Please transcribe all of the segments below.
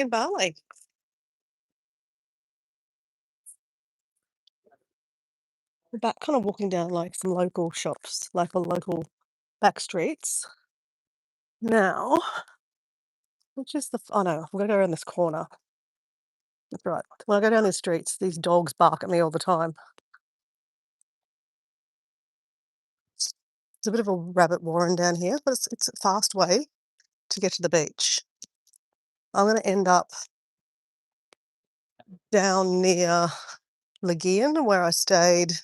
in Bali. We're back kind of walking down like some local shops, like a local back streets. Now, which is oh no, I'm gonna go around this corner. That's right. When I go down these streets, these dogs bark at me all the time. It's a bit of a rabbit warren down here, but it's a fast way to get to the beach. I'm gonna end up down near Lagoon where I stayed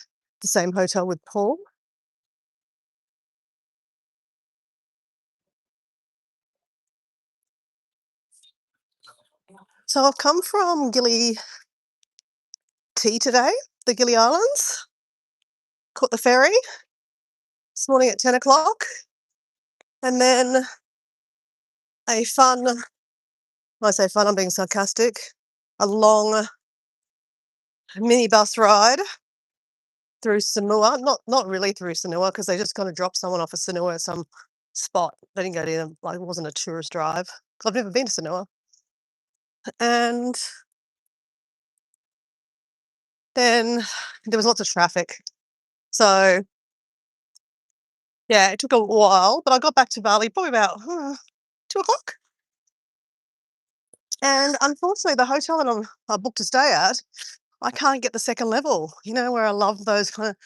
the same hotel with Paul. So I've come from Gili Tea today, the Gili Islands. Caught the ferry this morning at 10 o'clock. And then a fun, when I say fun, I'm being sarcastic, a long minibus ride through Samoa. Not really through Samoa because they just kind of dropped someone off at Samoa at some spot. They didn't go to them, like it wasn't a tourist drive. I've never been to Samoa. And then there was lots of traffic. So yeah, it took a while, but I got back to Bali probably about 2 o'clock. And unfortunately, the hotel that I booked to stay at, I can't get the second level, where I love those kind of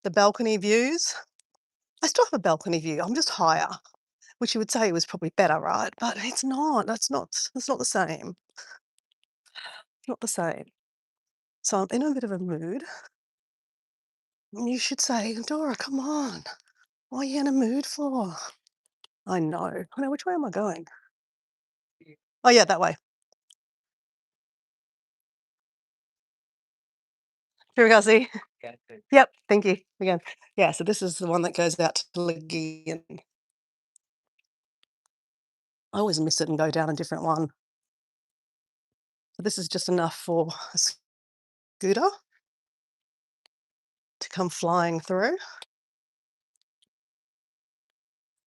the balcony views. I still have a balcony view. I'm just higher, which you would say was probably better, right? But it's not. That's not the same. Not the same. So I'm in a bit of a mood. And you should say, Dora, come on. What are you in a mood for? I know. I know. Which way am I going? Oh yeah, that way. Here we go. See. Yep. Thank you again. Yeah. So this is the one that goes out to Lagoon. I always miss it and go down a different one. So this is just enough for a scooter to come flying through.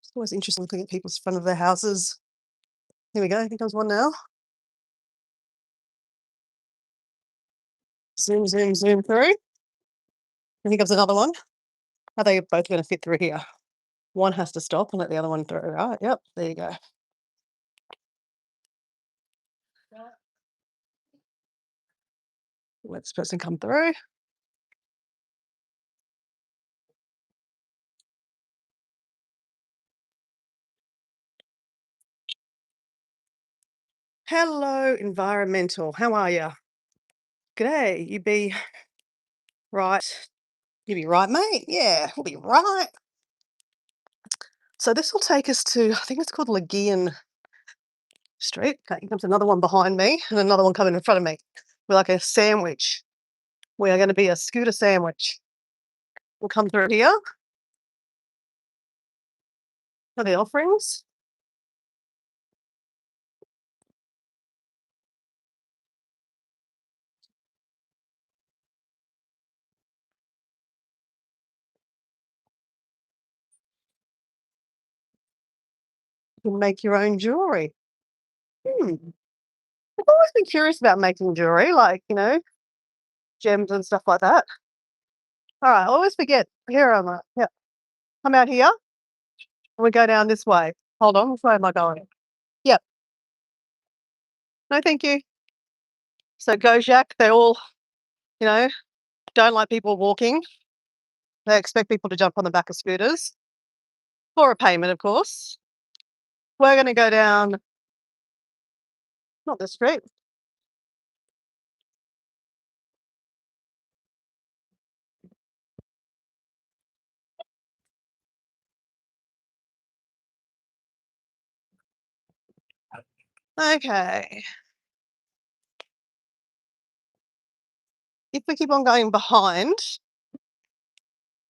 It's always interesting looking at people's front of their houses. Here we go. Here comes one now. Zoom, zoom, zoom through. And here comes another one. Are they both going to fit through here? One has to stop and let the other one through. Right. Yep. There you go. Let this person come through. Hello, environmental. How are you? G'day. You be right. You be right, mate. Yeah, we'll be right. So this will take us to, I think it's called Lagoon Street. Okay, here comes another one behind me and another one coming in front of me. We're like a sandwich. We are going to be a scooter sandwich. We'll come through here. Are the offerings? You can make your own jewelry. Hmm. I've always been curious about making jewelry, like, gems and stuff like that. All right, I always forget. Here am I. Yeah. Come out here and we go down this way. Hold on, which way am I going? Yep. No, thank you. So Gojak, they all, you know, don't like people walking. They expect people to jump on the back of scooters for a payment, of course. We're going to go down, not the street. Okay. If we keep on going behind,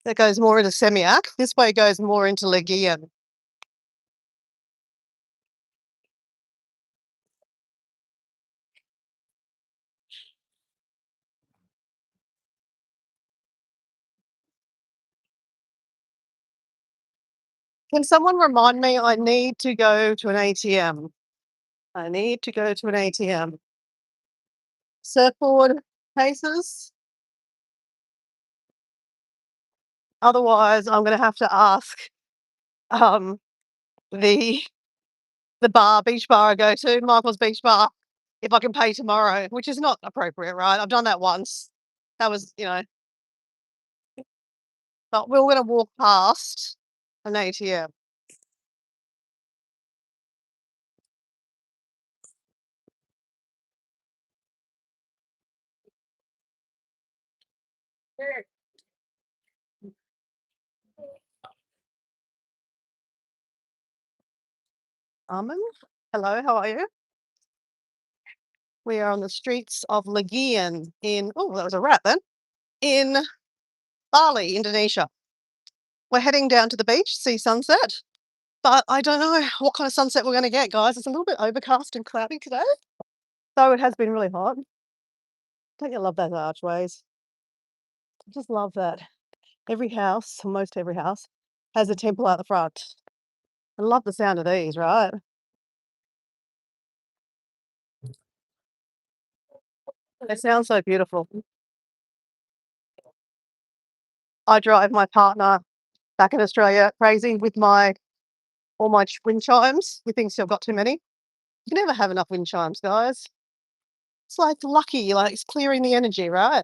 that goes more into Semiac. This way goes more into Legian. Can someone remind me I need to go to an ATM? I need to go to an ATM. Surfboard cases. Otherwise, I'm gonna have to ask, um, the beach bar I go to, Michael's Beach Bar, if I can pay tomorrow, which is not appropriate, right? I've done that once. That was, but we're gonna walk past an ATM. Armin, hello, how are you? We are on the streets of Legian in, oh, that was a rat then, in Bali, Indonesia. We're heading down to the beach, see sunset, but I don't know what kind of sunset we're going to get, guys. It's a little bit overcast and cloudy today, though it has been really hot. Don't you love those archways? I just love that. Every house, almost every house, has a temple out the front. I love the sound of these, right? They sound so beautiful. I drive my partner back in Australia crazy with all my wind chimes. He thinks I've got too many. You can never have enough wind chimes, guys. It's like lucky, like it's clearing the energy, right?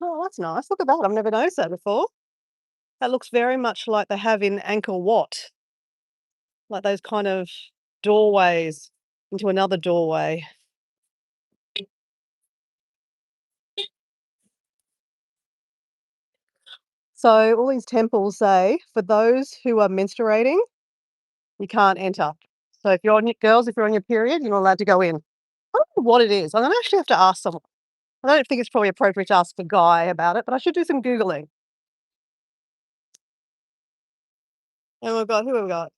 Oh, that's nice. Look at that. I've never noticed that before. That looks very much like they have in Angkor Wat, like those kind of doorways into another doorway. So all these temples say for those who are menstruating, you can't enter. So if you're on your girls, if you're on your period, you're not allowed to go in. I don't know what it is. I'm gonna actually have to ask someone. I don't think it's probably appropriate to ask a guy about it, but I should do some Googling. And we've got who have we got?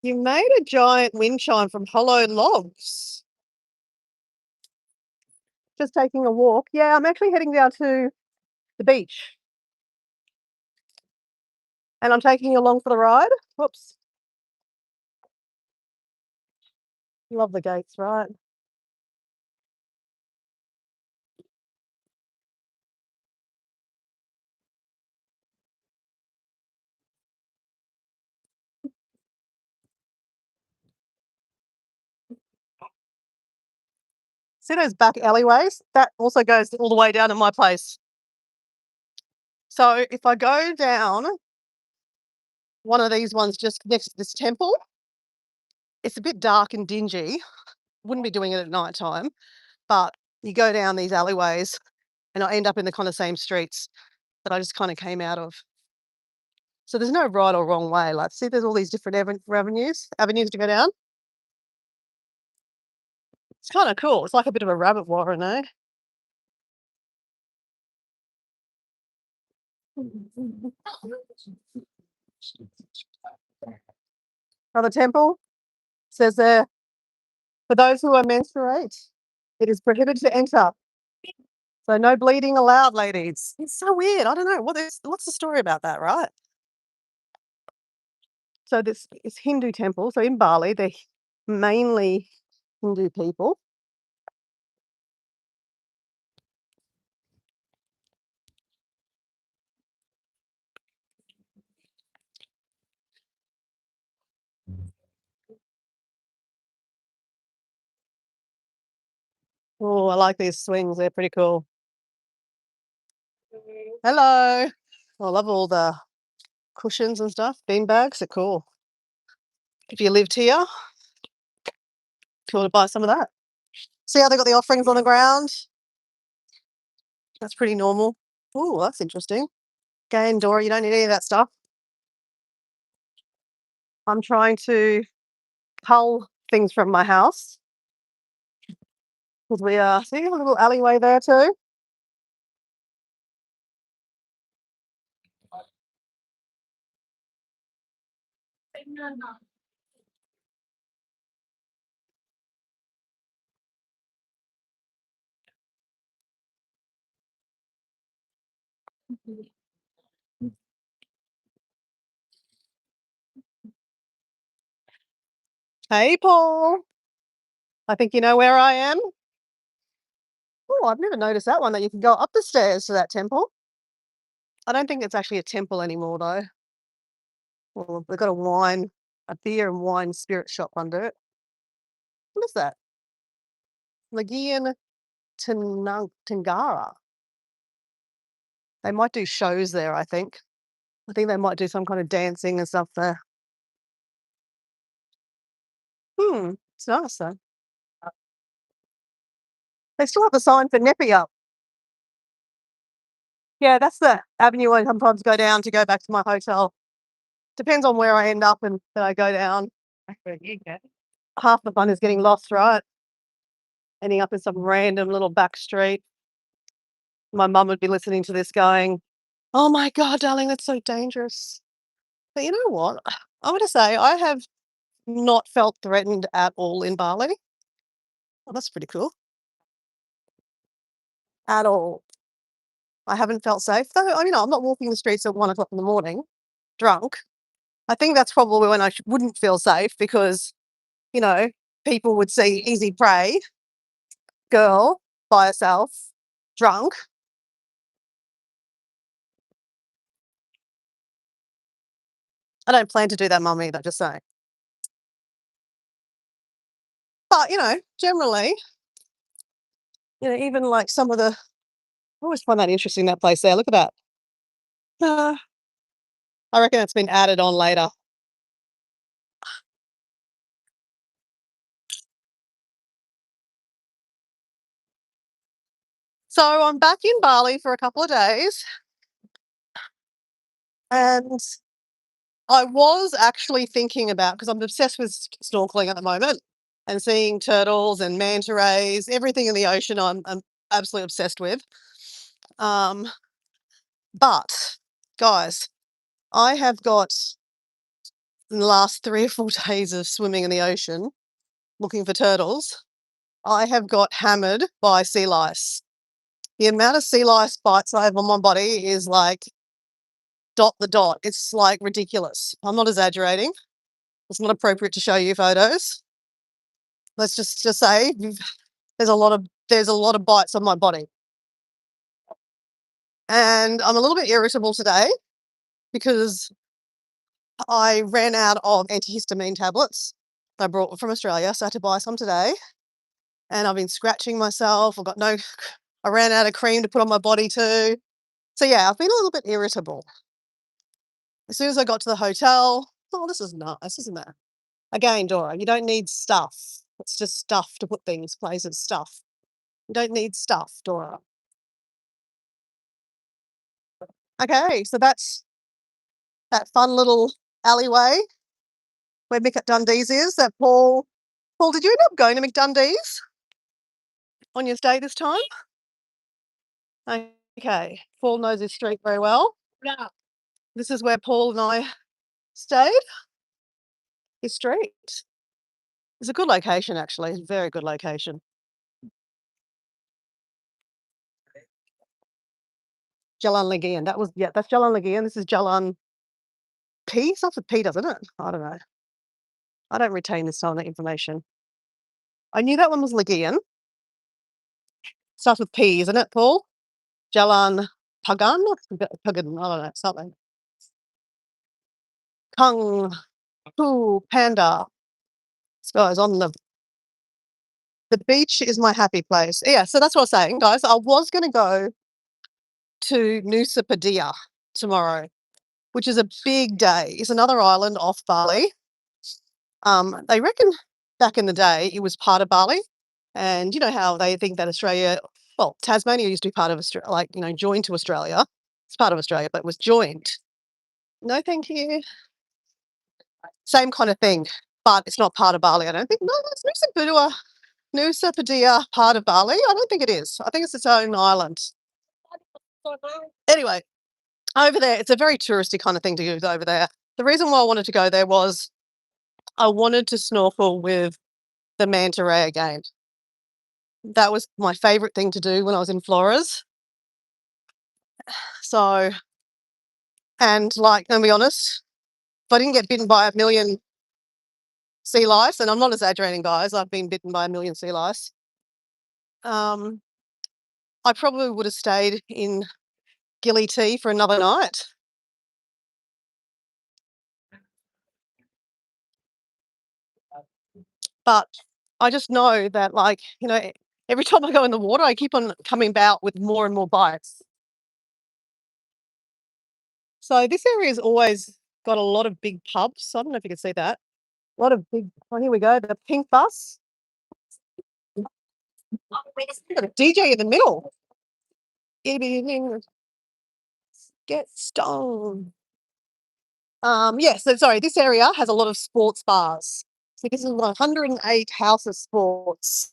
You made a giant wind chime from hollowed logs. Just taking a walk. Yeah, I'm actually heading down to the beach. And I'm taking you along for the ride. Whoops. Love the gates, right? See those back alleyways? That also goes all the way down to my place. So if I go down one of these ones just next to this temple, it's a bit dark and dingy. Wouldn't be doing it at night time, but you go down these alleyways and I end up in the kind of same streets that I just kind of came out of. So there's no right or wrong way. Like, see, there's all these different avenues to go down. It's kind of cool. It's like a bit of a rabbit warren, eh? Another temple says there, for those who are menstruate, it is prohibited to enter. So no bleeding allowed, ladies. It's so weird. I don't know. What's the story about that, right? So this is Hindu temple. So in Bali, they're mainly Hindu people. Oh, I like these swings. They're pretty cool. Hello. I love all the cushions and stuff. Bean bags are cool. If you lived here, cool to buy some of that. See how they got the offerings on the ground? That's pretty normal. Oh, that's interesting. Again, Dora, you don't need any of that stuff. I'm trying to cull things from my house. Because we are see a little alleyway there too. Hey, Paul. I think you know where I am. Oh, I've never noticed that one that you can go up the stairs to that temple. I don't think it's actually a temple anymore though. Well, they've got a beer and wine spirit shop under it. What is that? Lagian Tangara. They might do shows there, I think. I think they might do some kind of dancing and stuff there. It's nice though. They still have a sign for Neppy up. Yeah, that's the avenue I sometimes go down to go back to my hotel. Depends on where I end up and then I go down. Half the fun is getting lost, right? Ending up in some random little back street. My mum would be listening to this going, "Oh my God, darling, that's so dangerous." But you know what? I want to say I have not felt threatened at all in Bali. Oh, that's pretty cool. At all. I haven't felt safe though. I mean, I'm not walking the streets at 1 o'clock in the morning drunk. I think that's probably when I wouldn't feel safe because, you know, people would see easy prey, girl by herself, drunk. I don't plan to do that, mum, either, just saying. But, generally, even like some of the, I always find that interesting, that place there. Look at that. Uh, I reckon it's been added on later. So I'm back in Bali for a couple of days and I was actually thinking about, because I'm obsessed with snorkeling at the moment and seeing turtles and manta rays, everything in the ocean I'm absolutely obsessed with. Um, but guys, I have got in the last 3 or 4 days of swimming in the ocean looking for turtles, I have got hammered by sea lice. The amount of sea lice bites I have on my body is like dot the dot. It's like ridiculous. I'm not exaggerating. It's not appropriate to show you photos. Let's just say there's a lot of bites on my body. And I'm a little bit irritable today because I ran out of antihistamine tablets I brought from Australia, so I had to buy some today. And I've been scratching myself. I ran out of cream to put on my body too. So yeah, I've been a little bit irritable. As soon as I got to the hotel, oh, this is nice, isn't it? Again, Dora, you don't need stuff. It's just stuff to put things places, stuff. You don't need stuff, Dora. Okay, so that's that fun little alleyway where Mick at Dundee's is. That Paul, did you end up going to McDundee's on your stay this time? Okay, Paul knows his street very well. Yeah. This is where Paul and I stayed. His street. It's a good location, actually. It's a very good location. Jalan Legian. That's Jalan Legian. This is Jalan P. Starts with P, doesn't it? I don't know. I don't retain this kind of information. I knew that one was Legian. Starts with P, isn't it, Paul? Jalan Pagan? Pagan, I don't know, something. Kung Fu Panda. This guy's on the beach is my happy place. Yeah, so that's what I was saying, guys. I was going to go to Nusa Penida tomorrow, which is a big day. It's another island off Bali. They reckon back in the day it was part of Bali, and you know how they think that Tasmania used to be part of Australia, like joined to Australia. It's part of Australia, but it was joined. No, thank you. Same kind of thing, but it's not part of Bali. I don't think. No, that's Nusa Penida. Nusa Penida part of Bali? I don't think it is. I think it's its own island. Anyway, over there, it's a very touristy kind of thing to do over there. The reason why I wanted to go there was I wanted to snorkel with the manta ray again. That was my favourite thing to do when I was in Flores. So, and like, to be honest, if I didn't get bitten by a million sea lice, and I'm not exaggerating, guys, I've been bitten by a million sea lice, I probably would have stayed in Gilly Tea for another night. But I just know that, like, every time I go in the water, I keep on coming out with more and more bites. So this area has always got a lot of big pubs. I don't know if you can see that. A lot of big. Oh, here we go. The pink bus. Got a DJ in the middle. Get stoned. Yeah, so sorry, this area has a lot of sports bars. So this is 108 House of Sports.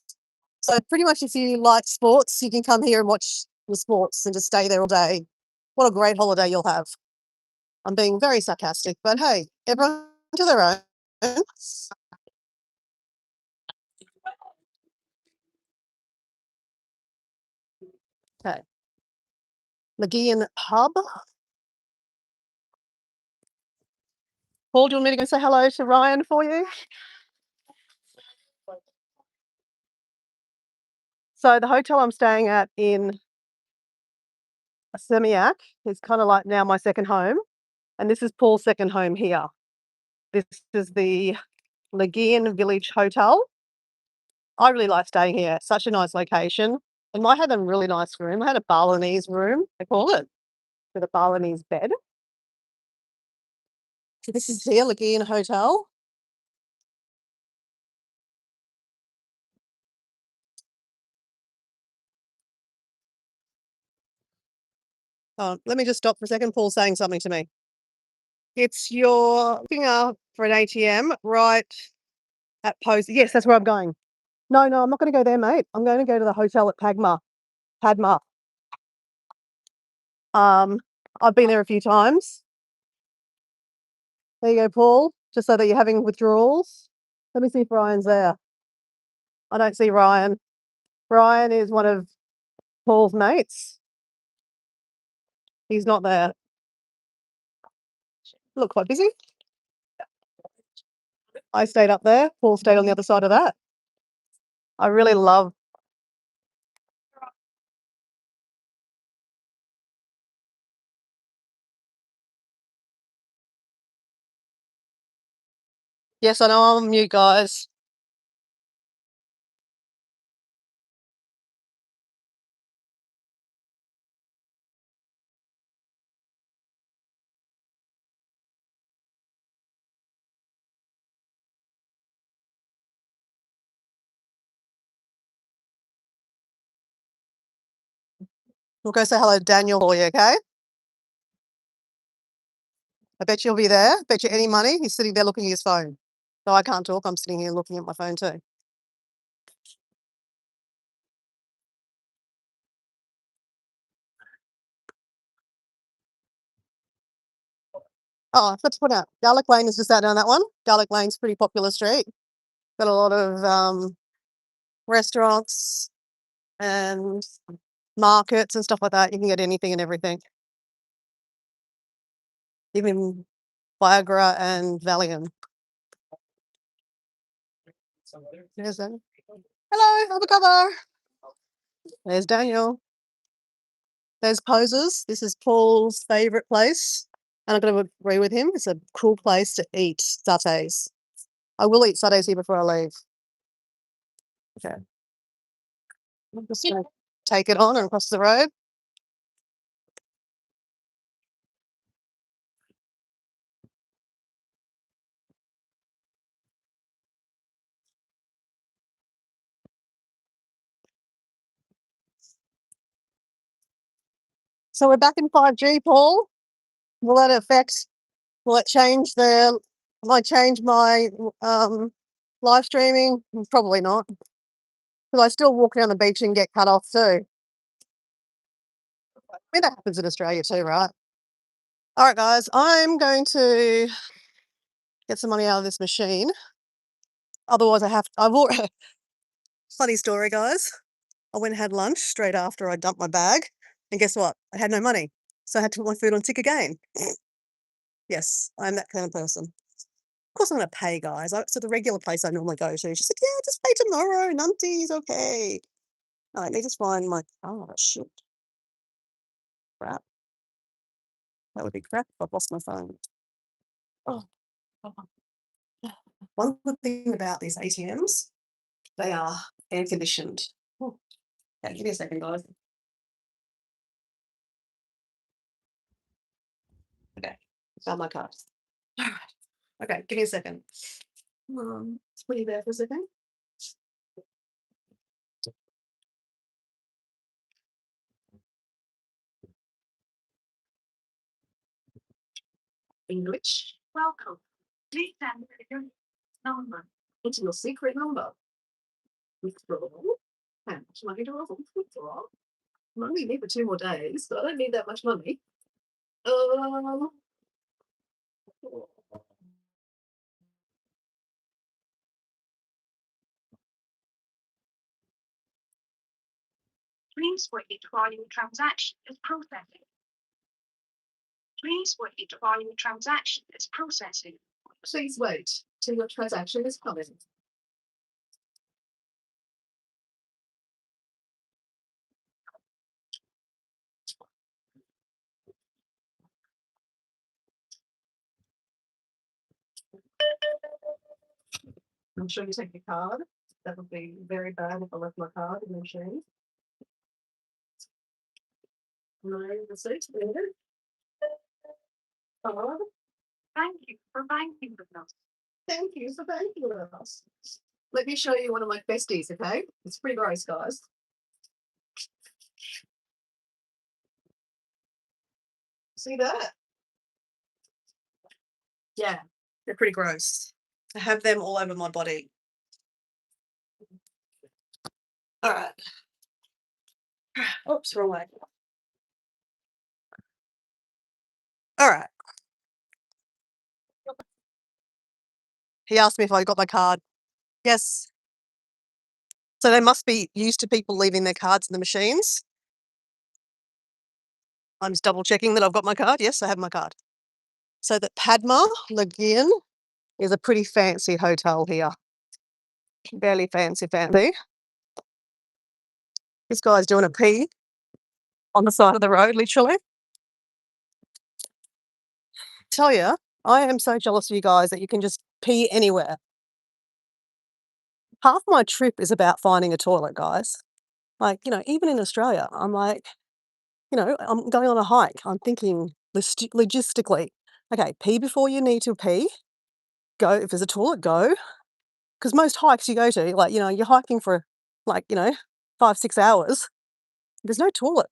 So pretty much if you like sports, you can come here and watch the sports and just stay there all day. What a great holiday you'll have. I'm being very sarcastic, but hey, everyone to their own. Okay. Lagian Pub. Paul, do you want me to go say hello to Ryan for you? So the hotel I'm staying at in Semiak is kind of like now my second home. And this is Paul's second home here. This is the Lagian Village Hotel. I really like staying here. It's such a nice location. And I had a really nice room. I had a Balinese room, they call it, with a Balinese bed. So this is here, Lagian Hotel. Oh, let me just stop for a second. Paul's saying something to me. You're looking up for an ATM right at Post. Yes, that's where I'm going. No, I'm not going to go there, mate. I'm going to go to the hotel at Padma. I've been there a few times. There you go, Paul. Just so that you're having withdrawals. Let me see if Ryan's there. I don't see Ryan. Ryan is one of Paul's mates. He's not there. Look quite busy. I stayed up there. Paul stayed on the other side of that. I really love. Yes, I know I'm mute, guys. We'll go say hello to Daniel for you, okay? I bet you'll be there. Bet you any money he's sitting there looking at his phone. No, I can't talk. I'm sitting here looking at my phone too. Oh, let's put out. Garlic Lane is just out down that one. Garlic Lane's a pretty popular street. Got a lot of restaurants and markets and stuff like that. You can get anything and everything. Even Viagra and Valium. There's Daniel. Hello, undercover. There's Daniel. There's Poses. This is Paul's favourite place. And I'm going to agree with him. It's a cool place to eat satay. I will eat satay here before I leave. Okay. I'm just going to take it on and across the road. So we're back in 5G, Paul. Will that affect, will it change will I change my live streaming? Probably not. Because I still walk down the beach and get cut off too. I mean, that happens in Australia too, right? All right, guys, I'm going to get some money out of this machine. Otherwise, I've already, funny story, guys. I went and had lunch straight after I dumped my bag. And guess what? I had no money. So I had to put my food on tick again. Yes, I'm that kind of person. Of course, I'm going to pay, guys. So the regular place I normally go to, she's like, yeah, just pay tomorrow. Nunty's okay. All right, let me just find my, oh, shit. Crap. That would be crap if I've lost my phone. Oh. One good thing about these ATMs, they are air conditioned. Oh, okay, give me a second, guys. Okay, found my card. All right. Okay, give me a second. It's pretty there for a second. English. Welcome. Please enter your number. Into your secret number. Withdraw. How much money do I want to withdraw? I'm only need for 2 more days, so I don't need that much money. Um, Please wait while your transaction is processing. Please wait while your transaction is processing. Please wait till your transaction is coming. I'm sure you take your card. That would be very bad if I left my card in the machine. No receipt. Card. Thank you for banking with us. Thank you for banking with us. Let me show you one of my besties, okay? It's pretty gross, guys. See that? Yeah, they're pretty gross. I have them all over my body. All right. Oops, wrong way. All right. He asked me if I got my card. Yes. So they must be used to people leaving their cards in the machines. I'm just double checking that I've got my card. Yes, I have my card. So the Padma Lagoon is a pretty fancy hotel here. Barely fancy. This guy's doing a pee on the side of the road, literally. Tell you, I am so jealous of you guys that you can just pee anywhere. Half my trip is about finding a toilet, guys. Like, even in Australia, I'm like, I'm going on a hike. I'm thinking logistically, okay, pee before you need to pee. Go, if there's a toilet, go. Because most hikes you go to, like, you're hiking for like, 5, 6 hours. There's no toilet.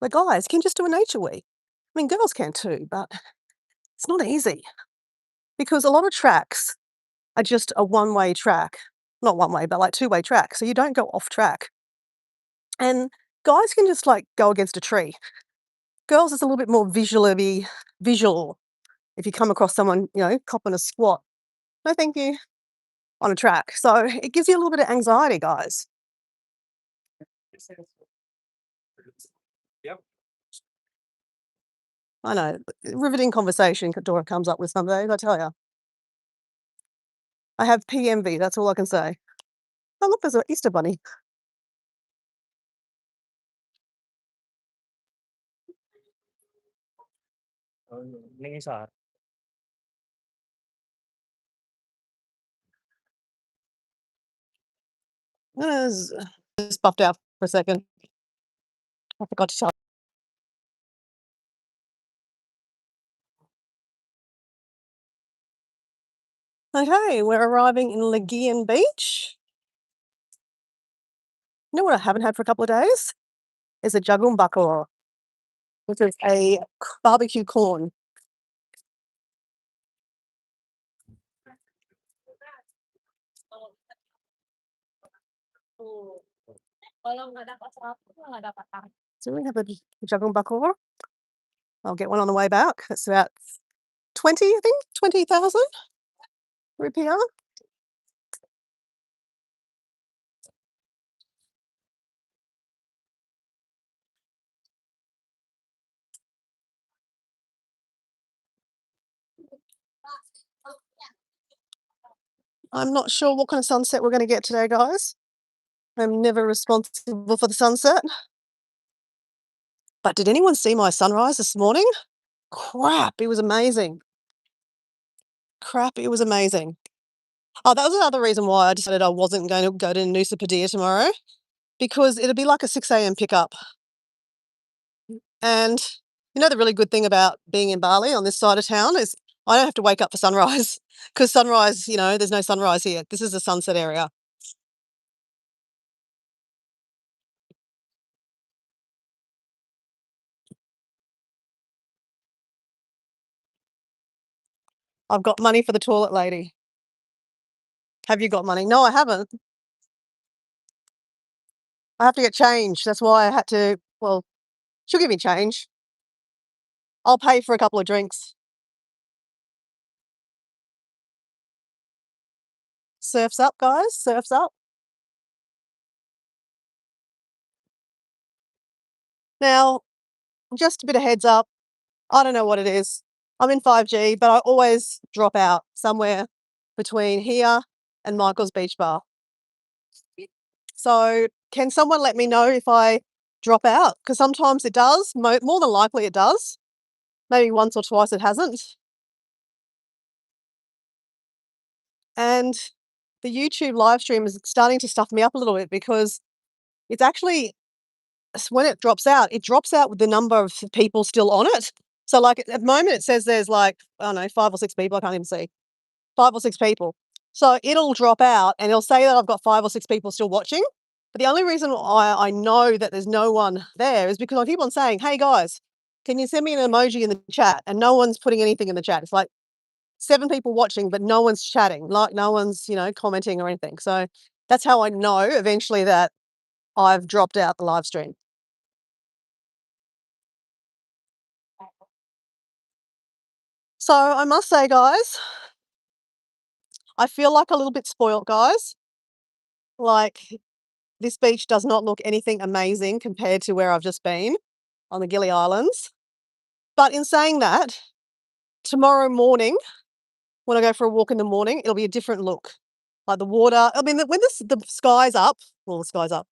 But guys, you can just do a nature wee. I mean, girls can too, but it's not easy because a lot of tracks are just a one-way track. Not one way, but like two-way track. So you don't go off track. And guys can just like go against a tree. Girls, it's a little bit more visual. If you come across someone, copping a squat, no thank you, on a track. So it gives you a little bit of anxiety, guys. Yep. I know, riveting conversation Dora comes up with some days, I tell you. I have PMV, that's all I can say. Oh, look, there's an Easter bunny. Nghĩ sao? Just buffed out for a second. I forgot to tell. Okay, we're arriving in Lagoon Beach. You know what I haven't had for a couple of days? Is a jagung bakar, which is a barbecue corn. So we have a jagung bakor. I'll get one on the way back. That's about 20, I think, 20,000 rupiah. I'm not sure what kind of sunset we're going to get today, guys. I'm never responsible for the sunset. But did anyone see my sunrise this morning? Crap, it was amazing. Crap, it was amazing. Oh, that was another reason why I decided I wasn't going to go to Nusa Penida tomorrow, because it'd be like a 6 a.m. pickup. And you know, the really good thing about being in Bali on this side of town is I don't have to wake up for sunrise, because sunrise, you know, there's no sunrise here. This is a sunset area. I've got money for the toilet lady. Have you got money? No, I haven't. I have to get change. That's why I had to. Well, she'll give me change. I'll pay for a couple of drinks. Surf's up, guys. Surf's up. Now, just a bit of heads up. I don't know what it is. I'm in 5G, but I always drop out somewhere between here and Michael's Beach Bar. So, can someone let me know if I drop out? Because sometimes it does. More than likely, it does. Maybe once or twice it hasn't. And the YouTube live stream is starting to stuff me up a little bit, because it's actually, when it drops out with the number of people still on it. So, like, at the moment, it says there's like, I don't know, 5 or 6 people. I can't even see. 5 or 6 people. So it'll drop out and it'll say that I've got 5 or 6 people still watching. But the only reason why I know that there's no one there is because I keep on saying, hey guys, can you send me an emoji in the chat? And no one's putting anything in the chat. It's like 7 people watching, but no one's chatting, like no one's, commenting or anything. So that's how I know eventually that I've dropped out the live stream. So I must say, guys, I feel like a little bit spoiled, guys. Like, this beach does not look anything amazing compared to where I've just been on the Gili Islands. But in saying that, tomorrow morning, when I go for a walk in the morning, it'll be a different look. Like the water, I mean, when the sky's up, well, the sky's up,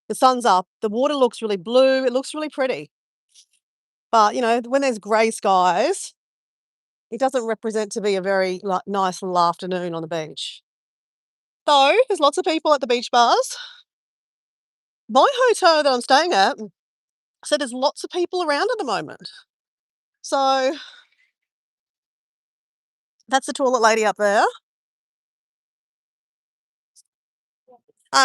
the sun's up, the water looks really blue. It looks really pretty. But, when there's grey skies, it doesn't represent to be a very nice little afternoon on the beach. So there's lots of people at the beach bars. My hotel that I'm staying at said there's lots of people around at the moment. So that's the toilet lady up there.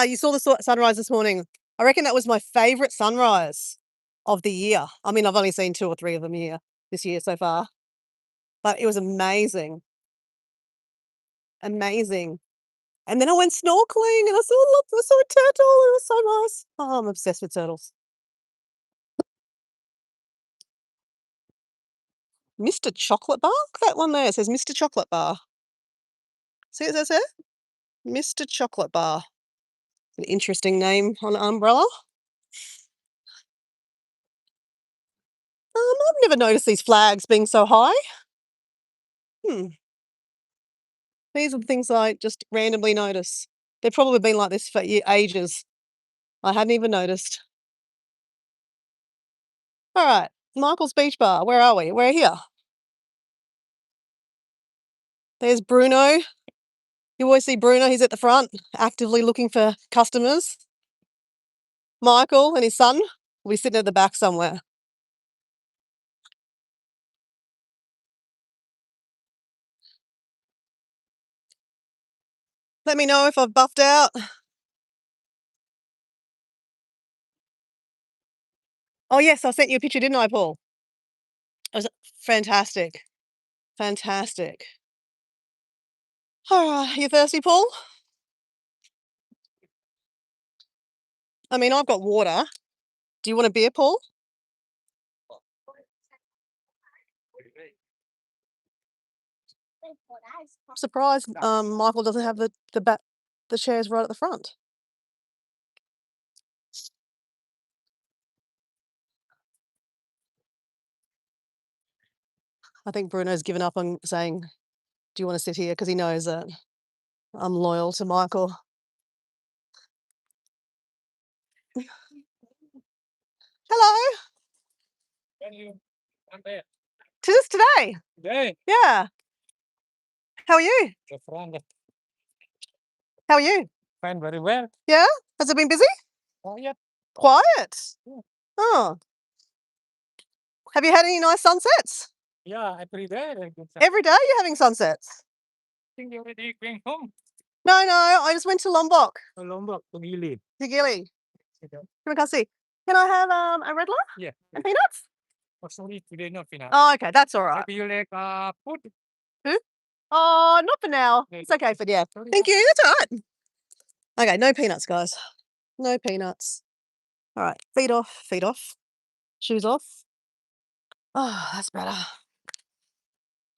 You saw the sunrise this morning. I reckon that was my favourite sunrise of the year. I mean, I've only seen 2 or 3 of them this year so far, but it was amazing. Amazing. And then I went snorkeling and I saw a turtle. It was so nice. Oh, I'm obsessed with turtles. Mr. Chocolate Bar? That one there says Mr. Chocolate Bar. See what it says there? Mr. Chocolate Bar. An interesting name on an umbrella. I've never noticed these flags being so high. These are the things I just randomly notice. They've probably been like this for ages. I hadn't even noticed. All right, Michael's Beach Bar. Where are we? We're here. There's Bruno. You always see Bruno. He's at the front, actively looking for customers. Michael and his son will be sitting at the back somewhere. Let me know if I've buffed out. Oh, yes, I sent you a picture, didn't I, Paul? It was fantastic. Fantastic. All right, you thirsty, Paul? I mean, I've got water. Do you want a beer, Paul? I'm surprised Michael doesn't have the chairs right at the front. I think Bruno's given up on saying, "Do you want to sit here?" Because he knows that I'm loyal to Michael. Hello. To this today. Today, Yeah. How are you? the friend How are you? fine very well. Yeah. Has it been busy? Quiet. Quiet. Yeah. Oh. Have you had any nice sunsets? Yeah, every day. Every day you're having sunsets. Think you already going home. No, I just went to Lombok, To Lombok, to Gili. to Gili. Come and see. Can I have a red law Yeah. and peanuts? Oh, sorry, today not enough. Oh, okay, that's all right. Maybe you like food? Oh, not for now. It's okay for yeah. Sorry. Thank you. That's all right. Okay, no peanuts, guys. No peanuts. All right, feet off, shoes off. Oh, that's better.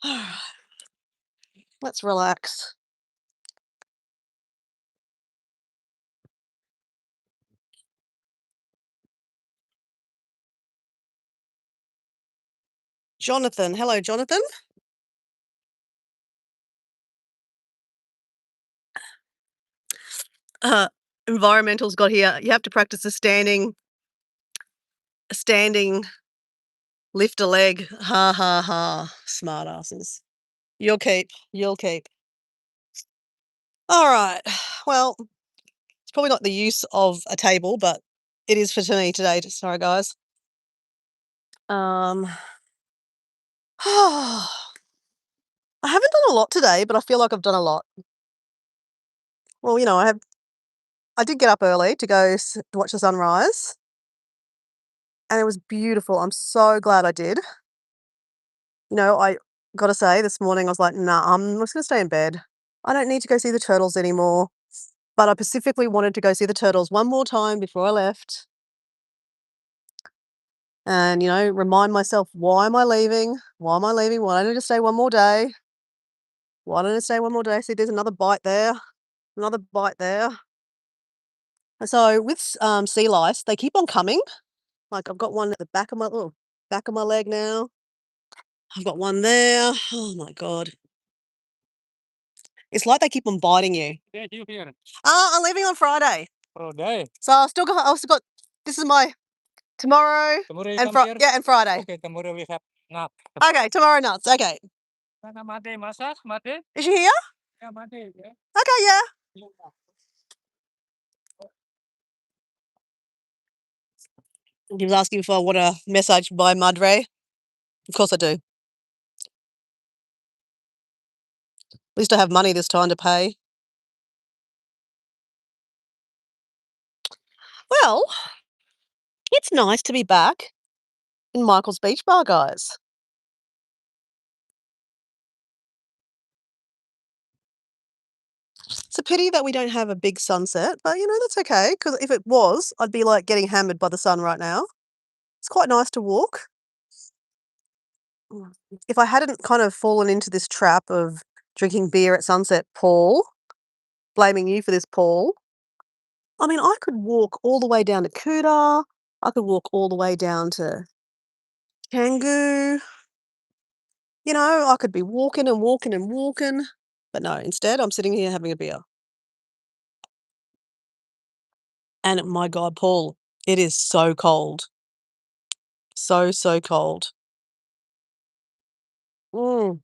All right. Let's relax. Jonathan. Hello, Jonathan. Environmental's got here. You have to practice a standing lift a leg. Ha ha ha. Smart asses. You'll keep. All right. Well, it's probably not the use of a table, but it is for me today. Sorry, guys. I haven't done a lot today, but I feel like I've done a lot. Well, I did get up early to go to watch the sunrise, and it was beautiful. I'm so glad I did. I got to say, this morning I was like, nah, I'm just going to stay in bed. I don't need to go see the turtles anymore. But I specifically wanted to go see the turtles one more time before I left. And, remind myself, why am I leaving? Why am I leaving? Why don't I just stay one more day? Why don't I stay one more day? See, there's another bite there. Another bite there. And so with sea lice, they keep on coming. Like I've got one at the back of my leg now. I've got one there. Oh my God. It's like they keep on biting you. Yeah, you here. I'm leaving on Friday. Oh, day. So I've still got, this is my tomorrow Tomorrow you and come here? and Friday. Okay, tomorrow we have nap. Okay, tomorrow nuts. Okay. Mate, massage, mate. Is she here? Yeah, mate. Yeah. Okay, yeah. He was asking if I want a message by Madre. Of course I do. At least I have money this time to pay. Well, it's nice to be back in Michael's Beach Bar, guys. It's a pity that we don't have a big sunset, but that's okay, because if it was, I'd be like getting hammered by the sun right now. It's quite nice to walk. If I hadn't kind of fallen into this trap of drinking beer at sunset, Paul, blaming you for this, Paul, I mean, I could walk all the way down to Kuta. I could walk all the way down to Canggu. I could be walking and walking and walking. But no, instead, I'm sitting here having a beer. And my God, Paul, it is so cold. So, so cold. Mm.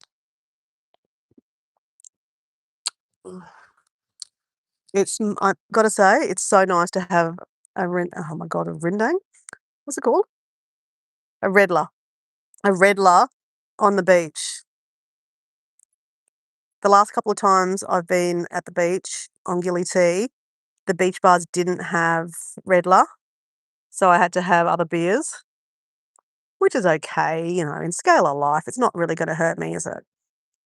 I've got to say, it's so nice to have oh my God, a rindang? What's it called? A redler. A redler on the beach. The last couple of times I've been at the beach on Gili T, the beach bars didn't have redler, so I had to have other beers, which is okay, in scale of life. It's not really going to hurt me, is it?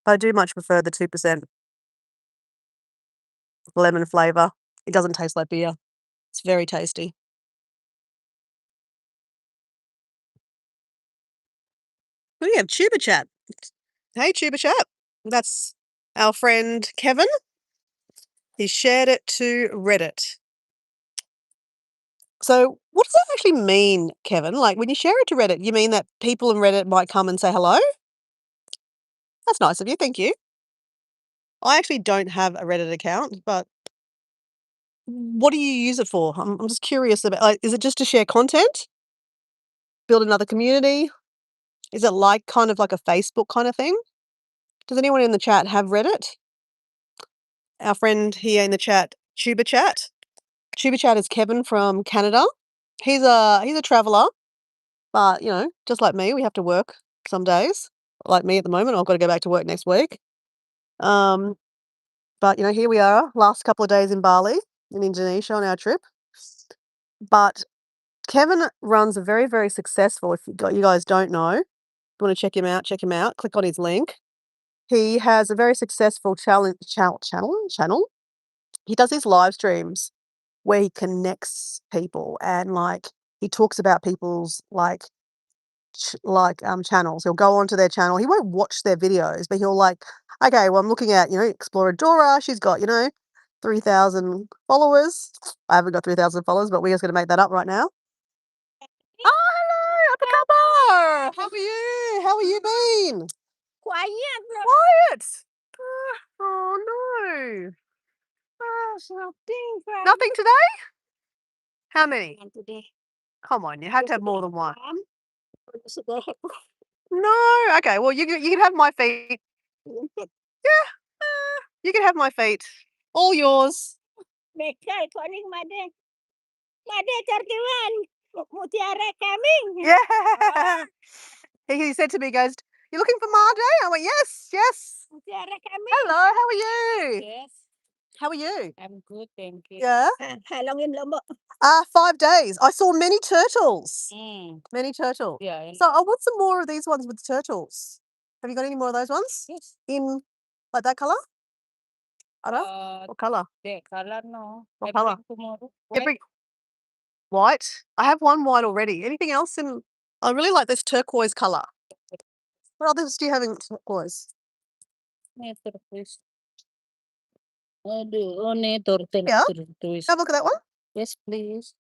But I do much prefer the 2% lemon flavour. It doesn't taste like beer. It's very tasty. We have Tuba Chat. Hey, Tuba Chat. That's our friend Kevin. He shared it to Reddit. So, what does that actually mean, Kevin? Like, when you share it to Reddit, you mean that people in Reddit might come and say hello? That's nice of you. Thank you. I actually don't have a Reddit account, but what do you use it for? I'm just curious about. Like, is it just to share content, build another community? Is it like kind of like a Facebook kind of thing? Does anyone in the chat have Reddit? Our friend here in the chat, Tuba Chat. Tuba Chat is Kevin from Canada. He's a traveller, but just like me, we have to work some days. Like me at the moment, I've got to go back to work next week. But here we are, last couple of days in Bali, in Indonesia on our trip. But Kevin runs a very, very successful. If you guys don't know, you want to check him out. Check him out. Click on his link. He has a very successful channel. He does his live streams where he connects people and he talks about people's channels. He'll go onto their channel. He won't watch their videos, but he'll okay, well, I'm looking at, Exploradora. She's got, 3,000 followers. I haven't got 3,000 followers, but we're just going to make that up right now. Oh, hello, apa khabar? How are you? How are you been? Quiet. Quiet. Oh, no. Nothing today? How many? Today. Come on, you had to have more than one. Today. No. Okay, well, you can have my feet. Yeah, you can have my feet. All yours. Betul, calling Made. Made 31. Mutiara coming. Yeah. He said to me, he goes, "You looking for Marde?" I went, "Yes, yes." Mutiara coming. Hello, how are you? Yes, How are you? I'm good, thank you. Yeah. How long in Lombok? 5 days. I saw many turtles. Many turtles. Yeah. So I want some more of these ones with turtles. Have you got any more of those ones? Yes. In like that colour? I don't know. What colour? The color, no. What I colour? bring tomorrow. Every white. I have one white already. Anything else in? I really like this turquoise colour. What others do you have in turquoise? Turquoise. Oh, turtle. Yeah. Turquoise. Have a look at that one. Yes, please.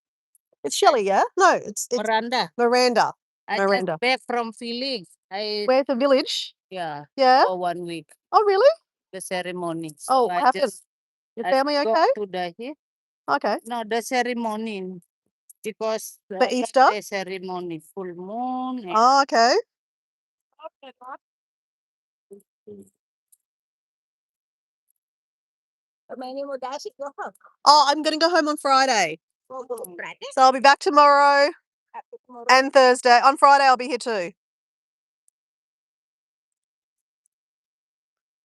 It's Shelley, yeah? No, it's Miranda. Miranda. I Miranda. just back from feeling. Where's the village? Yeah. Yeah. For 1 week. Oh, really? The ceremony. Oh, So what happened? Your family go okay? to the Okay. No, the ceremony. Because For Easter? the ceremony, full moon. Oh, okay. Oh, I'm going to go home on Friday. So I'll be back tomorrow and Thursday. On Friday, I'll be here too.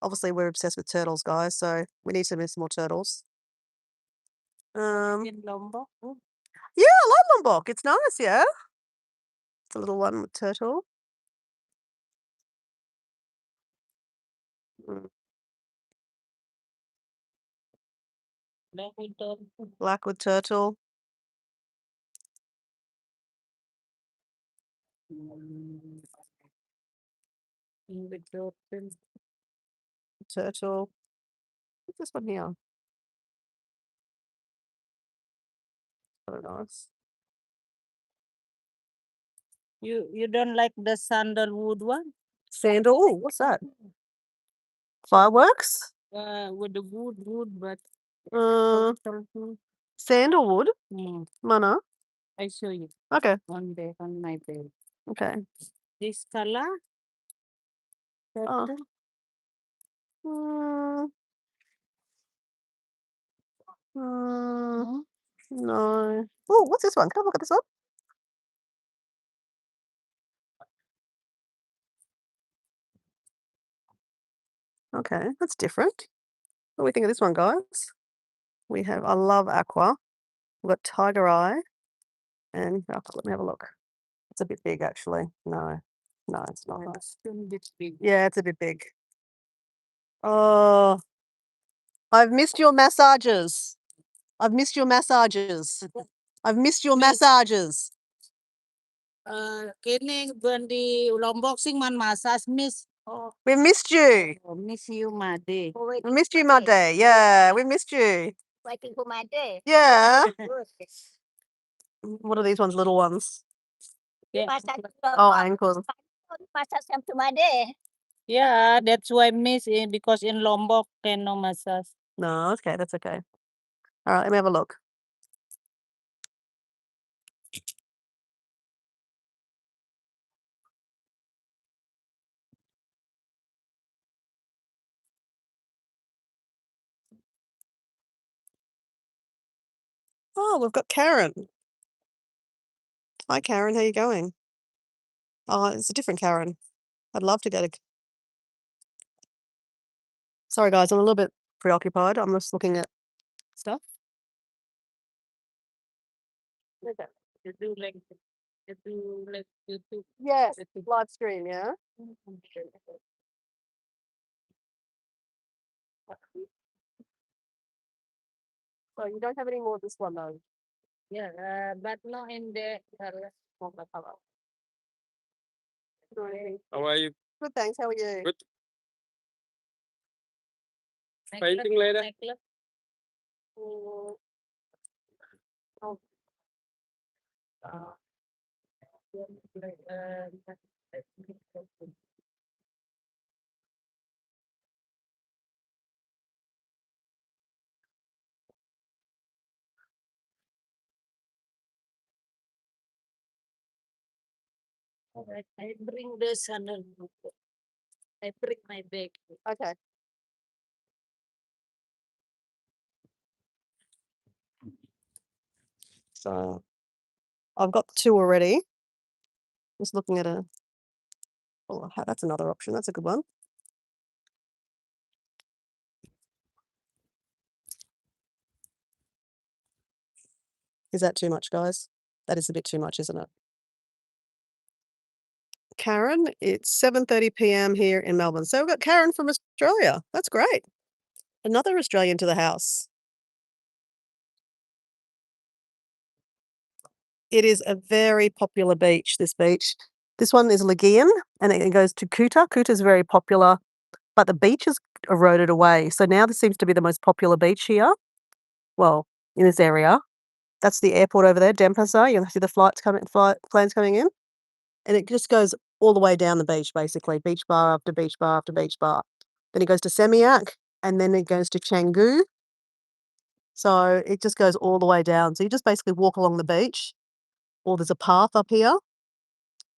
Obviously, we're obsessed with turtles, guys, so we need to miss some more turtles. In Lombok. Yeah, I like Lombok. It's nice, yeah. It's a little one with turtle. Mm. Black with turtle. Turtle. What's this one here? So nice. You don't like the sandalwood one? Sandal. Ooh, what's that? Fireworks? With the wood, but Sandalwood. Mana. I show you Okay. one day on my bed. Okay. This color. Oh. No. Oh, what's this one? Can I look at this one? Okay, that's different. What do we think of this one, guys? I love aqua. We've got tiger eye. And let me have a look. It's a bit big, actually. No, it's not nice. Yeah, it's a bit big. Oh, I've missed your massages. I've missed your massages. I've missed your massages. Kini when di Lombok sing man massage miss. Oh, We missed you. miss you, Made. We missed you, Muddy. Yeah, we missed you. Waiting for my day. Yeah. What are these ones? Little ones. Yeah. Oh, ankles. Massage to my day. Yeah, that's why miss because in Lombok can no massage. No, okay, that's okay. All right, let me have a look. Oh, we've got Karen. Hi, Karen. How you going? Oh, it's a different Karen. I'd love to go to. Sorry, guys, I'm a little bit preoccupied. I'm just looking at stuff. Okay. You do like YouTube. Yes, live stream, yeah. So you don't have any more of this one though. Yeah, but not in the How are you? Good, thanks. How are you? Good. Fighting later. Mm, oh, Alright, I bring the sandal. I bring my bag. okay. So I've got two already. Just looking at a. Oh, that's another option. That's a good one. Is that too much, guys? That is a bit too much, isn't it? Karen, it's 7:30 p.m. here in Melbourne. So we've got Karen from Australia. That's great. Another Australian to the house. It is a very popular beach, this beach. This one is Legian and it goes to Kuta. Kuta is very popular, but the beach has eroded away. So now this seems to be the most popular beach here. Well, in this area. That's the airport over there, Denpasar. You can see the planes coming in. And it just goes all the way down the beach, basically. Beach bar after beach bar after beach bar. Then it goes to Semiak and then it goes to Canggu. So it just goes all the way down. So you just basically walk along the beach, or there's a path up here,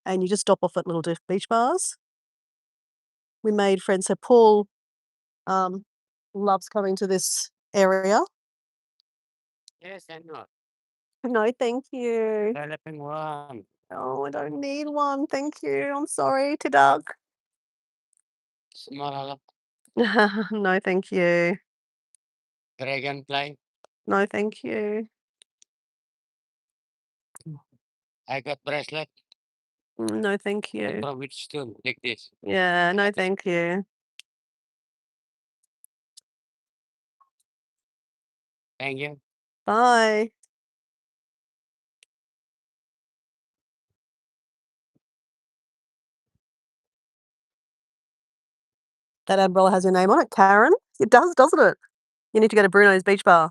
and you just stop off at little beach bars. We made friends. So Paul loves coming to this area. Yes, I know. No, thank you. Developing one. Oh, I don't need one. Thank you. I'm sorry, Tidak. Small No, thank you. dragonfly. No, thank you. I got bracelet. No, thank And you. from which stone? Like this. Yeah, no, thank you. Thank you. Bye. That umbrella has your name on it, Karen. It does, doesn't it? You need to go to Bruno's beach bar.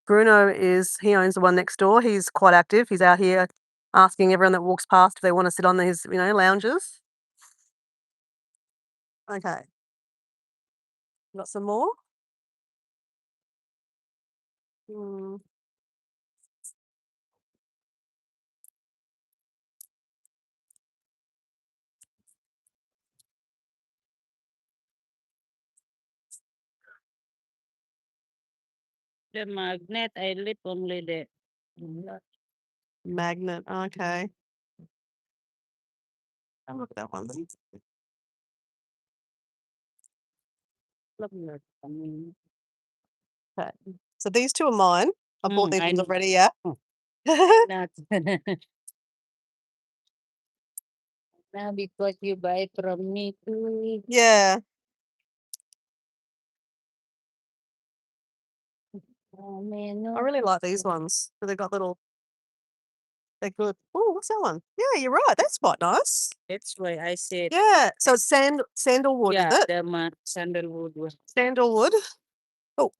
Bruno he owns the one next door. He's quite active. He's out here asking everyone that walks past if they want to sit on his, lounges. Okay. Got some more? Hmm. The magnet, I live only there. Magnet. Okay. Have a look at that one. Okay. So these two are mine. I bought these I ones know. already, yeah. Not. Now because you buy from me too. Yeah. Oh man, I really like these ones. So they've got little They're good. Oh, what's that one? Yeah, you're right. That's quite nice. That's why I said, Yeah. So it's sandalwood, yeah, is it? the sandalwood one. Sandalwood. Oh,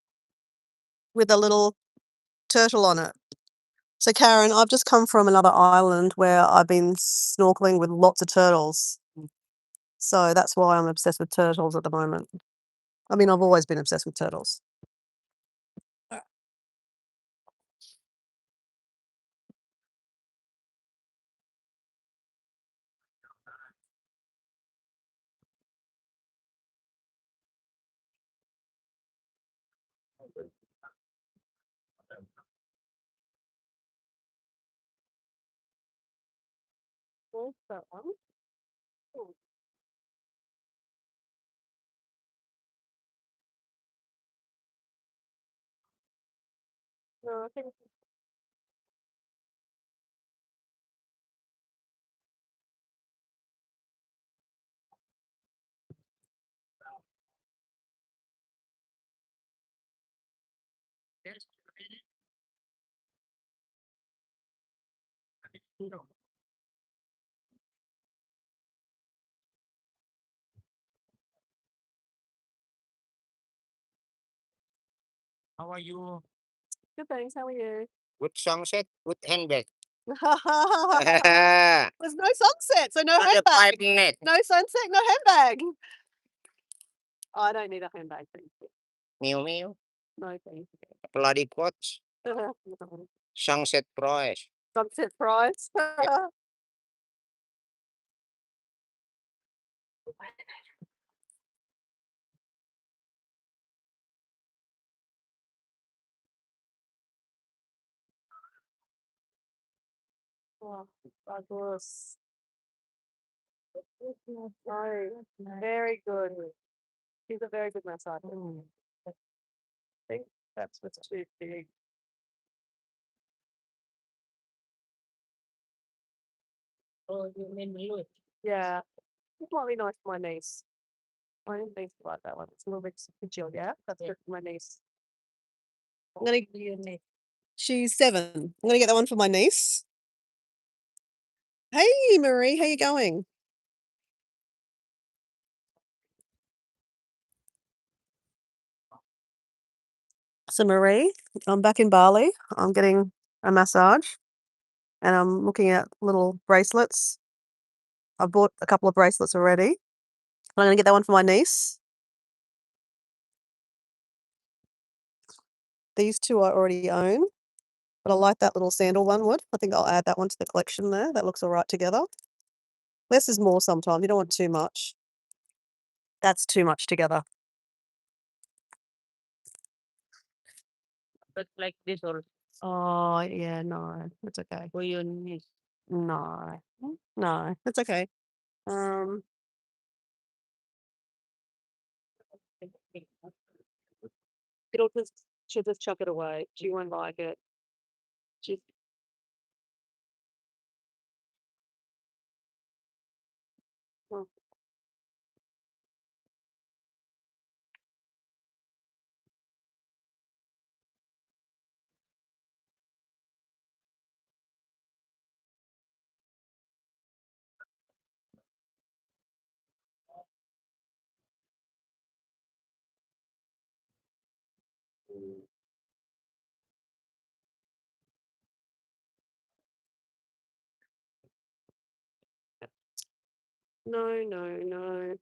with a little turtle on it. So Karen, I've just come from another island where I've been snorkeling with lots of turtles. So that's why I'm obsessed with turtles at the moment. I mean, I've always been obsessed with turtles. Where's that one? Oh, no, I think How are you? good, thanks. How are you? With sunset, with handbag. There's The no sunset, so no handbag. 5 minutes. No sunset, no handbag. I don't need a handbag, thank you. Meow meow. No, thank Bloody quads. you. Sunset price. Sunset prize. Oh, fabulous. No, very good. He's a very good massage. I think that's what's too big. Oh, you mean look. Yeah, it might be nice for my niece. I didn't think about that one. It's a little bit chill, yeah? That's Yeah. good for my niece. I'm gonna. You need. She's 7. I'm gonna get that one for my niece. Hey, Marie, how you going? So Marie, I'm back in Bali. I'm getting a massage, and I'm looking at little bracelets. I've bought a couple of bracelets already. I'm gonna get that one for my niece. These 2 I already own, but I like that little sandalwood. I think I'll add that one to the collection there. That looks all right together. Less is more sometimes. You don't want too much. That's too much together. But like this or Oh, yeah, no, it's okay. for your niece. No, no, it's okay. Um, she'll just chuck it away. She won't like it. She, well, no, no, no.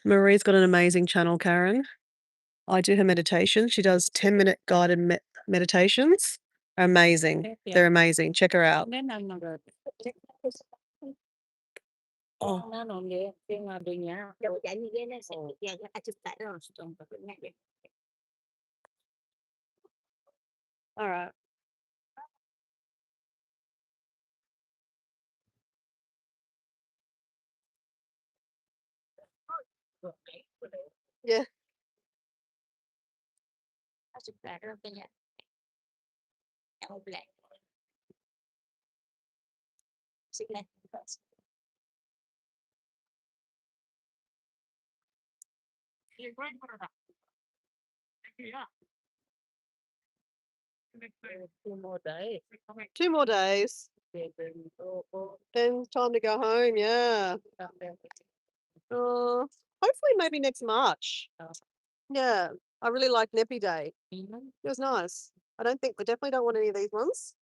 Marie's got an amazing channel, Karen. I do her meditation. She does 10-minute guided meditations. Amazing. Yeah. They're amazing. Check her out. Then I'm not good. Oh, Nah, no, dia dia ngadunya. Đâu chạy như vậy nó sẽ Oh, dạ dạ chụp tại rồi. don't forget it. all right. Yeah. Chụp tại rồi cái nhà. All black. Sige. Two more days. 2 more days, Okay, then then time to go home, yeah. Hopefully maybe next March. Oh. Yeah, I really like Neppy Day. Mhm. It was nice. I definitely don't want any of these ones.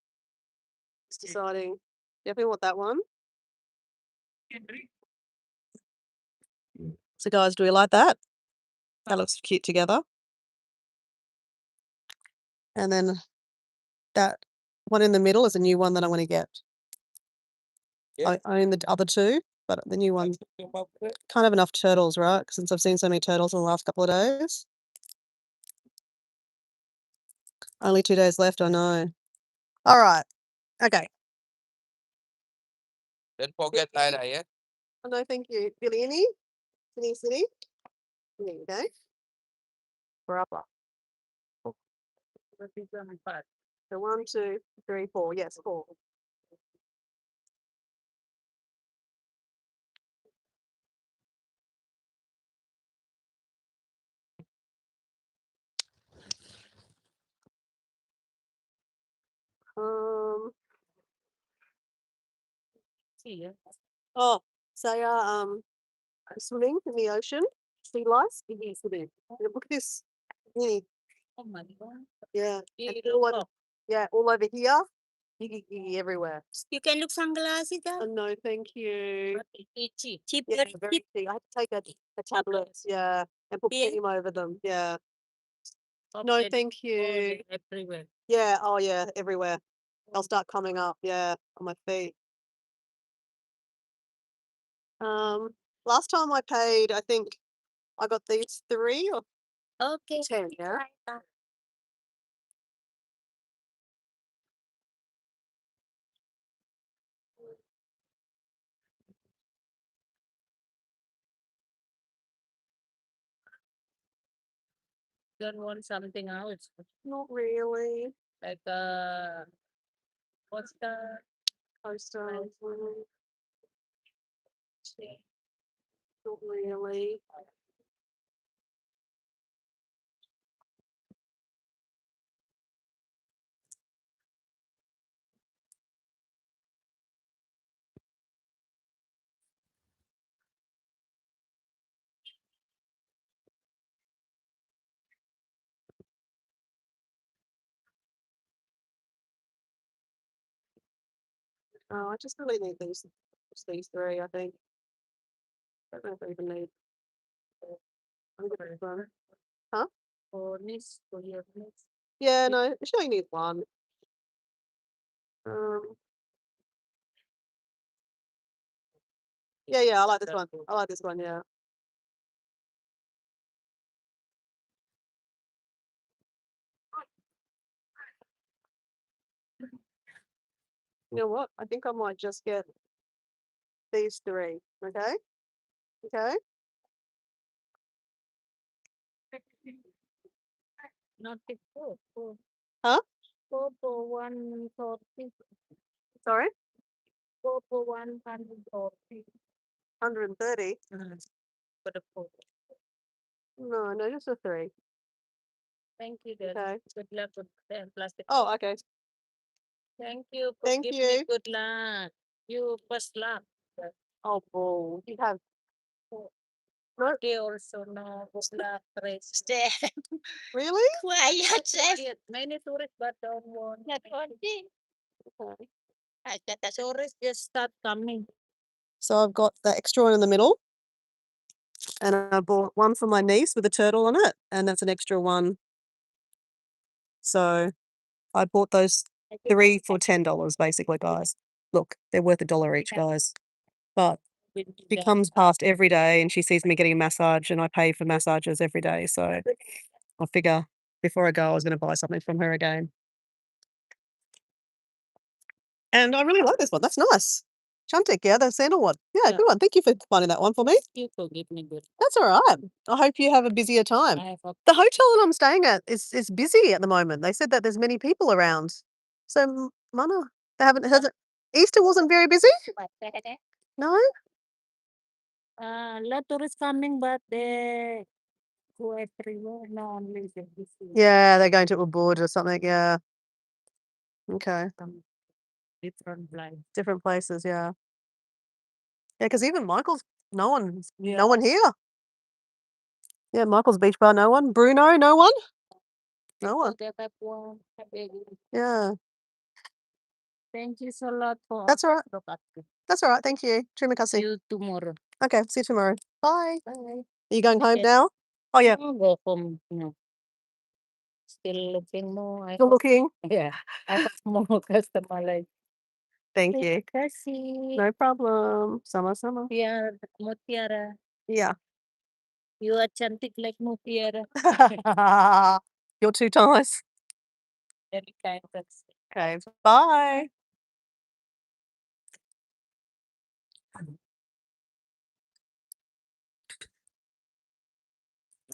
Just deciding. Definitely want that one. So guys, do we like that? That looks cute together. And then that one in the middle is a new one that I want to get. Yeah. I own the other two, but the new one can't have enough turtles, right? Since I've seen so many turtles in the last couple of days. Only 2 days left, I know. All right. Okay. Don't forget Laila, yeah? Oh, no, thank you. Billy, City. There you go. We're up. Represent part. So 1, 2, 3, 4. Yes, 4. See, yeah. Oh, Saya, swimming in the ocean. Sea lice. Swimming. Look at this. Really. Oh my God. Yeah. You And look all over, up. yeah, all over here. Giggy everywhere. You can look sunglasses. Oh, no, thank you. But it's itchy. Cheap, Yeah, very very cheap. cheap. I had to take a tablet, yeah, and put Yeah. cream over them. Yeah. Top No, and thank all you. everywhere. Yeah. Oh, yeah. Everywhere. They'll start coming up. Yeah, on my feet. Last time I paid, I think I got these 3 or Okay. 10. Yeah. Don't want something else. Not really. Like what's the Coaster. Not really. Oh, I just really need just these 3, I think. I don't know if I even need. I'm gonna run. for this for your next? Yeah, no, she only needs 1. Um, yeah, I like this one. I like this one, yeah. You know what? I think I might just get these 3. Okay. Okay. Not big four. Huh? 4 for 140. Sorry. 4 for 140. 130. For the 4. No, just a 3. Thank you, then. Okay. Good luck with the plastic. Oh, okay. Thank you for Thank giving you. me good luck. You first luck. Oh, bull. You have. They also know good luck race. Stay Really? quiet, chef. Yes, many tourists but don't want. Not only. Okay. I got a Tourists just start coming. So I've got the extra one in the middle. And I bought one for my niece with a turtle on it. And that's an extra one. So I bought those 3 for $10, basically, guys. Look, they're worth $1 each, guys. But she comes past every day and she sees me getting a massage, and I pay for massages every day. So I figure before I go, I was going to buy something from her again. And I really like this one. That's nice. Chantic, yeah, the sandal one. Yeah, Yeah. good one. Thank you for finding that one for me. You forgive me good. That's all right. I hope you have a busier time. I have a The hotel that I'm staying at is busy at the moment. They said that there's many people around. So, Mana, they haven't has it Easter wasn't very busy? No? Lot tourists coming, but they go everywhere. No, only this year. Yeah, they're going to Ubud or something, yeah. Okay. Some different place. Different places, yeah. Yeah, because even Michael's no one Yeah. no one here. Yeah, Michael's Beach Bar, no one. Bruno, no one? No one. They have one. Yeah. Thank you so lot for That's all right. look at it. That's all right, thank you. Terima See kasih. you tomorrow. Okay, see you tomorrow. Bye. Bye. Are you going home Yes. now? Oh yeah, I'll go home. No. Still looking more. you're looking. Yeah. I have more customer like. Thank you. Kasih. No problem. Sama-sama. Biar Mutiara. Yeah. You are cantik like Mutiara. You're too nice. Very kind person. Okay, bye.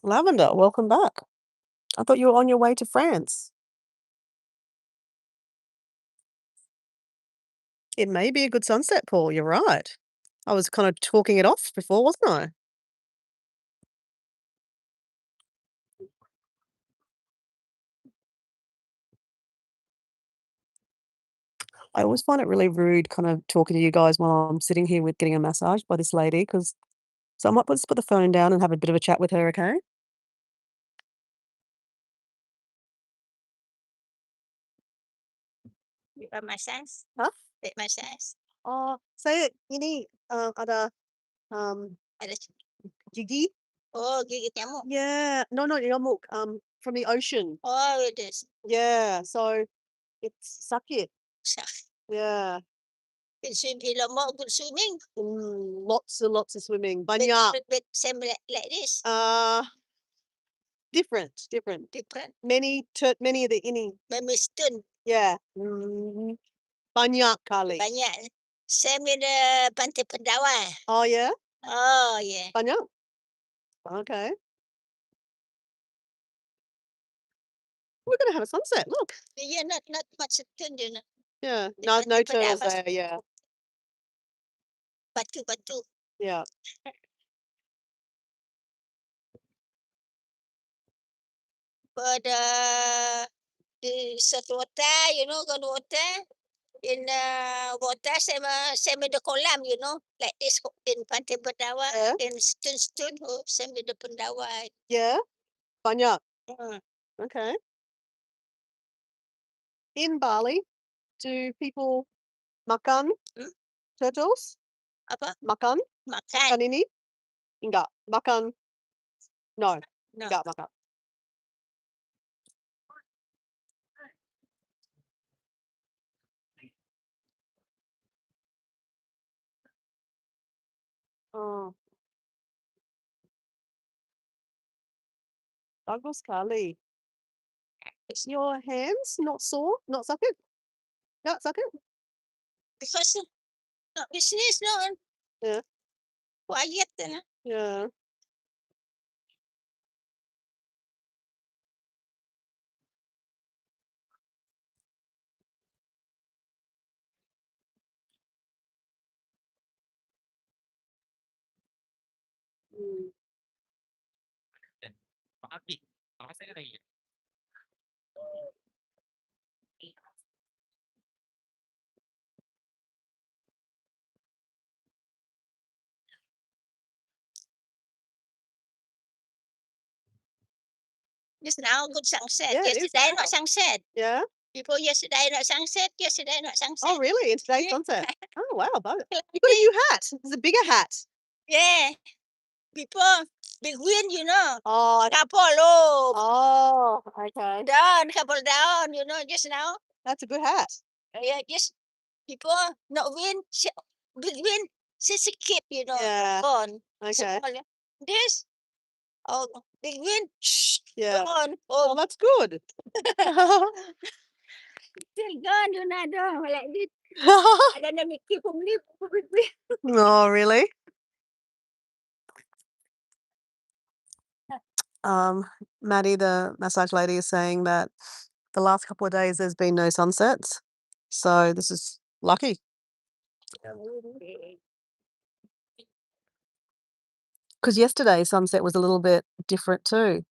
Lavender, welcome back. I thought you were on your way to France. It may be a good sunset, Paul. You're right. I was kind of talking it off before, wasn't I? I always find it really rude kind of talking to you guys while I'm sitting here with getting a massage by this lady because so I might just put the phone down and have a bit of a chat with her, okay? Massage. Hah? Massage. Oh, saya ini ada Ada gigi. oh gigit nyamuk. Yeah, no, not nyamuk. From the ocean. Oh, it is. Yeah, so it's sakit. Sa- Yeah, Good swim, more good swimming. lots and lots of swimming. But, Banyak. but same like this. Different. Different. Many of the ini. Mistun. Yeah. Banyak kali. Banyak. Same in the Pantai Pendawa. Oh yeah, Oh, yeah. banyak. Okay. We're gonna have a sunset. Look. Yeah, not much turn, you know. Yeah. The No Pantai turtles Pendawa. there. Yeah. Batu. Yeah. But the salt water, you know, got water. In water, same with the kolam, you know, like this in Pantai Pendawa, Yeah. in stone, same with the Pendawa. Yeah. Banyak. Mm. Okay. In Bali, do people makan turtles? Apa? Makan? Makan. Makan ini? Enggak. Makan? No. No. Enggak makan. Oh. Bagus sekali. Is your hands not sore? Not sakit? Not sakit? Because no business, no. Yeah. Quiet, you know. Yeah. Pagi. Apa saya lagi? Just now, good sunset. Yeah, it is. Yesterday, not sunset. Yeah. Before yesterday, not sunset. Yesterday, not sunset. Oh, really? In today's Yeah. sunset? Oh, wow. You got a new hat. It's a bigger hat. Yeah. Before, big wind, you know. Oh. Couple low. Oh, okay. Down, couple down, you know, just now. That's a good hat. Yeah, just before, not wind, big wind, skip, you know. Yeah. Gone. Okay. Small, yeah. This, oh, big wind, Yeah. gone. Oh, Oh, that's good. still gone, you know, down like this. I don't know, keep on live. Oh, really? Maddie, the massage lady, is saying that the last couple of days there's been no sunsets, so this is lucky. Because yesterday sunset was a little bit different too.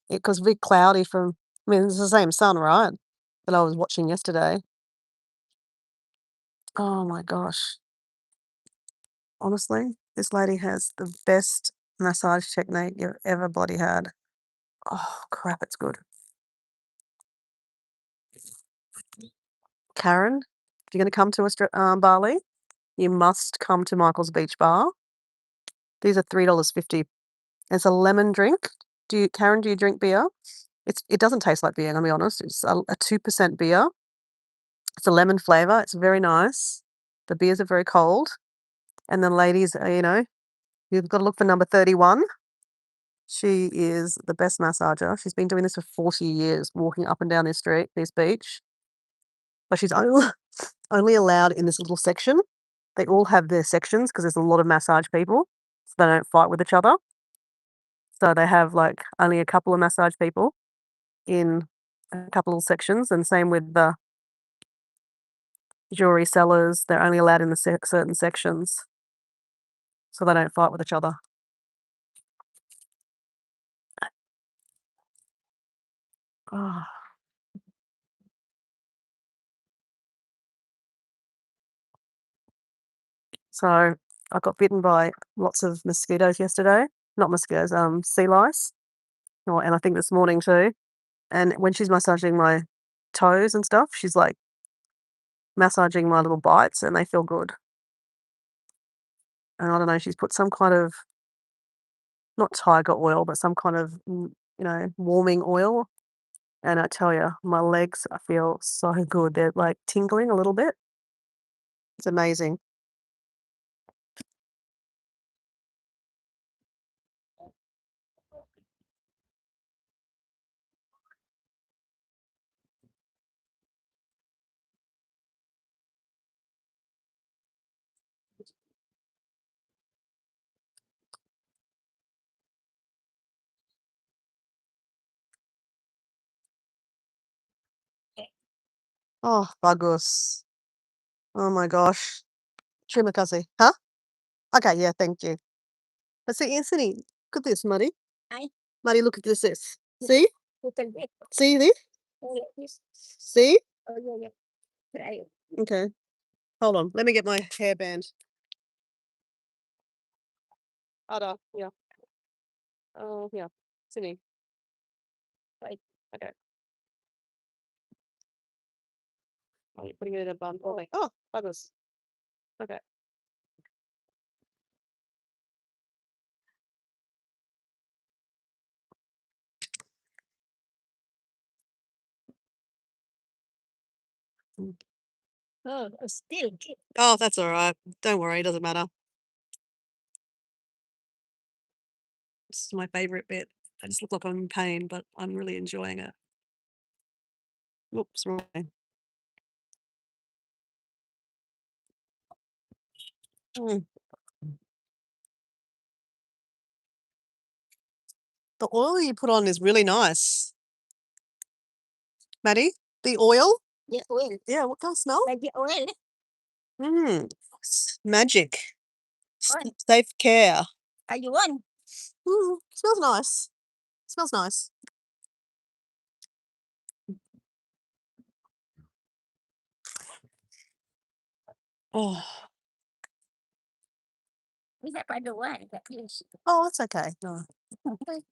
It was a bit cloudy from. I mean, it's the same sun, right? That I was watching yesterday. Oh my gosh! Honestly, this lady has the best massage technique you've ever bloody had. Oh crap, it's good. Karen, if you're going to come to Bali, you must come to Michael's Beach Bar. These are $3.50. It's a lemon drink. Karen, do you drink beer? It doesn't taste like beer, I'm gonna be honest. It's a 2% beer. It's a lemon flavor. It's very nice. The beers are very cold. And then ladies, you've got to look for number 31. She is the best massager. She's been doing this for 40 years, walking up and down this beach. But she's only allowed in this little section. They all have their sections because there's a lot of massage people, so they don't fight with each other. So they have like only a couple of massage people in a couple of sections, and same with the jewelry sellers. They're only allowed in the certain sections, so they don't fight with each other. Oh. So I got bitten by lots of mosquitoes yesterday. Not mosquitoes, sea lice. And I think this morning too. And when she's massaging my toes and stuff, she's like massaging my little bites and they feel good. And I don't know, she's put some kind of, not tiger oil, but some kind of, warming oil. And I tell you, my legs, I feel so good. They're like tingling a little bit. It's amazing. Oh, bagus. Oh my gosh. Terima kasih. Huh? Okay, yeah, thank you. But see, Anthony, look at this, Muddy. Ay. Muddy, look at this. See? Little bit. See this? Like this. See? Oh, yeah. Try it. Okay. Hold on. Let me get my hairband. Ada, yeah. Oh, yeah. Sini. Right. Okay. Oh, you're putting it in a bun for me. Oh, bagus. Okay. Oh, still good. Oh, that's all right. Don't worry, it doesn't matter. This is my favorite bit. I just look like I'm in pain, but I'm really enjoying it. Oops, wrong way. Mm. The oil you put on is really nice. Maddie, the oil? The oil. Yeah, what kind of smell? Like the oil. Magic. Oil. Safe care. Are you on? Smells nice. Smells nice. Oh, Is that by the one? That is. oh, that's okay. No.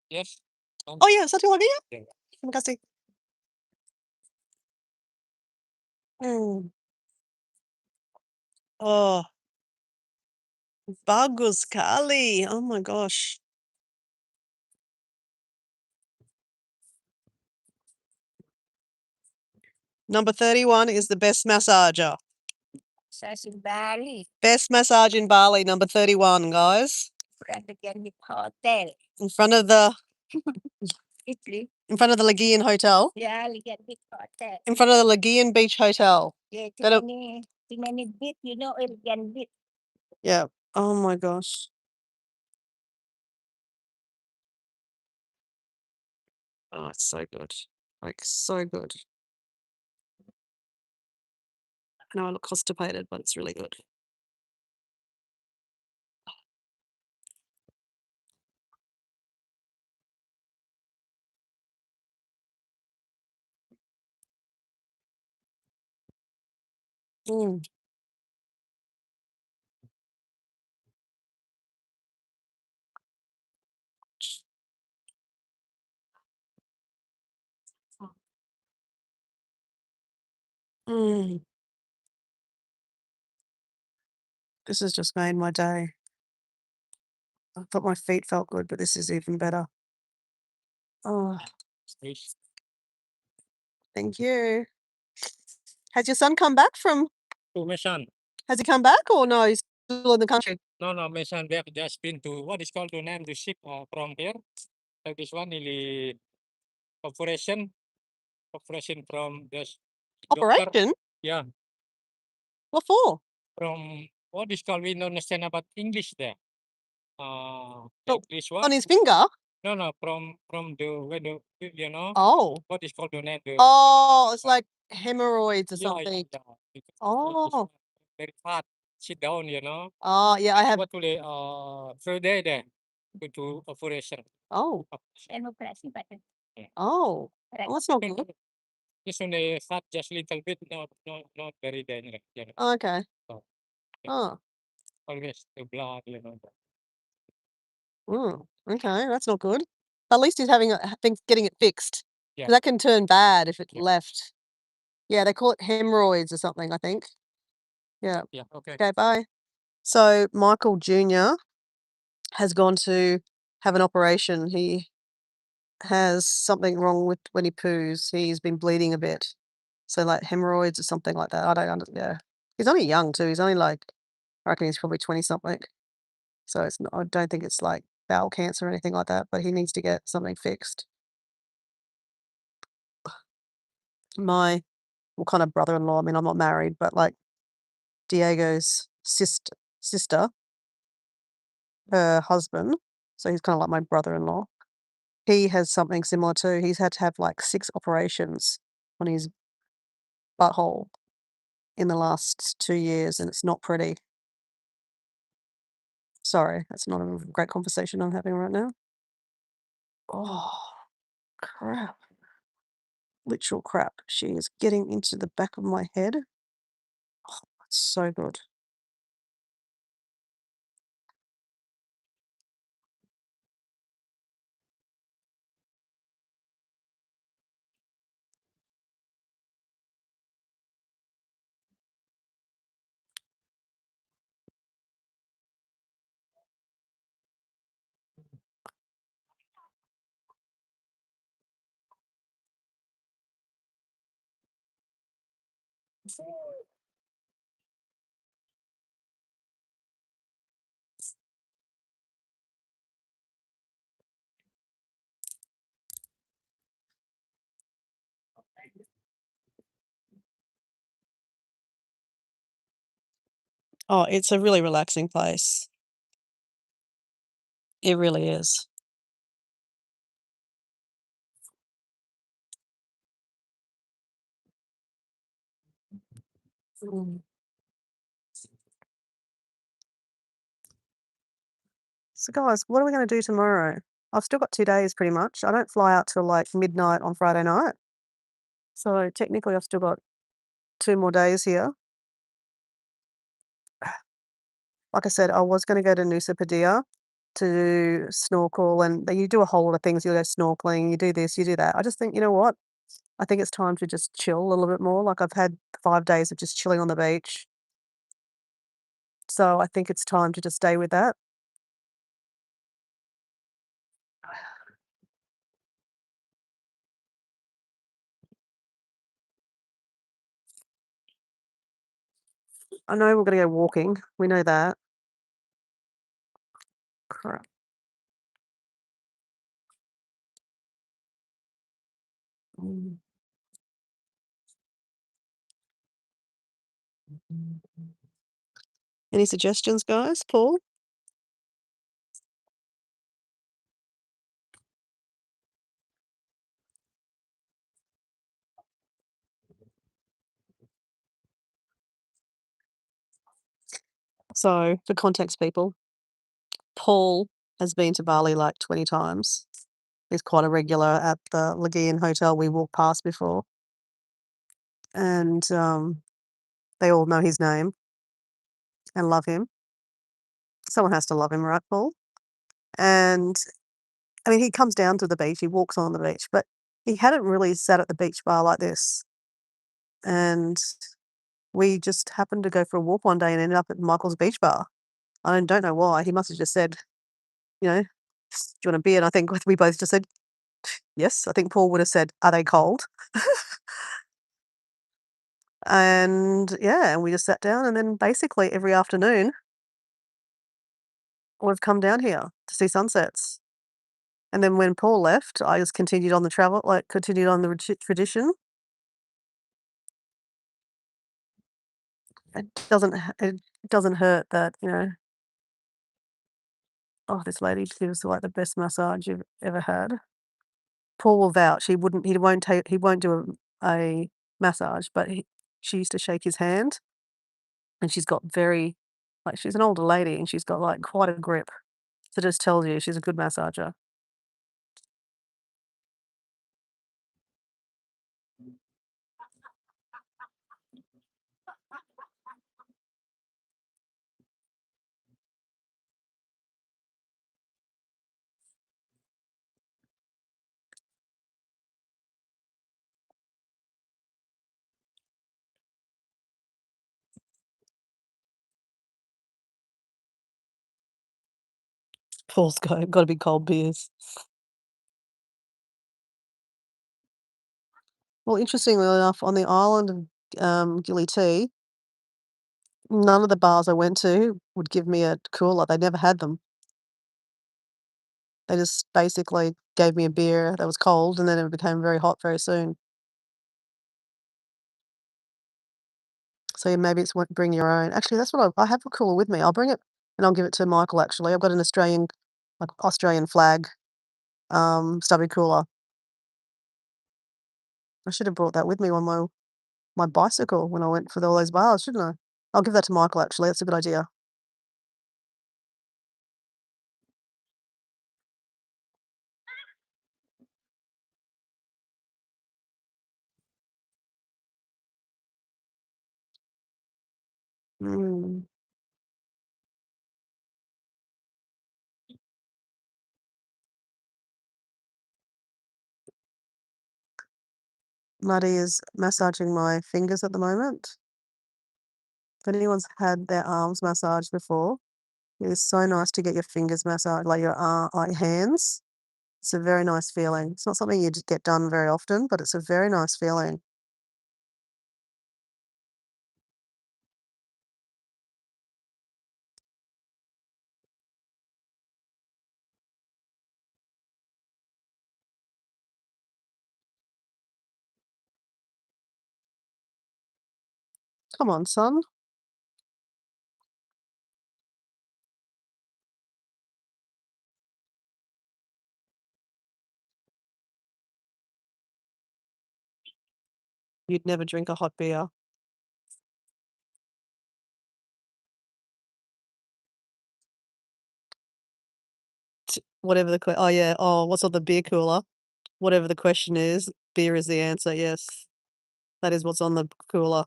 Yes. Oh yeah, satu lagi ya? Okay. Terima kasih. Oh, bagus sekali. Oh my gosh. Number 31 is the best massager. Says in Bali. Best massage in Bali, number 31, guys. Front again with hotel. In front of the Italy. Lagian Hotel. Yeah, again with hotel. In front of the Lagian Beach Hotel. Yeah, That'll- too many bit, again bit. Yeah. Oh my gosh. Oh, it's so good. Like, so good. I know I look constipated, but it's really good. Mm. Mm. This has just made my day. I thought my feet felt good, but this is even better. Oh, Fish. thank you. Has your son come back from? To my son. Has he come back or no? He's still in the country. No, my son, they have just been to what is called the name the ship from here. Like this one, nearly operation from this doctor. Operation? Yeah, What for? from what is called, we don't understand about English there. Oh, Like this one. on his finger? No, from the where the you know Oh. what is called the name the Oh, it's like hemorrhoids or yeah, something. yeah. Because this Oh. one very hard. Sit down, Oh, yeah, I have. What today? Friday there. Go to operation. Oh. And operasi button. Oh. Right. Oh, that's not good. This one they hurt just little bit, not very dangerous. Okay. So, yeah. Oh. Always the blood, Okay, that's not good. At least he's having things getting it fixed. Yeah. 'Cause that can turn bad if it Yeah. left. Yeah, they call it hemorrhoids or something, I think. Yeah. Yeah, okay. Okay, bye. So Michael Jr. has gone to have an operation. He has something wrong with when he poos. He's been bleeding a bit. So like hemorrhoids or something like that. I don't yeah. He's only young too. He's only like, I reckon he's probably 20 something. So it's not, I don't think it's like bowel cancer or anything like that, but he needs to get something fixed. My kind of brother-in-law, I mean, I'm not married, but like Diego's sister, her husband, so he's kind of like my brother-in-law. He has something similar too. He's had to have like 6 operations on his butthole in the last 2 years, and it's not pretty. Sorry, that's not a great conversation I'm having right now. Oh, crap. Literal crap. She is getting into the back of my head. Oh, it's so good. Oh, it's a really relaxing place. It really is. Mm. So guys, what are we gonna do tomorrow? I've still got 2 days pretty much. I don't fly out till like midnight on Friday night. So technically I've still got 2 more days here. Like I said, I was gonna go to Nusa Penida to snorkel, and you do a whole lot of things. You go snorkeling, you do this, you do that. I just think, you know what? I think it's time to just chill a little bit more. Like I've had 5 days of just chilling on the beach. So I think it's time to just stay with that. I know we're gonna go walking. We know that. Crap. Mm. Any suggestions, guys? Paul? So, for context people, Paul has been to Bali like 20 times. He's quite a regular at the Lagoon Hotel we walked past before. And they all know his name and love him. Someone has to love him, right, Paul? And I mean, he comes down to the beach, he walks on the beach, but he hadn't really sat at the beach bar like this. And we just happened to go for a walk one day and ended up at Michael's beach bar. I don't know why. He must have just said, you know, "Do you want a beer?" And I think we both just said, yes. I think Paul would have said, "Are they cold?" And yeah, and we just sat down, and then basically every afternoon we've come down here to see sunsets. And then when Paul left, I just continued on the travel, like continued on the tradition. It doesn't hurt that, oh, this lady gives like the best massage you've ever had. Paul will vouch. He won't do a massage, but she used to shake his hand, and she's got very, like, she's an older lady and she's got like quite a grip. So just tells you she's a good massager. Paul's got to be cold beers. Well, interestingly enough, on the island of Gili T, none of the bars I went to would give me a cooler. They never had them. They just basically gave me a beer that was cold, and then it became very hot very soon. So yeah, maybe it's bring your own. Actually, that's what I have a cooler with me. I'll bring it and I'll give it to Michael. Actually, I've got an Australian flag stubby cooler. I should have brought that with me on my bicycle when I went for all those bars, shouldn't I? I'll give that to Michael. Actually, that's a good idea. Mm. Muddy is massaging my fingers at the moment. If anyone's had their arms massaged before, it is so nice to get your fingers massaged, like your hands. It's a very nice feeling. It's not something you just get done very often, but it's a very nice feeling. Come on, son. You'd never drink a hot beer. Whatever oh yeah, oh, what's on the beer cooler? Whatever the question is, beer is the answer, yes. That is what's on the cooler.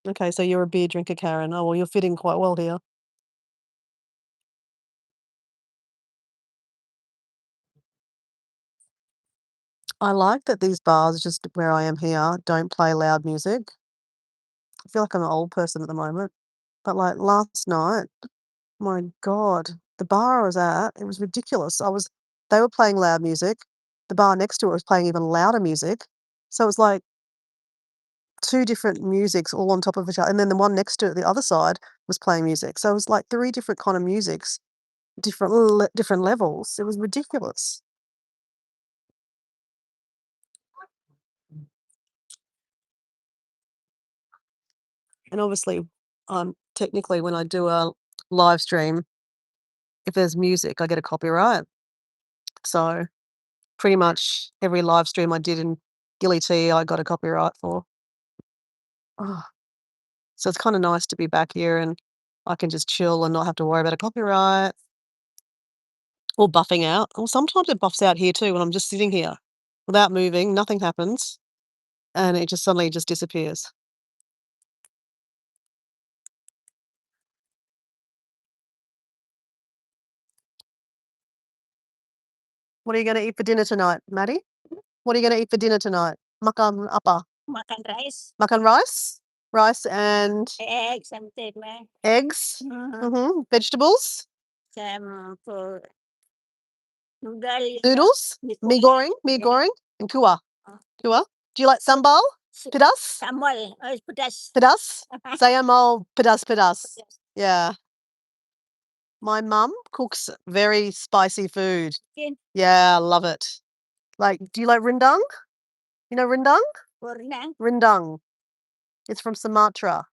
Okay, so you're a beer drinker, Karen. Oh, well, you're fitting quite well here. I like that these bars, just where I am here, don't play loud music. I feel like I'm an old person at the moment. But like last night, my God, the bar I was at, it was ridiculous. They were playing loud music. The bar next to it was playing even louder music. So it was like two different musics all on top of each other. And then the one next to it, the other side, was playing music. So it was like three different kind of musics, different levels. It was ridiculous. And obviously, technically, when I do a live stream, if there's music, I get a copyright. So pretty much every live stream I did in Gilly T, I got a copyright for. Oh, So it's kinda nice to be back here and I can just chill and not have to worry about a copyright or buffing out. Well, sometimes it buffs out here too when I'm just sitting here without moving, nothing happens, and it just suddenly just disappears. What are you gonna eat for dinner tonight, Maddie? What are you gonna eat for dinner tonight? Makan apa? Makan rice, Makan rice? Rice and egg, something, eggs? Vegetables? some for noodle, Noodles? with Mee kuah. goreng, and kuah. Oh. Kuah? Do you like sambal? Pedas? Sambal, pedas. Pedas? Saya mau pedas. Pedas. Yeah. My mum cooks very spicy food. Chicken, Yeah, I love it. Like, do you like rendang? You know rendang? rendang. Rendang. It's from Sumatra.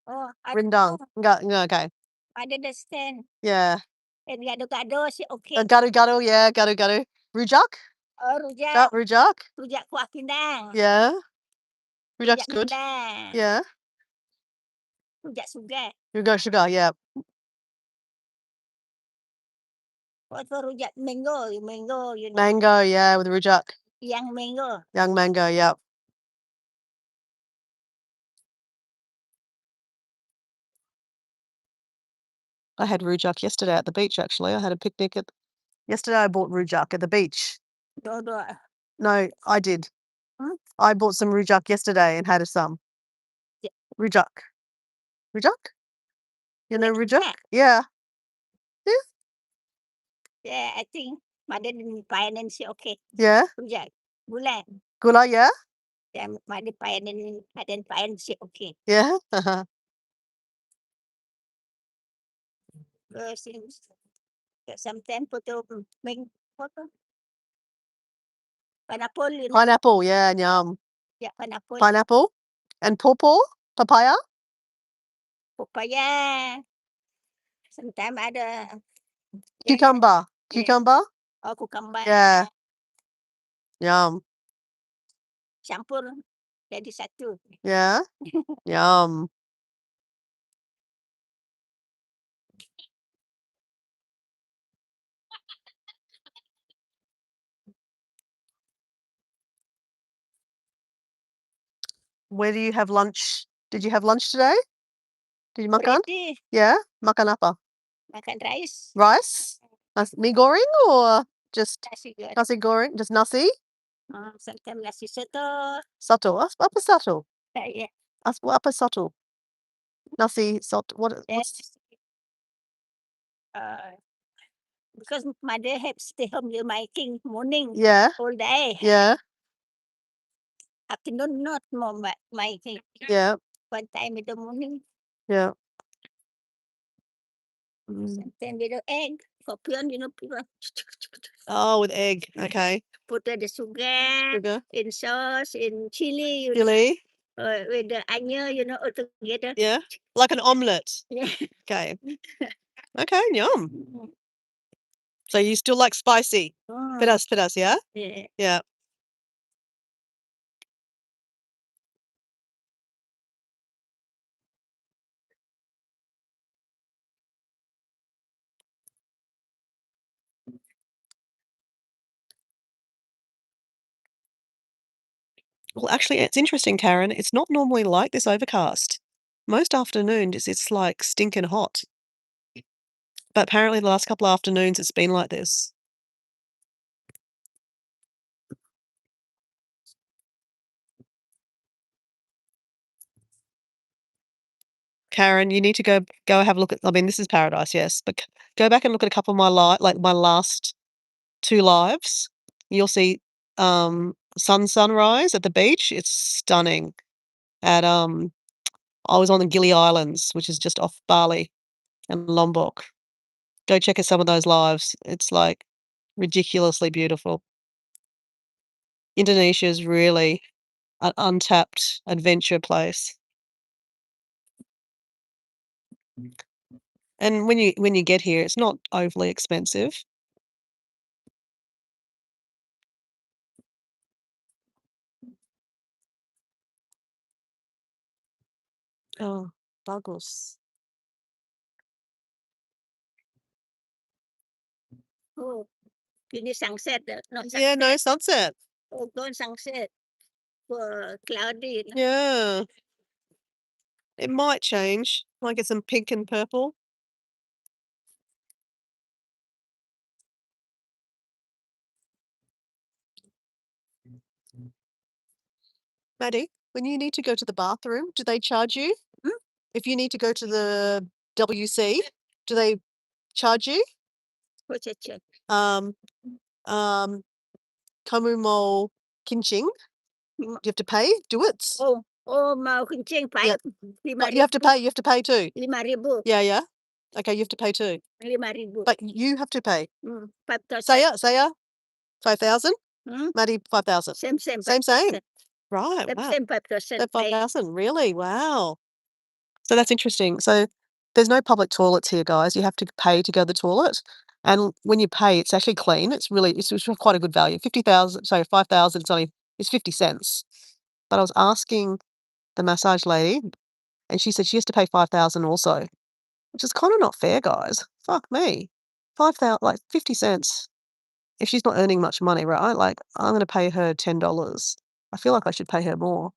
Oh, I Rendang. don't know. Okay. I don't understand. Yeah. And gado-gado, okay. Gado. Yeah, gado. Rujak? Oh, rujak. Rujak? Rujak kuah pindang. Yeah. Rujak's Rujak good. pindang. Yeah. Rujak sugar. Sugar, yeah. What for rujak mango, you know. Mango, yeah, with rujak. Young mango. Young mango, yeah. I had rujak yesterday at the beach, actually. I had a picnic yesterday I bought rujak at the beach. Do. No, I did. Hmm? I bought some rujak yesterday and had some. Yeah. Rujak? You know rujak? Yeah. Yeah. Yeah, I think mother didn't buy and she okay. Yeah. Rujak. Gula. Gula, yeah? Yeah, mother buy and I didn't buy and she okay. Yeah. Since sometimes put make what? Pineapple, Pineapple, yeah, yum. Yeah, pineapple. Pineapple and pawpaw, papaya. Papaya. Sometimes ada Cucumber. Yeah. Cucumber. Oh, cucumber. Yeah. Yum. Campur jadi satu. Yeah. Yum. Where do you have lunch? Did you have lunch today? Did you makan? Already Yeah. Makan apa? makan rice. Rice? Mee goreng or just Nasi goreng. nasi goreng? Just nasi? Sometimes nasi soto. Soto. Apa soto? Yeah. Apa soto? Nasi soto. What's Because mother have stay home you making morning Yeah. all day. Yeah. Afternoon not more making. Yeah. One time in the morning. Yeah. Sometimes with the egg. For people. Oh, with egg. Okay. Put the sugar, Sugar. in sauce, in chili, Chili. with the onion, all together. Yeah. Like an omelette. Yeah. Okay. Okay. Yum. So you still like spicy? Pedas, yeah? Yeah. Yeah. Well, actually, it's interesting, Karen. It's not normally like this overcast. Most afternoons, it's like stinking hot. But apparently, the last couple of afternoons, it's been like this. Karen, you need to go have a look at. I mean, this is paradise, yes, but go back and look at a couple of my my last 2 lives. You'll see sunrise at the beach. It's stunning. I was on the Gili Islands, which is just off Bali and Lombok. Go check out some of those lives. It's like ridiculously beautiful. Indonesia is really an untapped adventure place. And when you get here, it's not overly expensive. Oh. Bagus. Oh, finish sunset, not Yeah, sunset. no sunset. Oh, gone sunset. For cloudy. Yeah. It might change. Might get some pink and purple. Maddie, when you need to go to the bathroom, do they charge you? Hmm? If you need to go to the WC, do they charge you? What's a check? Um, kamu mau kincing? Do you have to pay? Do it. Oh, mau kencing Yeah. 5. But you have to pay. You have to pay too. 5,000. Yeah. Okay, you have to pay too. 5,000. But you have to pay. 5,000. Saya, 5,000. Hmm? Maddie, 5,000. Same. Same. 5,000. Right. Wow. Same 5,000. So 5,000. Really? Wow. So that's interesting. So there's no public toilets here, guys. You have to pay to go to the toilet. And when you pay, it's actually clean. It's quite a good value. 5,000, it's 50 cents. But I was asking the massage lady, and she said she has to pay 5,000 also, which is kind of not fair, guys. Fuck me. 5,000, like 50 cents. If she's not earning much money, right? Like, I'm going to pay her $10. I feel like I should pay her more.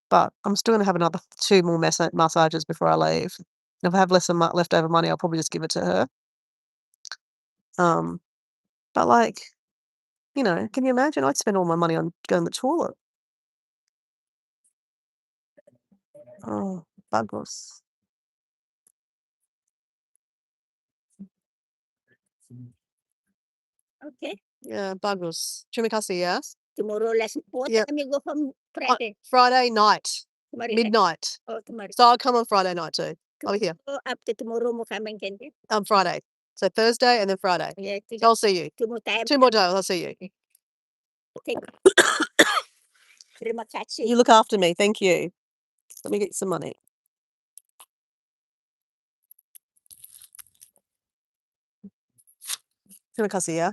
But I'm still going to have another 2 more massages before I leave. And if I have leftover money, I'll probably just give it to her. But like, can you imagine? I'd spend all my money on going to the toilet. Oh, bagus. Okay. Yeah, bagus. Terima kasih, ya. Tomorrow what Yep. time you go home Friday? Friday night, Tomorrow night. midnight. Oh, tomorrow. So I'll come on Friday night too. I'll be here. So after tomorrow mo coming candy? Friday. So Thursday and then Friday. Yeah. So I'll see you. 2 more time. 2 more times. I'll see you. Okay. Terima kasih. You look after me. Thank you. Let me get you some money. Terima kasih, ya.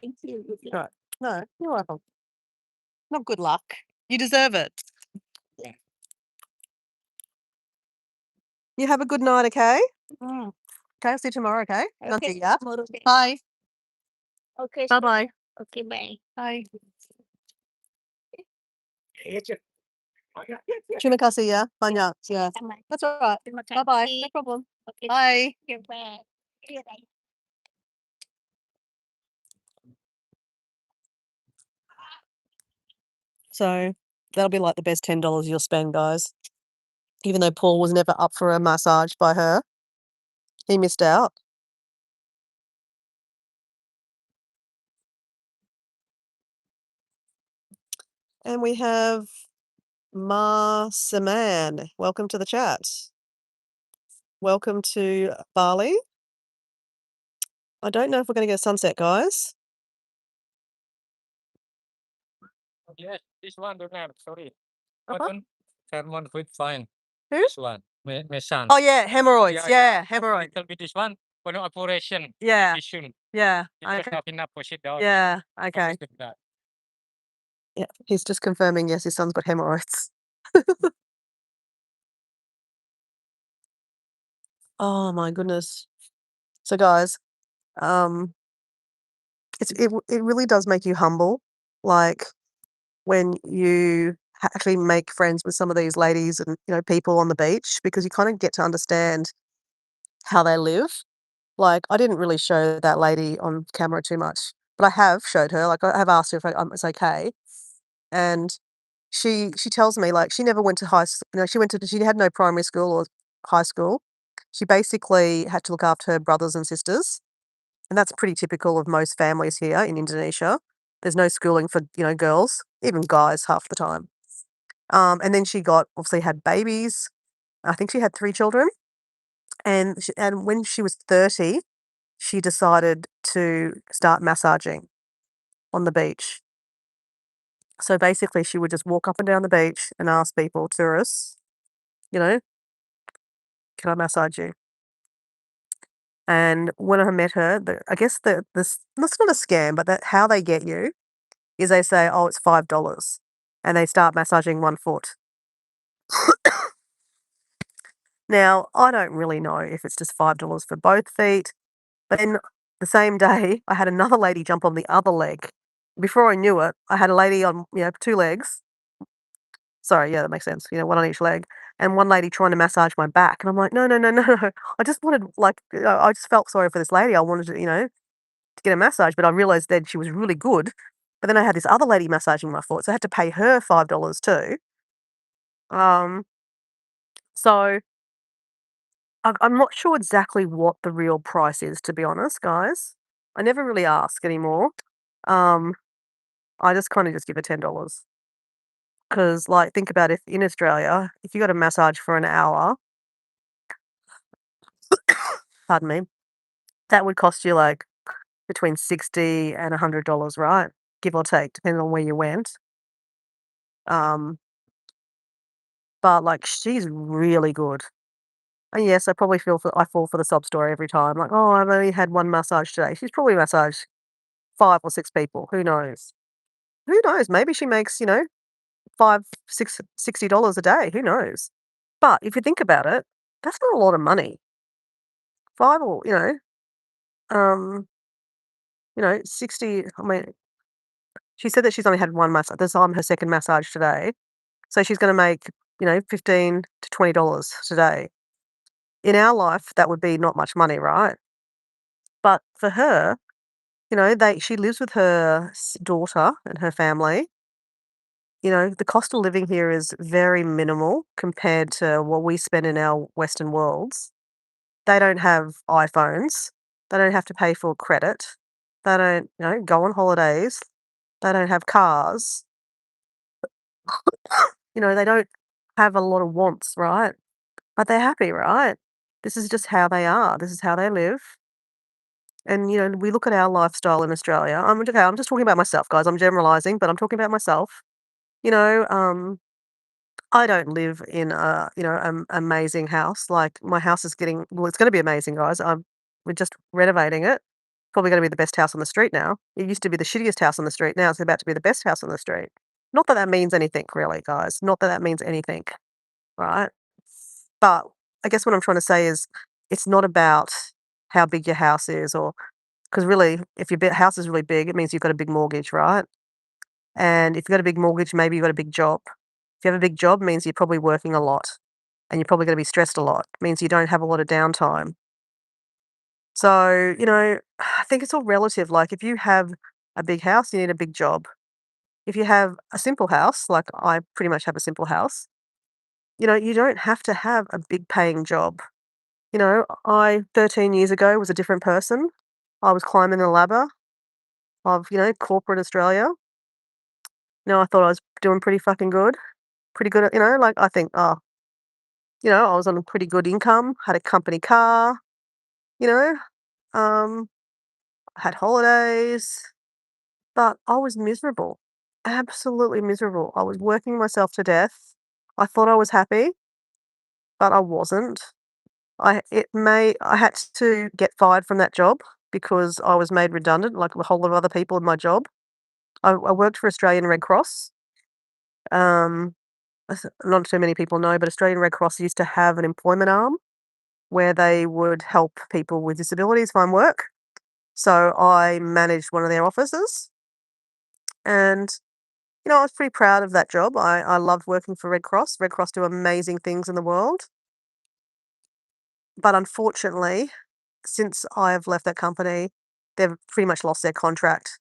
Thank you. Right. No, you're welcome. Not good luck. You deserve it. Yeah. You have a good night, okay? Mm. Okay, I'll see you tomorrow, okay? Okay. Nanti, ya. Tomorrow. Bye. Okay. Bye-bye. Okay, bye. Bye. Terima kasih, ya. Banyak. Yeah. Sama. That's all right. Terima kasih. Bye-bye. No problem. Okay. Bye. Bye. Bye. So that'll be like the best $10 you'll spend, guys. Even though Paul was never up for a massage by her, he missed out. And we have Ma Saman. Welcome to the chat. Welcome to Bali. I don't know if we're going to get a sunset, guys. Yes, this one don't have. Sorry. Uh-huh. Button. Hormone food fine. Who? This one. My son. Oh, yeah, hemorrhoids. Yeah, hemorrhoids. Little bit this one. For no operation. Yeah, Soon. yeah. You just Okay. have enough for sit down. Yeah, okay. Focus with that. Yeah, he's just confirming, yes, his son's got hemorrhoids. Oh, my goodness. So, guys, it really does make you humble, like, when you actually make friends with some of these ladies and, people on the beach, because you kinda get to understand how they live. Like, I didn't really show that lady on camera too much, but I have showed her, like, I have asked her if it's okay, and she tells me, like, she never went to she had no primary school or high school. She basically had to look after her brothers and sisters, and that's pretty typical of most families here in Indonesia. There's no schooling for, girls, even guys half the time. And then she obviously had babies. I think she had 3 children, and when she was 30, she decided to start massaging on the beach. So basically, she would just walk up and down the beach and ask people, tourists, "Can I massage you?" And when I met her, I guess that's not a scam, but how they get you is they say, "Oh, it's $5," and they start massaging 1 foot. Now, I don't really know if it's just $5 for both feet, but then the same day, I had another lady jump on the other leg. Before I knew it, I had a lady on, 2 legs. Sorry, yeah, that makes sense, one on each leg, and one lady trying to massage my back, and I'm like, "No, no, no, no, no." I just wanted, like, I just felt sorry for this lady. I wanted to get a massage, but I realized then she was really good. But then I had this other lady massaging my foot, so I had to pay her $5 too. Um, so I'm not sure exactly what the real price is, to be honest, guys. I never really ask anymore. Um, I just kinda just give her $10 because, like, think about if in Australia, if you got a massage for an hour, pardon me, that would cost you, like, between 60 and $100, right? Give or take, depending on where you went. Um, but, like, she's really good. And yes, I fall for the sob story every time, like, "Oh, I've only had 1 massage today." She's probably massaged 5 or 6 people, who knows? Who knows? Maybe she makes, 5, 6, $60 a day, who knows? But if you think about it, that's not a lot of money. 5 or, 60, I mean, she said that she's only had 1 massage. This I'm her 2nd massage today. So she's gonna make, $15 to $20 today. In our life, that would be not much money, right? But for her, she lives with her daughter and her family. The cost of living here is very minimal compared to what we spend in our Western worlds. They don't have iPhones. They don't have to pay for credit. They don't, go on holidays. They don't have cars. They don't have a lot of wants, right? But they're happy, right? This is just how they are. This is how they live. And, we look at our lifestyle in Australia. I'm just talking about myself, guys. I'm generalizing, but I'm talking about myself. You know, um, I don't live in a, amazing house. Like my house is it's going to be amazing, guys. We're just renovating it. Probably going to be the best house on the street now. It used to be the shittiest house on the street. Now it's about to be the best house on the street. Not that that means anything, really, guys. Not that that means anything, right? But I guess what I'm trying to say is it's not about how big your house is, or because really, if your house is really big, it means you've got a big mortgage, right? And if you've got a big mortgage, maybe you've got a big job. If you have a big job, it means you're probably working a lot and you're probably going to be stressed a lot. It means you don't have a lot of downtime. So, I think it's all relative. Like if you have a big house, you need a big job. If you have a simple house, like I pretty much have a simple house, you don't have to have a big paying job. 13 years ago was a different person. I was climbing the ladder of, corporate Australia. I thought I was doing pretty fucking good. Pretty good at, like I think, I was on a pretty good income, had a company car, you know, um, had holidays, but I was miserable. Absolutely miserable. I was working myself to death. I thought I was happy, but I wasn't. I had to get fired from that job because I was made redundant, like a whole lot of other people in my job. I worked for Australian Red Cross. Um, not too many people know, but Australian Red Cross used to have an employment arm where they would help people with disabilities find work. So I managed one of their offices, and I was pretty proud of that job. I loved working for Red Cross. Red Cross do amazing things in the world, but unfortunately, since I've left that company, they've pretty much lost their contract.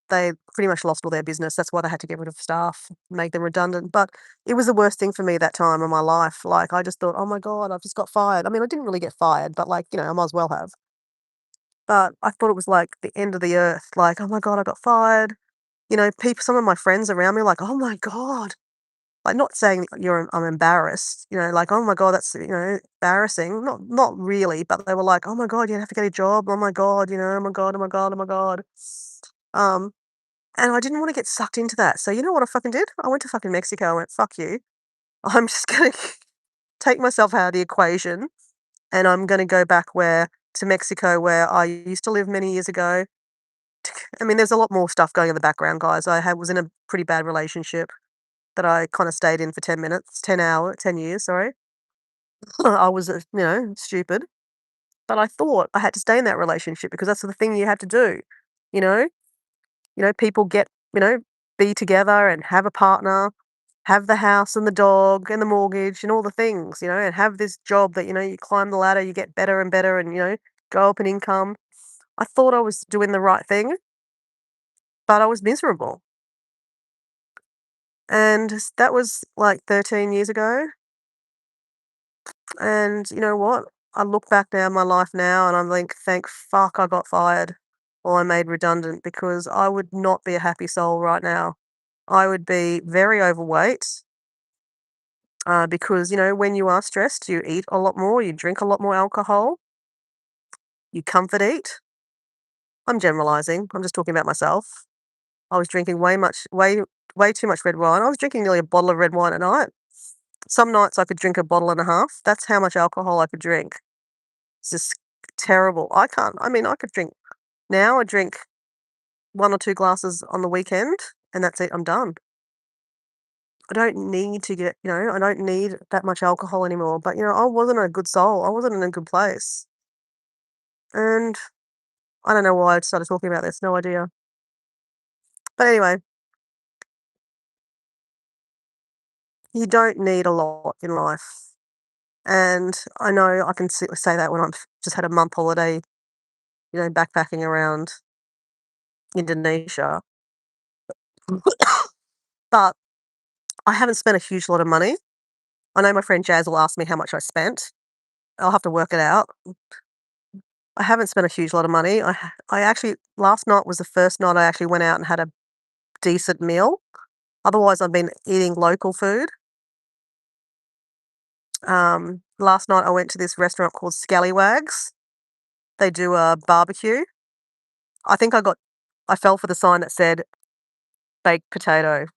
They pretty much lost all their business. That's why they had to get rid of staff, make them redundant. But it was the worst thing for me that time in my life. Like I just thought, oh my God, I've just got fired. I mean, I didn't really get fired, but like, I might as well have. But I thought it was like the end of the earth. Like, oh my God, I got fired. People, some of my friends around me, like, oh my God. Like, not saying I'm embarrassed. Like, oh my God, that's embarrassing. Not really, but they were like, oh my God, you have to get a job. Oh my God, oh my God, oh my God, oh my God. Um, and I didn't want to get sucked into that. So you know what I fucking did? I went to fucking Mexico. I went, fuck you. I'm just gonna take myself out of the equation, and I'm gonna go back to Mexico where I used to live many years ago. I mean, there's a lot more stuff going in the background, guys. Was in a pretty bad relationship. that I kind of stayed in for 10 minutes, 10 years, sorry. I was, stupid. But I thought I had to stay in that relationship because that's the thing you had to do, you know? People get, be together and have a partner, have the house and the dog and the mortgage and all the things, and have this job that, you climb the ladder, you get better and better and, go up in income. I thought I was doing the right thing, but I was miserable. And that was like 13 years ago. And you know what? I look back now in my life now and I'm like, thank fuck I got fired or I made redundant because I would not be a happy soul right now. I would be very overweight because, when you are stressed, you eat a lot more, you drink a lot more alcohol, you comfort eat. I'm generalizing. I'm just talking about myself. I was drinking way too much red wine. I was drinking nearly a bottle of red wine a night. Some nights I could drink a bottle and a half. That's how much alcohol I could drink. It's just terrible. I can't. I mean, I could drink now. I drink 1 or 2 glasses on the weekend, and that's it. I'm done. I don't need to get, I don't need that much alcohol anymore. But I wasn't a good soul. I wasn't in a good place, and I don't know why I started talking about this. No idea. But anyway, you don't need a lot in life, and I know I can say that when I've just had a month holiday, backpacking around Indonesia. But I haven't spent a huge lot of money. I know my friend Jazz will ask me how much I spent. I'll have to work it out. I haven't spent a huge lot of money. I actually last night was the first night I actually went out and had a decent meal. Otherwise, I've been eating local food. Last night I went to this restaurant called Scallywags. They do a barbecue. I think I fell for the sign that said baked potato.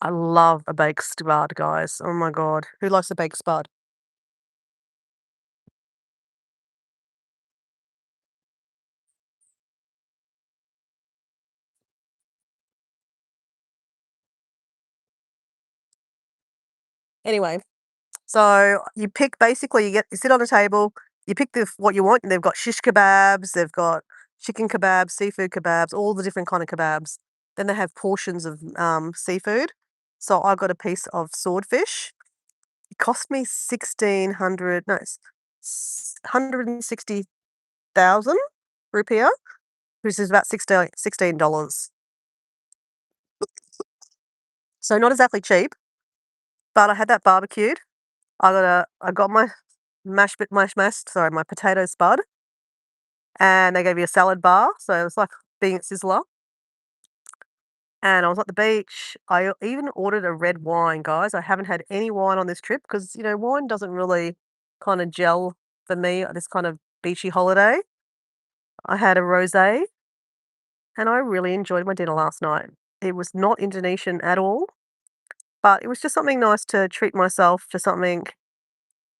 I love a baked spud, guys. Oh my God. Who likes a baked spud? Anyway, so you pick basically you sit on a table, you pick what you want, and they've got shish kebabs, they've got chicken kebabs, seafood kebabs, all the different kind of kebabs. Then they have portions of seafood. So I got a piece of swordfish. It cost me 1,600, no, 160,000 rupiah, which is about $16. So not exactly cheap, but I had that barbecued. I got my my potato spud, and they gave me a salad bar, so it was like being at Sizzler. And I was at the beach. I even ordered a red wine, guys. I haven't had any wine on this trip because, wine doesn't really kind of gel for me at this kind of beachy holiday. I had a rosé, and I really enjoyed my dinner last night. It was not Indonesian at all, but it was just something nice to treat myself to something,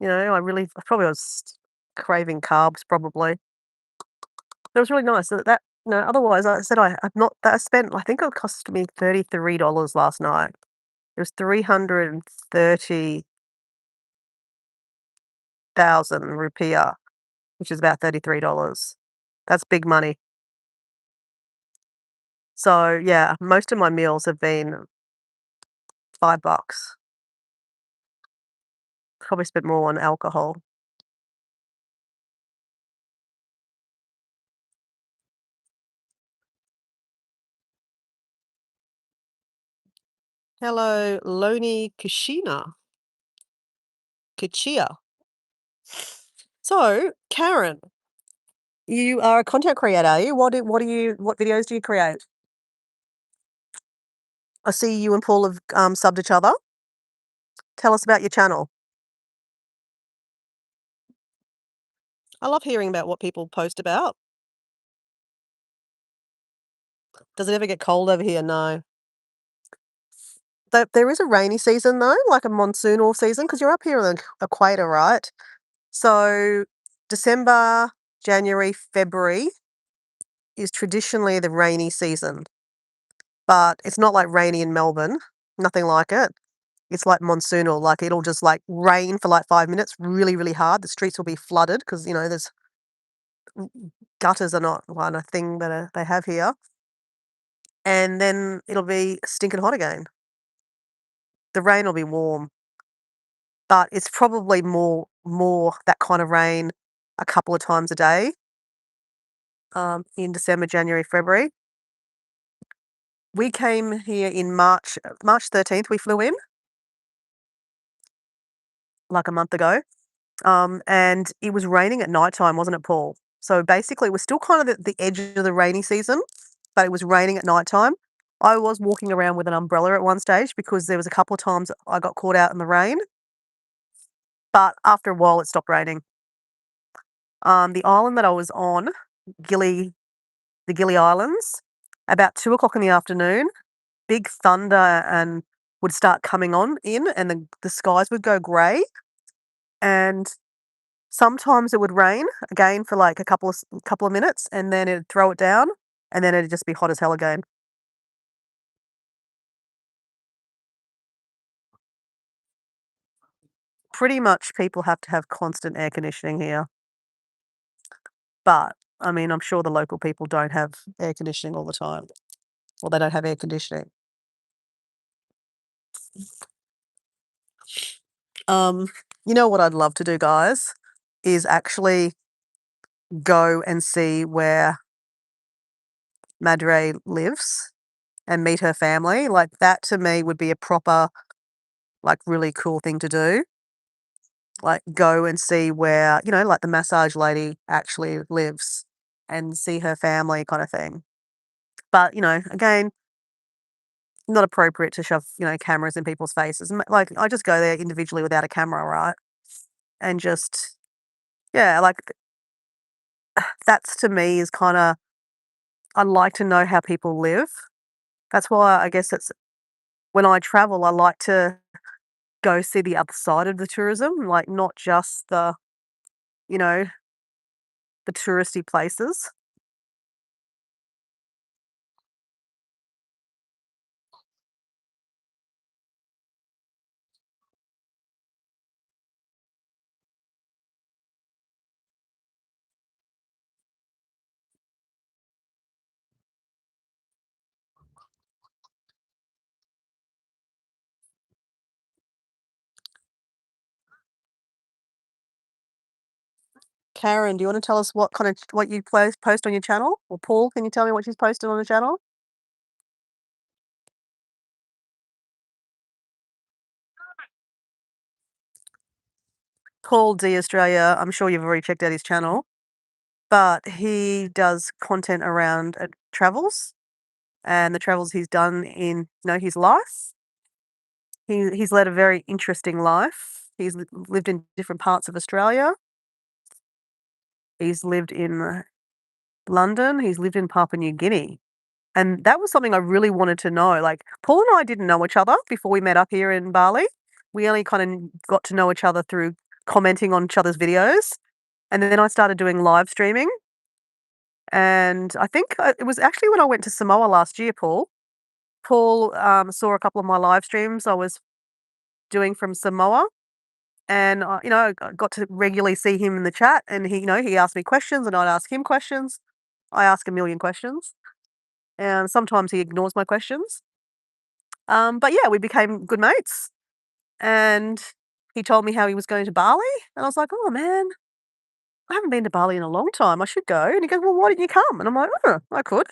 I probably was craving carbs probably. It was really nice. So otherwise, like I said, I've not that I spent. I think it cost me $33 last night. It was 330,000 rupiah, which is about $33. That's big money. So yeah, most of my meals have been $5. Probably spent more on alcohol. Hello, Loni Kachia. So, Karen, you are a content creator, are you? What videos do you create? I see you and Paul have subbed each other. Tell us about your channel. I love hearing about what people post about. Does it ever get cold over here? No. There is a rainy season though, like a monsoonal season, because you're up here on the equator, right? So December, January, February is traditionally the rainy season, but it's not like rainy in Melbourne. Nothing like it. It's like monsoonal, like it'll just like rain for like 5 minutes really, really hard. The streets will be flooded because, there's gutters are not one a thing that they have here. And then it'll be stinking hot again. The rain will be warm, but it's probably more that kind of rain a couple of times a day in December, January, February. We came here in March 13th, we flew in like a month ago. And it was raining at nighttime, wasn't it, Paul? So basically, we're still kind of at the edge of the rainy season, but it was raining at nighttime. I was walking around with an umbrella at one stage because there was a couple of times I got caught out in the rain, but after a while, it stopped raining. The island that I was on, the Gili Islands, about 2 o'clock in the afternoon, big thunder and would start coming on in, and the skies would go grey, and sometimes it would rain again for like a couple of minutes, and then it'd throw it down, and then it'd just be hot as hell again. Pretty much people have to have constant air conditioning here. But, I mean, I'm sure the local people don't have air conditioning all the time, or they don't have air conditioning. You know what I'd love to do, guys, is actually go and see where Madre lives and meet her family. Like, that to me would be a proper, like, really cool thing to do. Like, go and see where, like the massage lady actually lives and see her family kind of thing. But, again, not appropriate to shove, cameras in people's faces. Like, I just go there individually without a camera, right? And just, yeah, like, that's to me is kind of, I like to know how people live. That's why I guess it's when I travel, I like to go see the other side of the tourism, like not just you know, the touristy places. Karen, do you want to tell us what you post on your channel? Or Paul, can you tell me what she's posted on the channel? Paul D Australia, I'm sure you've already checked out his channel, but he does content around travels and the travels he's done in his life. He's led a very interesting life. He's lived in different parts of Australia. He's lived in London. He's lived in Papua New Guinea. And that was something I really wanted to know. Like, Paul and I didn't know each other before we met up here in Bali. We only kind of got to know each other through commenting on each other's videos. And then I started doing live streaming. And I think it was actually when I went to Samoa last year, Paul. Paul saw a couple of my live streams I was doing from Samoa. And, I got to regularly see him in the chat. And he asked me questions and I'd ask him questions. I ask a million questions. And sometimes he ignores my questions. But yeah, we became good mates. And he told me how he was going to Bali. And I was like, oh man, I haven't been to Bali in a long time. I should go. And he goes, well, why didn't you come? And I'm like, oh, I could.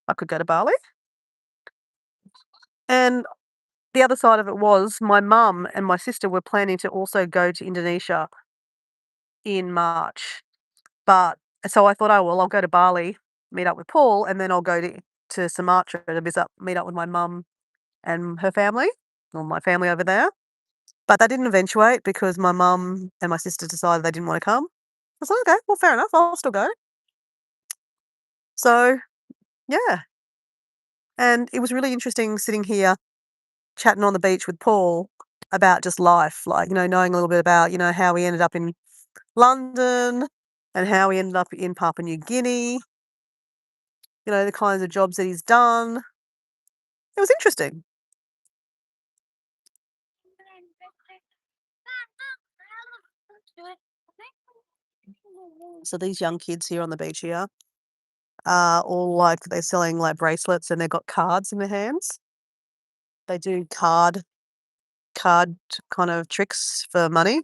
I could go to Bali. And the other side of it was my mum and my sister were planning to also go to Indonesia in March. But so I thought, oh, well, I'll go to Bali, meet up with Paul, and then I'll go to Sumatra to meet up with my mum and her family, or my family over there. But that didn't eventuate because my mum and my sister decided they didn't want to come. I was like, okay, well, fair enough. I'll still go. So, yeah. And it was really interesting sitting here chatting on the beach with Paul about just life, like, knowing a little bit about, how he ended up in London and how he ended up in Papua New Guinea, the kinds of jobs that he's done. It was interesting. So these young kids here on the beach here are all like they're selling like bracelets and they've got cards in their hands. They do card kind of tricks for money.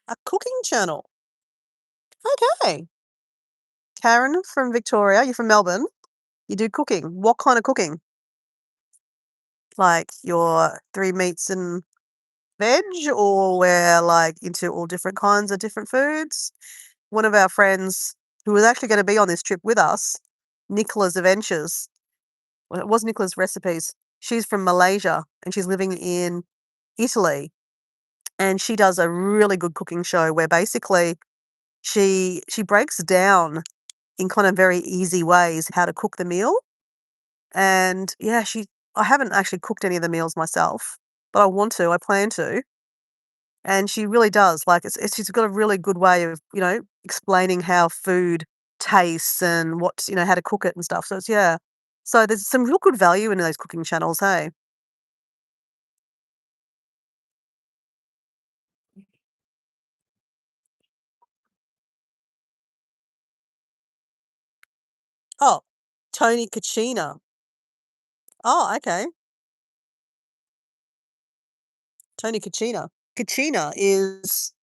A cooking channel. Okay. Karen from Victoria, you're from Melbourne. You do cooking. What kind of cooking? Like your 3 meats and veg, or we're like into all different kinds of different foods? One of our friends who was actually going to be on this trip with us, Nicola's Adventures. Well, it was Nicola's Recipes. She's from Malaysia and she's living in Italy. And she does a really good cooking show where basically she breaks down in kind of very easy ways how to cook the meal. And yeah, I haven't actually cooked any of the meals myself, but I want to, I plan to. And she really does. Like she's got a really good way of, explaining how food tastes and how to cook it and stuff. So it's yeah. So there's some real good value in those cooking channels, hey? Oh, Tony Kachina. Oh, okay. Tony Kachina. Kachina is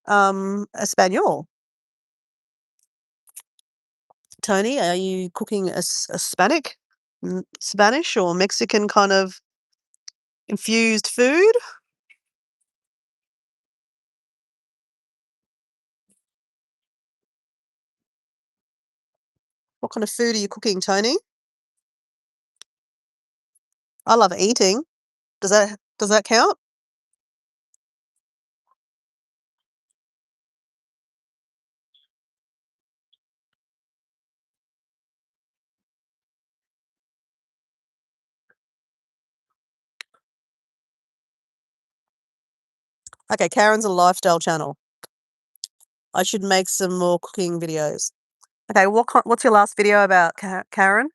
Espanol. Tony, are you cooking a Spanish or Mexican kind of infused food? What kind of food are you cooking, Tony? I love eating. Does that count? Okay, Karen's a lifestyle channel. I should make some more cooking videos. Okay, what's your last video about, Karen?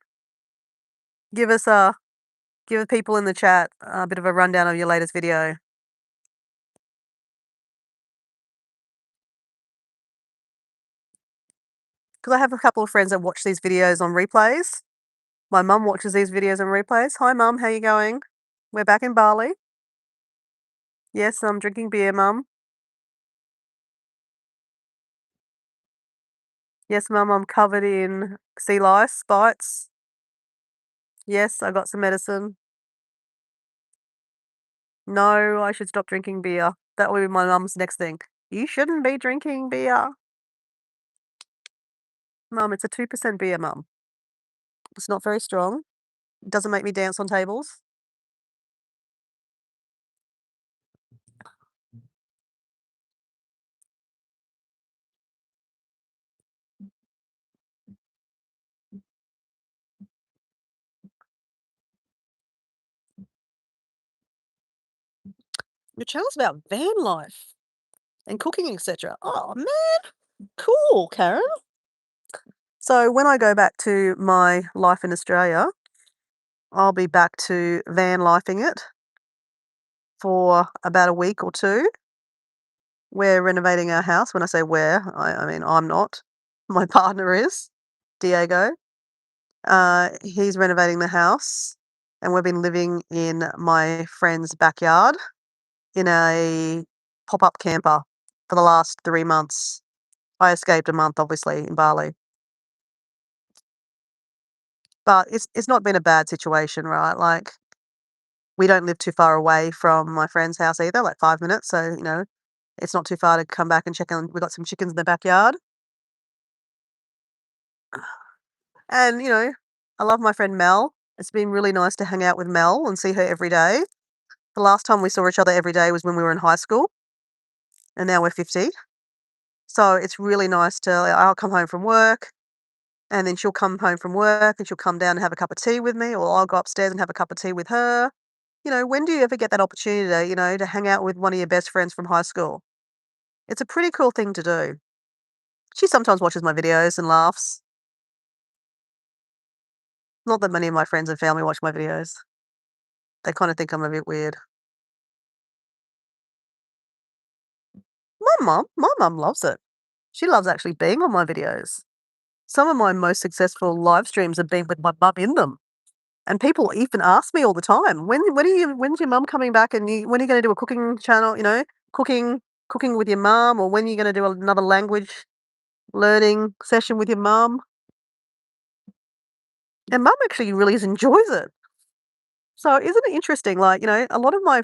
Give the people in the chat a bit of a rundown of your latest video. Because I have a couple of friends that watch these videos on replays. My mum watches these videos on replays. Hi, Mum. How you going? We're back in Bali. Yes, I'm drinking beer, Mum. Yes, Mum, I'm covered in sea lice bites. Yes, I got some medicine. No, I should stop drinking beer. That will be my mum's next thing. You shouldn't be drinking beer. Mum, it's a 2% beer, Mum. It's not very strong. It doesn't make me dance on tables. Your channel's about van life and cooking, etc. Oh, man. Cool, Karen. So when I go back to my life in Australia, I'll be back to van lifing it for about a week or two. We're renovating our house. When I say we're, I mean I'm not. My partner is, Diego. He's renovating the house, and we've been living in my friend's backyard in a pop-up camper for the last 3 months. I escaped a month, obviously, in Bali. But it's not been a bad situation, right? Like, we don't live too far away from my friend's house either, like 5 minutes. So, it's not too far to come back and check on. We got some chickens in the backyard. And, I love my friend Mel. It's been really nice to hang out with Mel and see her every day. The last time we saw each other every day was when we were in high school, and now we're 50. So it's really nice I'll come home from work, and then she'll come home from work and she'll come down and have a cup of tea with me, or I'll go upstairs and have a cup of tea with her. When do you ever get that opportunity, to hang out with one of your best friends from high school? It's a pretty cool thing to do. She sometimes watches my videos and laughs. Not that many of my friends and family watch my videos. They kind of think I'm a bit weird. My mum loves it. She loves actually being on my videos. Some of my most successful live streams have been with my mum in them. And people even ask me all the time, when's your mum coming back and when are you gonna do a cooking channel, cooking with your mum, or when are you gonna do another language learning session with your mum? And mum actually really enjoys it. So isn't it interesting? Like, a lot of my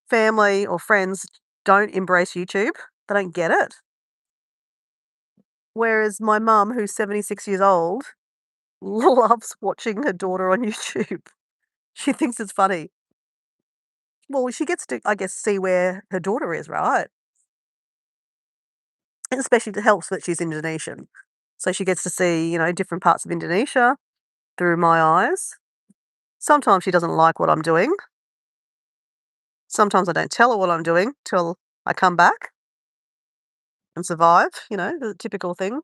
family or friends don't embrace YouTube. They don't get it. Whereas my mum, who's 76 years old, loves watching her daughter on YouTube. She thinks it's funny. Well, she gets to, I guess, see where her daughter is, right? And especially it helps that she's Indonesian. So she gets to see, different parts of Indonesia through my eyes. Sometimes she doesn't like what I'm doing. Sometimes I don't tell her what I'm doing till I come back and survive, the typical thing.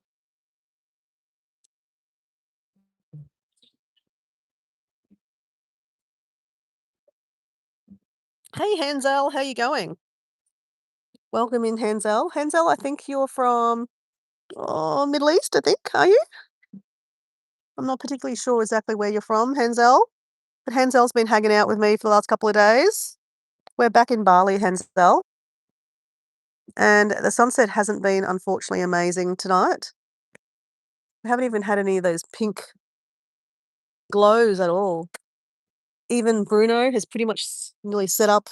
Hey, Hansel, how you going? Welcome in, Hansel. Hansel, I think you're from Middle East, I think, are you? I'm not particularly sure exactly where you're from, Hansel, but Hansel's been hanging out with me for the last couple of days. We're back in Bali, Hansel, and the sunset hasn't been, unfortunately, amazing tonight. We haven't even had any of those pink glows at all. Even Bruno has pretty much nearly set up,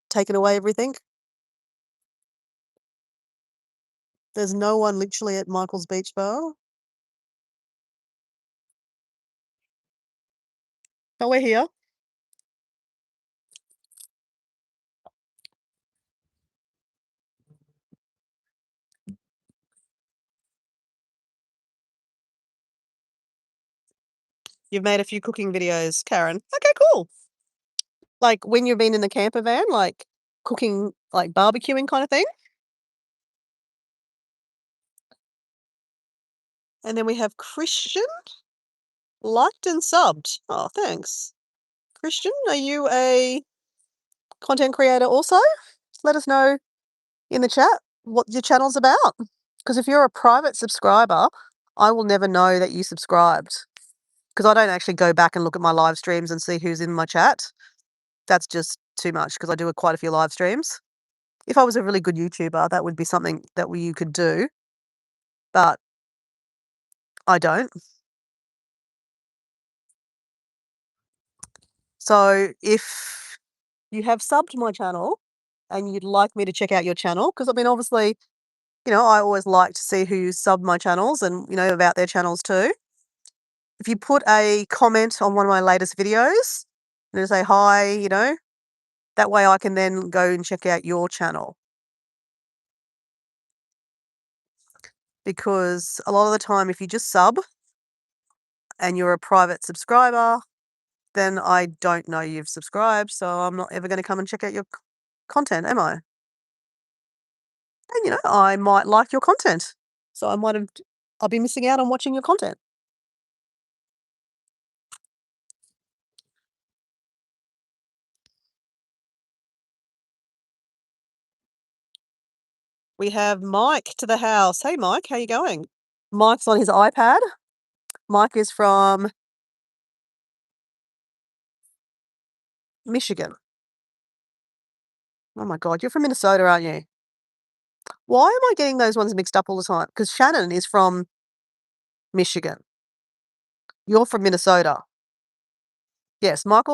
taken away everything. There's no one literally at Michael's Beach Bar. But we're here. You've made a few cooking videos, Karen. Okay, cool. Like when you've been in the camper van, like cooking, like barbecuing kind of thing. And then we have Christian, liked and subbed. Oh, thanks. Christian, are you a content creator also? Let us know in the chat what your channel's about. Because if you're a private subscriber, I will never know that you subscribed. Because I don't actually go back and look at my live streams and see who's in my chat. That's just too much because I do quite a few live streams. If I was a really good YouTuber, that would be something that you could do. But I don't. So if you have subbed my channel and you'd like me to check out your channel, because I mean, obviously, I always like to see who subbed my channels and, about their channels too. If you put a comment on one of my latest videos and say hi, that way I can then go and check out your channel. Because a lot of the time, if you just sub and you're a private subscriber, then I don't know you've subscribed, so I'm not ever going to come and check out your content, am I? And, I might like your content, so I'll be missing out on watching your content. We have Mike to the house. Hey, Mike, how you going? Mike's on his iPad. Mike is from Michigan. Oh my God, you're from Minnesota, aren't you? Why am I getting those ones mixed up all the time? Because Shannon is from Michigan. You're from Minnesota. Yes, Mike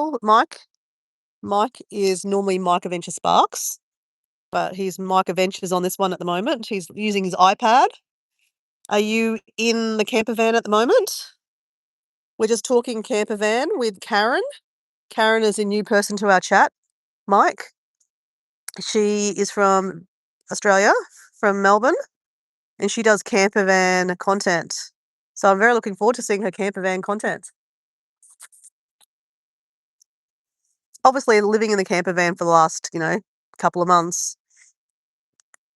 is normally Mike Adventure Sparks, but he's Mike Adventures on this one at the moment. He's using his iPad. Are you in the camper van at the moment? We're just talking camper van with Karen. Karen is a new person to our chat. Mike. She is from Australia, from Melbourne, and she does camper van content. So I'm very looking forward to seeing her camper van content. Obviously, living in the camper van for the last, couple of months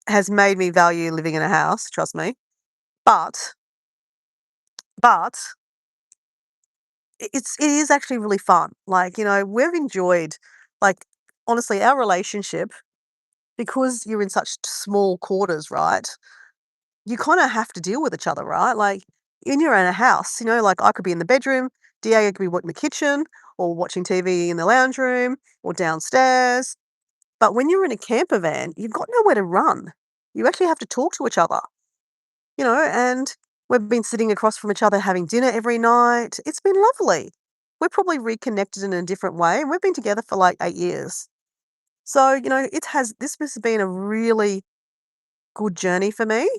has made me value living in a house, trust me. But it is actually really fun. Like, we've enjoyed, like, honestly, our relationship, because you're in such small quarters, right? You kind of have to deal with each other, right? Like, in your own house, like I could be in the bedroom, Diego could be in the kitchen, or watching TV in the lounge room, or downstairs. But when you're in a camper van, you've got nowhere to run. You actually have to talk to each other, and we've been sitting across from each other having dinner every night. It's been lovely. We're probably reconnected in a different way, and we've been together for like 8 years. So, this has been a really good journey for me.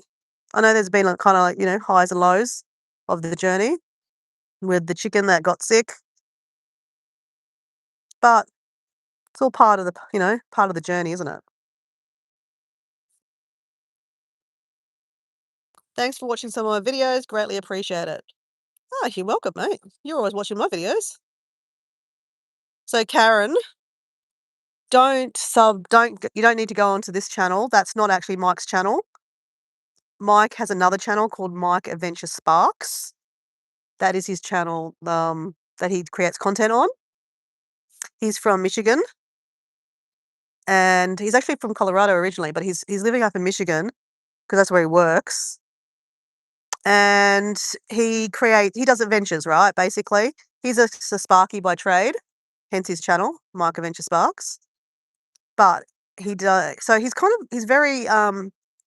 I know there's been like, kind of like, highs and lows of the journey with the chicken that got sick, but it's all part of the journey, isn't it? Thanks for watching some of my videos. Greatly appreciate it. Oh, you're welcome, mate. You're always watching my videos. So, Karen, you don't need to go onto this channel. That's not actually Mike's channel. Mike has another channel called Mike Adventure Sparks. That is his channel that he creates content on. He's from Michigan, and he's actually from Colorado originally, but he's living up in Michigan because that's where he works. And he does adventures, right? Basically, he's a Sparky by trade, hence his channel, Mike Adventure Sparks. But he's very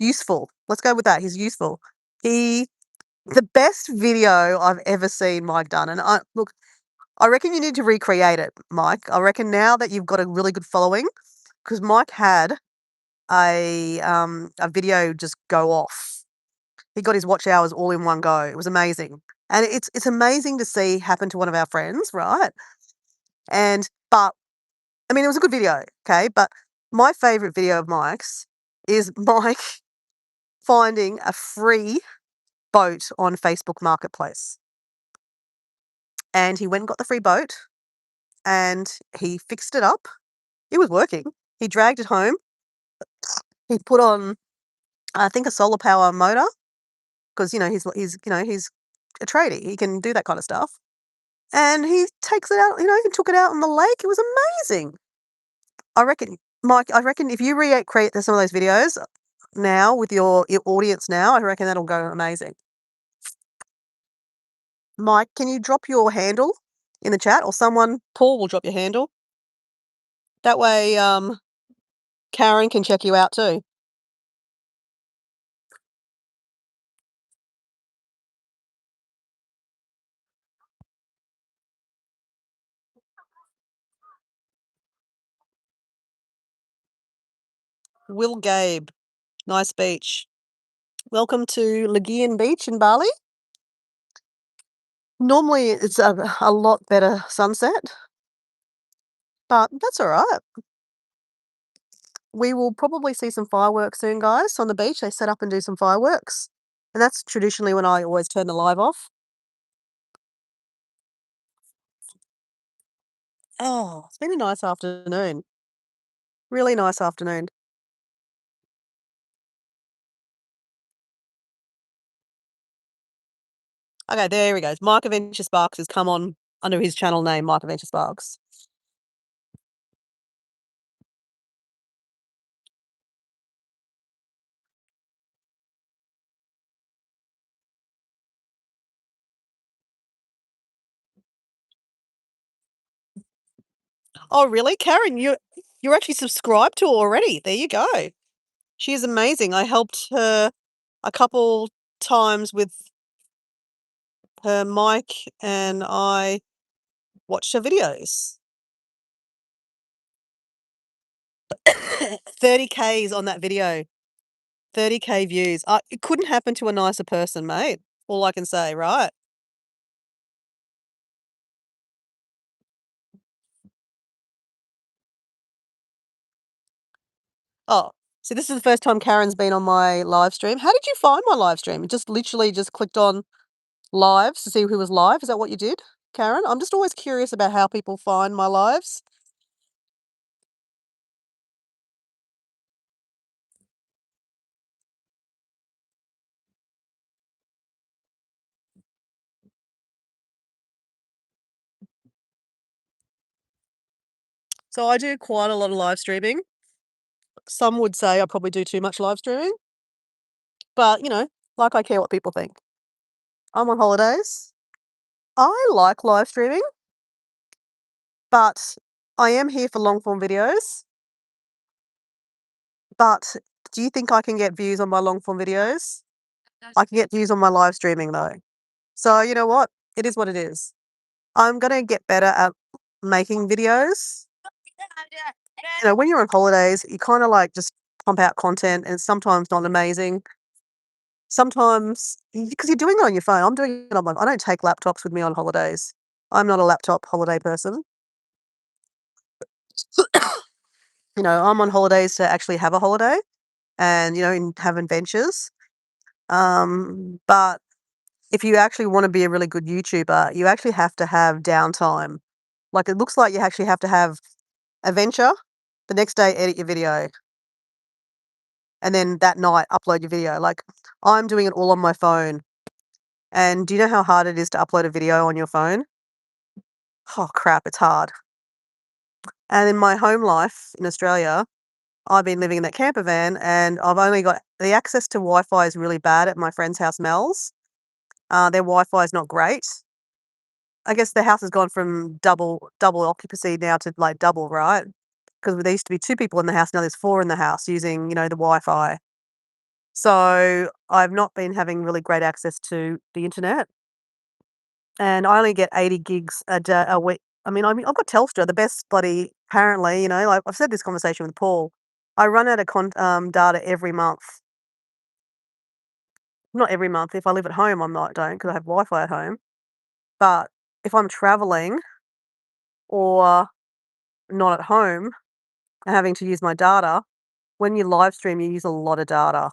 useful. Let's go with that. He's useful. The best video I've ever seen Mike done, and I reckon you need to recreate it, Mike. I reckon now that you've got a really good following, because Mike had a video just go off. He got his watch hours all in one go. It was amazing. And it's amazing to see happen to one of our friends, right? But I mean, it was a good video, okay? But my favorite video of Mike's is Mike finding a free boat on Facebook Marketplace. And he went and got the free boat and he fixed it up. It was working. He dragged it home. He put on, I think, a solar power motor because he's a tradie. He can do that kind of stuff. And he takes it out. He took it out on the lake. It was amazing. I reckon, Mike. I reckon if you recreate some of those videos now with your audience now, I reckon that'll go amazing. Mike, can you drop your handle in the chat, or Paul will drop your handle. That way, Karen can check you out too. Will Gabe, nice beach. Welcome to Lagian Beach in Bali. Normally, it's a lot better sunset, but that's all right. We will probably see some fireworks soon, guys, on the beach. They set up and do some fireworks, and that's traditionally when I always turn the live off. Oh, it's been a nice afternoon. Really nice afternoon. Okay, there he goes. Mike Adventure Sparks has come on under his channel name, Mike Adventure Sparks. Oh, really? Karen, you're actually subscribed to her already. There you go. She is amazing. I helped her a couple times with her mic, and I watched her videos. 30Ks on that video. 30K views. It couldn't happen to a nicer person, mate. All I can say, right? Oh, so this is the first time Karen's been on my live stream. How did you find my live stream? You just literally just clicked on lives to see who was live. Is that what you did, Karen? I'm just always curious about how people find my lives. So I do quite a lot of live streaming. Some would say I probably do too much live streaming. But, like I care what people think. I'm on holidays. I like live streaming, but I am here for long form videos. But do you think I can get views on my long form videos? I can get views on my live streaming though. So you know what? It is what it is. I'm gonna get better at making videos. When you're on holidays, you kind of like just pump out content and it's sometimes not amazing. Sometimes because you're doing it on your phone. I'm doing it on I don't take laptops with me on holidays. I'm not a laptop holiday person. I'm on holidays to actually have a holiday and, and have adventures. But if you actually want to be a really good YouTuber, you actually have to have downtime. Like it looks like you actually have to have adventure, the next day edit your video, and then that night upload your video. Like I'm doing it all on my phone. And do you know how hard it is to upload a video on your phone? Oh crap, it's hard. And in my home life in Australia, I've been living in that camper van and I've only got the access to Wi-Fi is really bad at my friend's house, Mel's. Their Wi-Fi is not great. I guess the house has gone from double occupancy now to like double, right? Because there used to be 2 people in the house, now there's 4 in the house using, the Wi-Fi. So I've not been having really great access to the internet, and I only get 80 gigs a week. I've got Telstra, the best bloody apparently, like I've said this conversation with Paul. I run out of data every month. Not every month. If I live at home, don't because I have Wi-Fi at home. But if I'm traveling or not at home and having to use my data, when you live stream, you use a lot of data.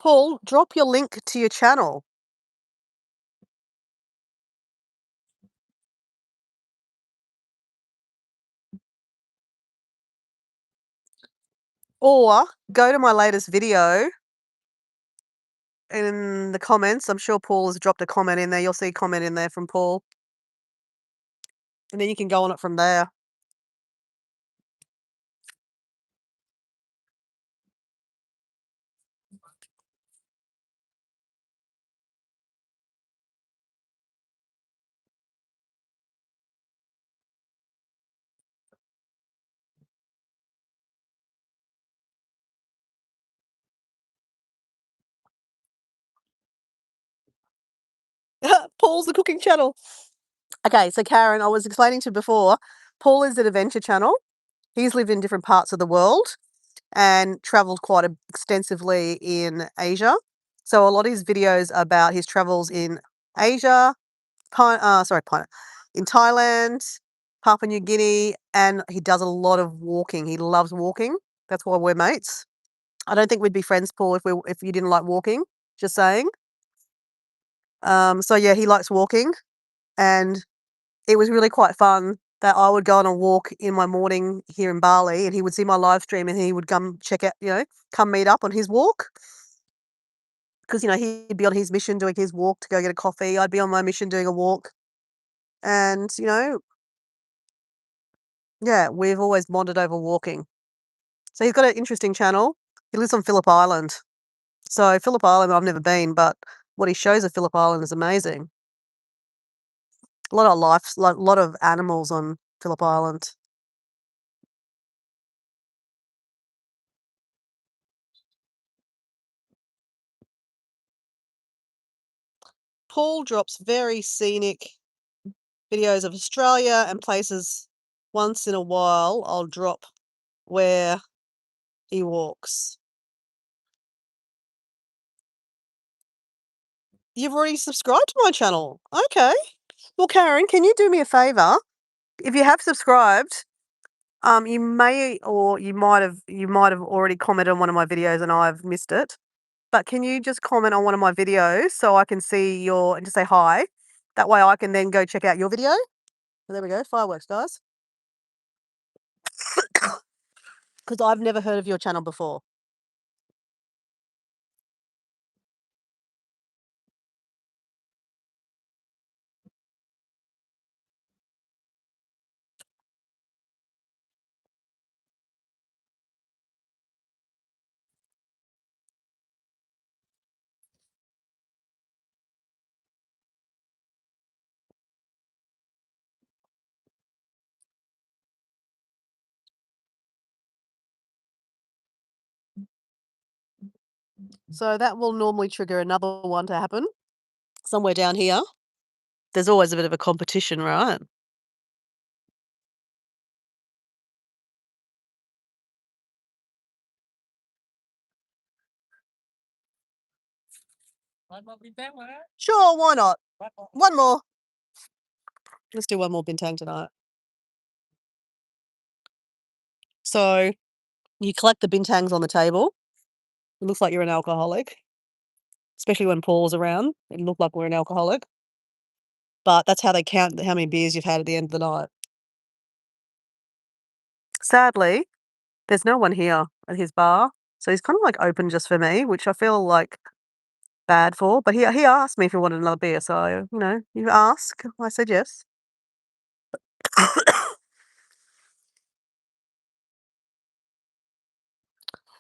Paul, drop your link to your channel. Or go to my latest video in the comments. I'm sure Paul has dropped a comment in there. You'll see a comment in there from Paul. And then you can go on it from there. Paul's the cooking channel. Okay, so Karen, I was explaining to you before, Paul is an adventure channel. He's lived in different parts of the world and traveled quite extensively in Asia. So a lot of his videos are about his travels in Asia, in Thailand, Papua New Guinea, and he does a lot of walking. He loves walking. That's why we're mates. I don't think we'd be friends, Paul, if you didn't like walking. Just saying. So yeah, he likes walking, and it was really quite fun that I would go on a walk in my morning here in Bali, and he would see my live stream, and he would come check out, come meet up on his walk. Because he'd be on his mission doing his walk to go get a coffee. I'd be on my mission doing a walk, and yeah, we've always bonded over walking. So he's got an interesting channel. He lives on Phillip Island. So Phillip Island, I've never been, but what he shows of Phillip Island is amazing. A lot of life, a lot of animals on Phillip Island. Paul drops very scenic videos of Australia and places. Once in a while, I'll drop where he walks. You've already subscribed to my channel. Okay. Well, Karen, can you do me a favour? If you have subscribed, You may or you might have already commented on one of my videos and I've missed it. But can you just comment on one of my videos so I can see your and just say hi? That way I can then go check out your video. So there we go, fireworks, guys. Because I've never heard of your channel before. So that will normally trigger another one to happen somewhere down here. There's always a bit of a competition, right? One more bintang, Mara? Sure, why not? One more. One more. Let's do one more bintang tonight. So you collect the bintangs on the table. It looks like you're an alcoholic, especially when Paul's around. It looked like we're an alcoholic. But that's how they count how many beers you've had at the end of the night. Sadly, there's no one here at his bar. So he's kind of like open just for me, which I feel like bad for. But he asked me if he wanted another beer. So, you ask. I said yes.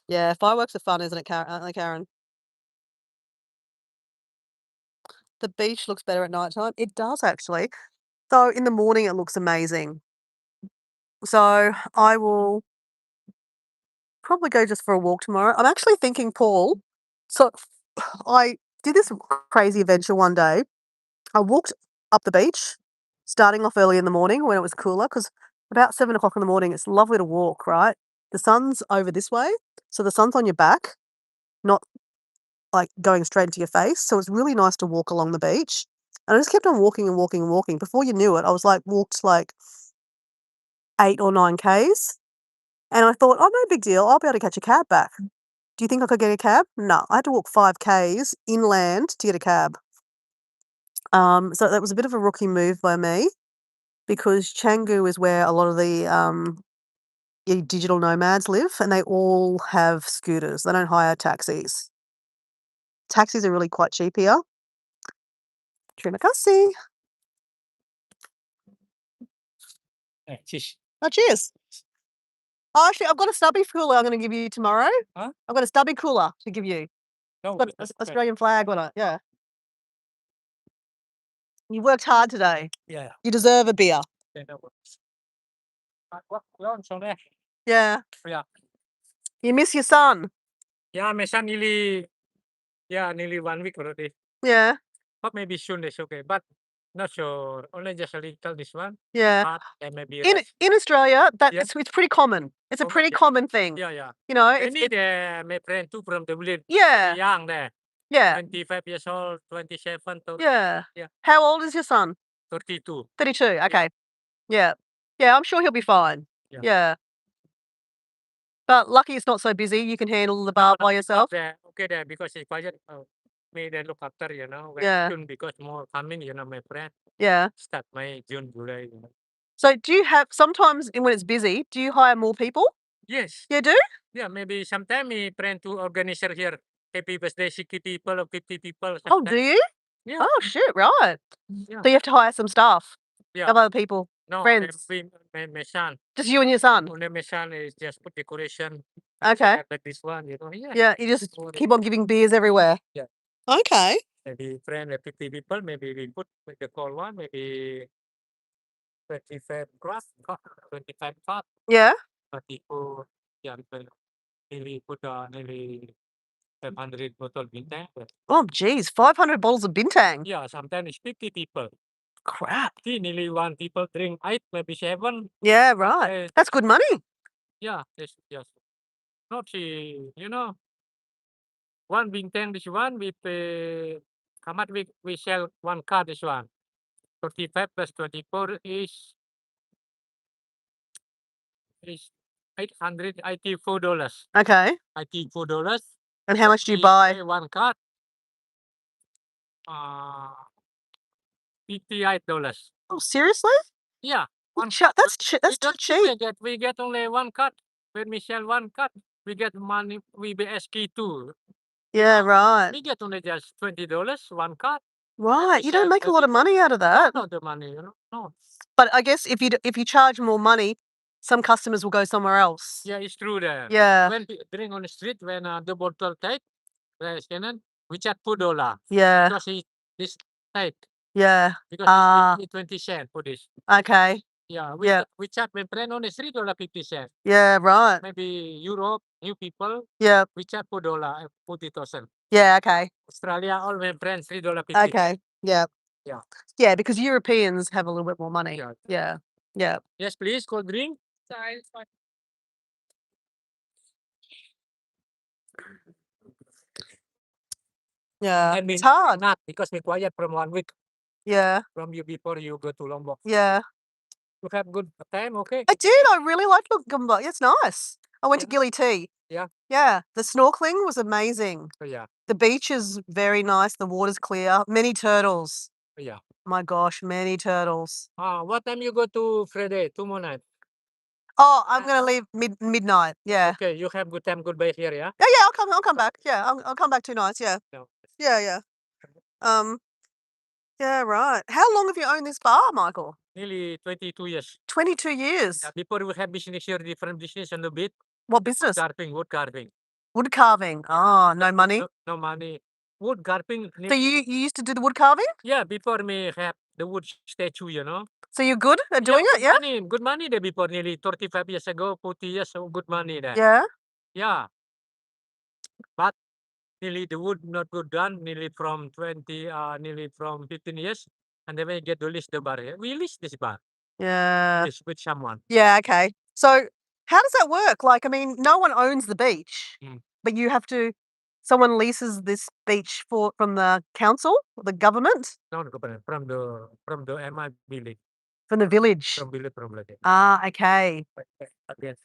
Yeah, fireworks are fun, isn't it, aren't they, Karen? The beach looks better at night time. It does, actually. So in the morning, it looks amazing. So I will probably go just for a walk tomorrow. I'm actually thinking, Paul, so I did this crazy adventure one day. I walked up the beach, starting off early in the morning when it was cooler, because about 7 o'clock in the morning, it's lovely to walk, right? The sun's over this way, so the sun's on your back, not like going straight into your face. So it's really nice to walk along the beach. And I just kept on walking and walking and walking. Before you knew it, I was walked 8 or 9 Ks. And I thought, oh, no big deal. I'll be able to catch a cab back. Do you think I could get a cab? No, I had to walk 5 Ks inland to get a cab. So that was a bit of a rookie move by me, because Canggu is where a lot of the digital nomads live, and they all have scooters. They don't hire taxis. Taxis are really quite cheap here. Terima kasih. Cheers. Oh, cheers. Oh, actually, I've got a stubby cooler I'm going to give you tomorrow. Huh? I've got a stubby cooler to give you. No, It's got an Australian flag on it. Yeah. You worked hard today. yeah. You deserve a beer. Yeah, no worries. Well, so there. Yeah. Yeah. You miss your son. Yeah, my son nearly 1 week already. Yeah. But maybe soon it's okay. But not sure. Only just a little this one. Yeah. But and maybe In Australia, Yeah. it's pretty common. It's a Okay, pretty yeah. common thing. yeah. It's Any my friend too from the village. yeah. Young there. Yeah. 25 years old, 27 to Yeah. Yeah. How old is your son? 32. 32. Okay. Yeah. Yeah, I'm sure he'll be fine. Yeah. Yeah. But lucky it's not so busy. You can handle the bar by yourself. There, okay there because it's quiet. Me then look after, when Yeah. soon because more coming, my friend Yeah. start May, June, July. So do you have sometimes when it's busy, do you hire more people? Yes. You do? Yeah, maybe sometime me friend to organizer here. Happy birthday, 60 people or 50 people. Oh, sometime. do you? Yeah. Oh shit, right. Yeah. So you have to hire some staff. Yeah. Of other people. No, friends. my son. Just you and your son. Only my son is just put decoration. Okay. Like this one, Yeah. Yeah, you just keep on giving beers everywhere. Yeah. Okay. Maybe friend 50 people, maybe we put with the call one, maybe 25 class, 25 cup. Yeah. But people, yeah, nearly put nearly 500 bottle bintang. Oh geez, 500 bottles of bintang. Yeah, sometimes it's 50 people. Crap. See, nearly 1 people drink 8, maybe 7. Yeah, right. That's good money. Yeah, yes. Not see, 1 bintang this one, we pay, how much we sell 1 car this one. 35 plus 24 is Is 800, I think $4. Okay. I think $4. And how much do you We buy? pay one card. $58. Oh, seriously? Yeah, one That's card. that's too cheap. We get only one card. When we sell one card, we get money. We BSK too. Yeah, right. We get only just $20 one card. Right. You don't sell make a lot of money out of that. Not the money, No. But I guess if you charge more money, some customers will go somewhere else. Yeah, it's true there. Yeah. When drink on the street, when the bottle tight, Shannon, we charge $4 Yeah. because this tight. Yeah. Because it's 20 cents for this. Okay. Yeah, Yeah. we charge my friend on the street $3.50. Yeah, right. Maybe Europe, new people, Yeah. we charge $4, 40,000. Yeah, okay. Australia, all my friends $3.50. Okay. Yeah. Yeah. Yeah, because Europeans have a little bit more money. Yeah. Yeah. Yeah. Yes, please, cold drink. Sorry, it's fine. Yeah. I mean, It's hard. not because we quiet from 1 week Yeah. from you before you go to Lombok. Yeah. You have good time, okay? I did. I really liked Gumbo. It's nice. I went to Yeah. Gilly Tea. Yeah. Yeah. The snorkeling was amazing. So yeah, The beach is very nice. The water's clear. Many turtles. so yeah. My gosh, many turtles. What time you go to Friday? Tomorrow night. Oh, I'm gonna leave midnight. Yeah. Okay, you have good time, goodbye here, yeah? Yeah, yeah, I'll come back. Yeah, I'll come back 2 nights. Yeah. No. Yeah, yeah. Yeah, right. How long have you owned this bar, Michael? Nearly 22 years. 22 years. Yeah, before we have business here, different business on the beat. What business? Wood carving. Wood carving. Oh, no money. No money. Wood carving. So you used to do the wood carving? Yeah, before me have the wood statue, So you're good at doing it, yeah? Good money there before, nearly 35 years ago, 40 years, so good money there. Yeah. Yeah. But nearly the wood not good done, nearly from 15 years. And then we get to lease the bar. We lease this bar. Yeah. Yes, with someone. Yeah, okay. So how does that work? Like, I mean, no one owns the beach, Mm. but someone leases this beach from the council, the government, No, from the MI building. from the village. From village from like Ah, okay. again.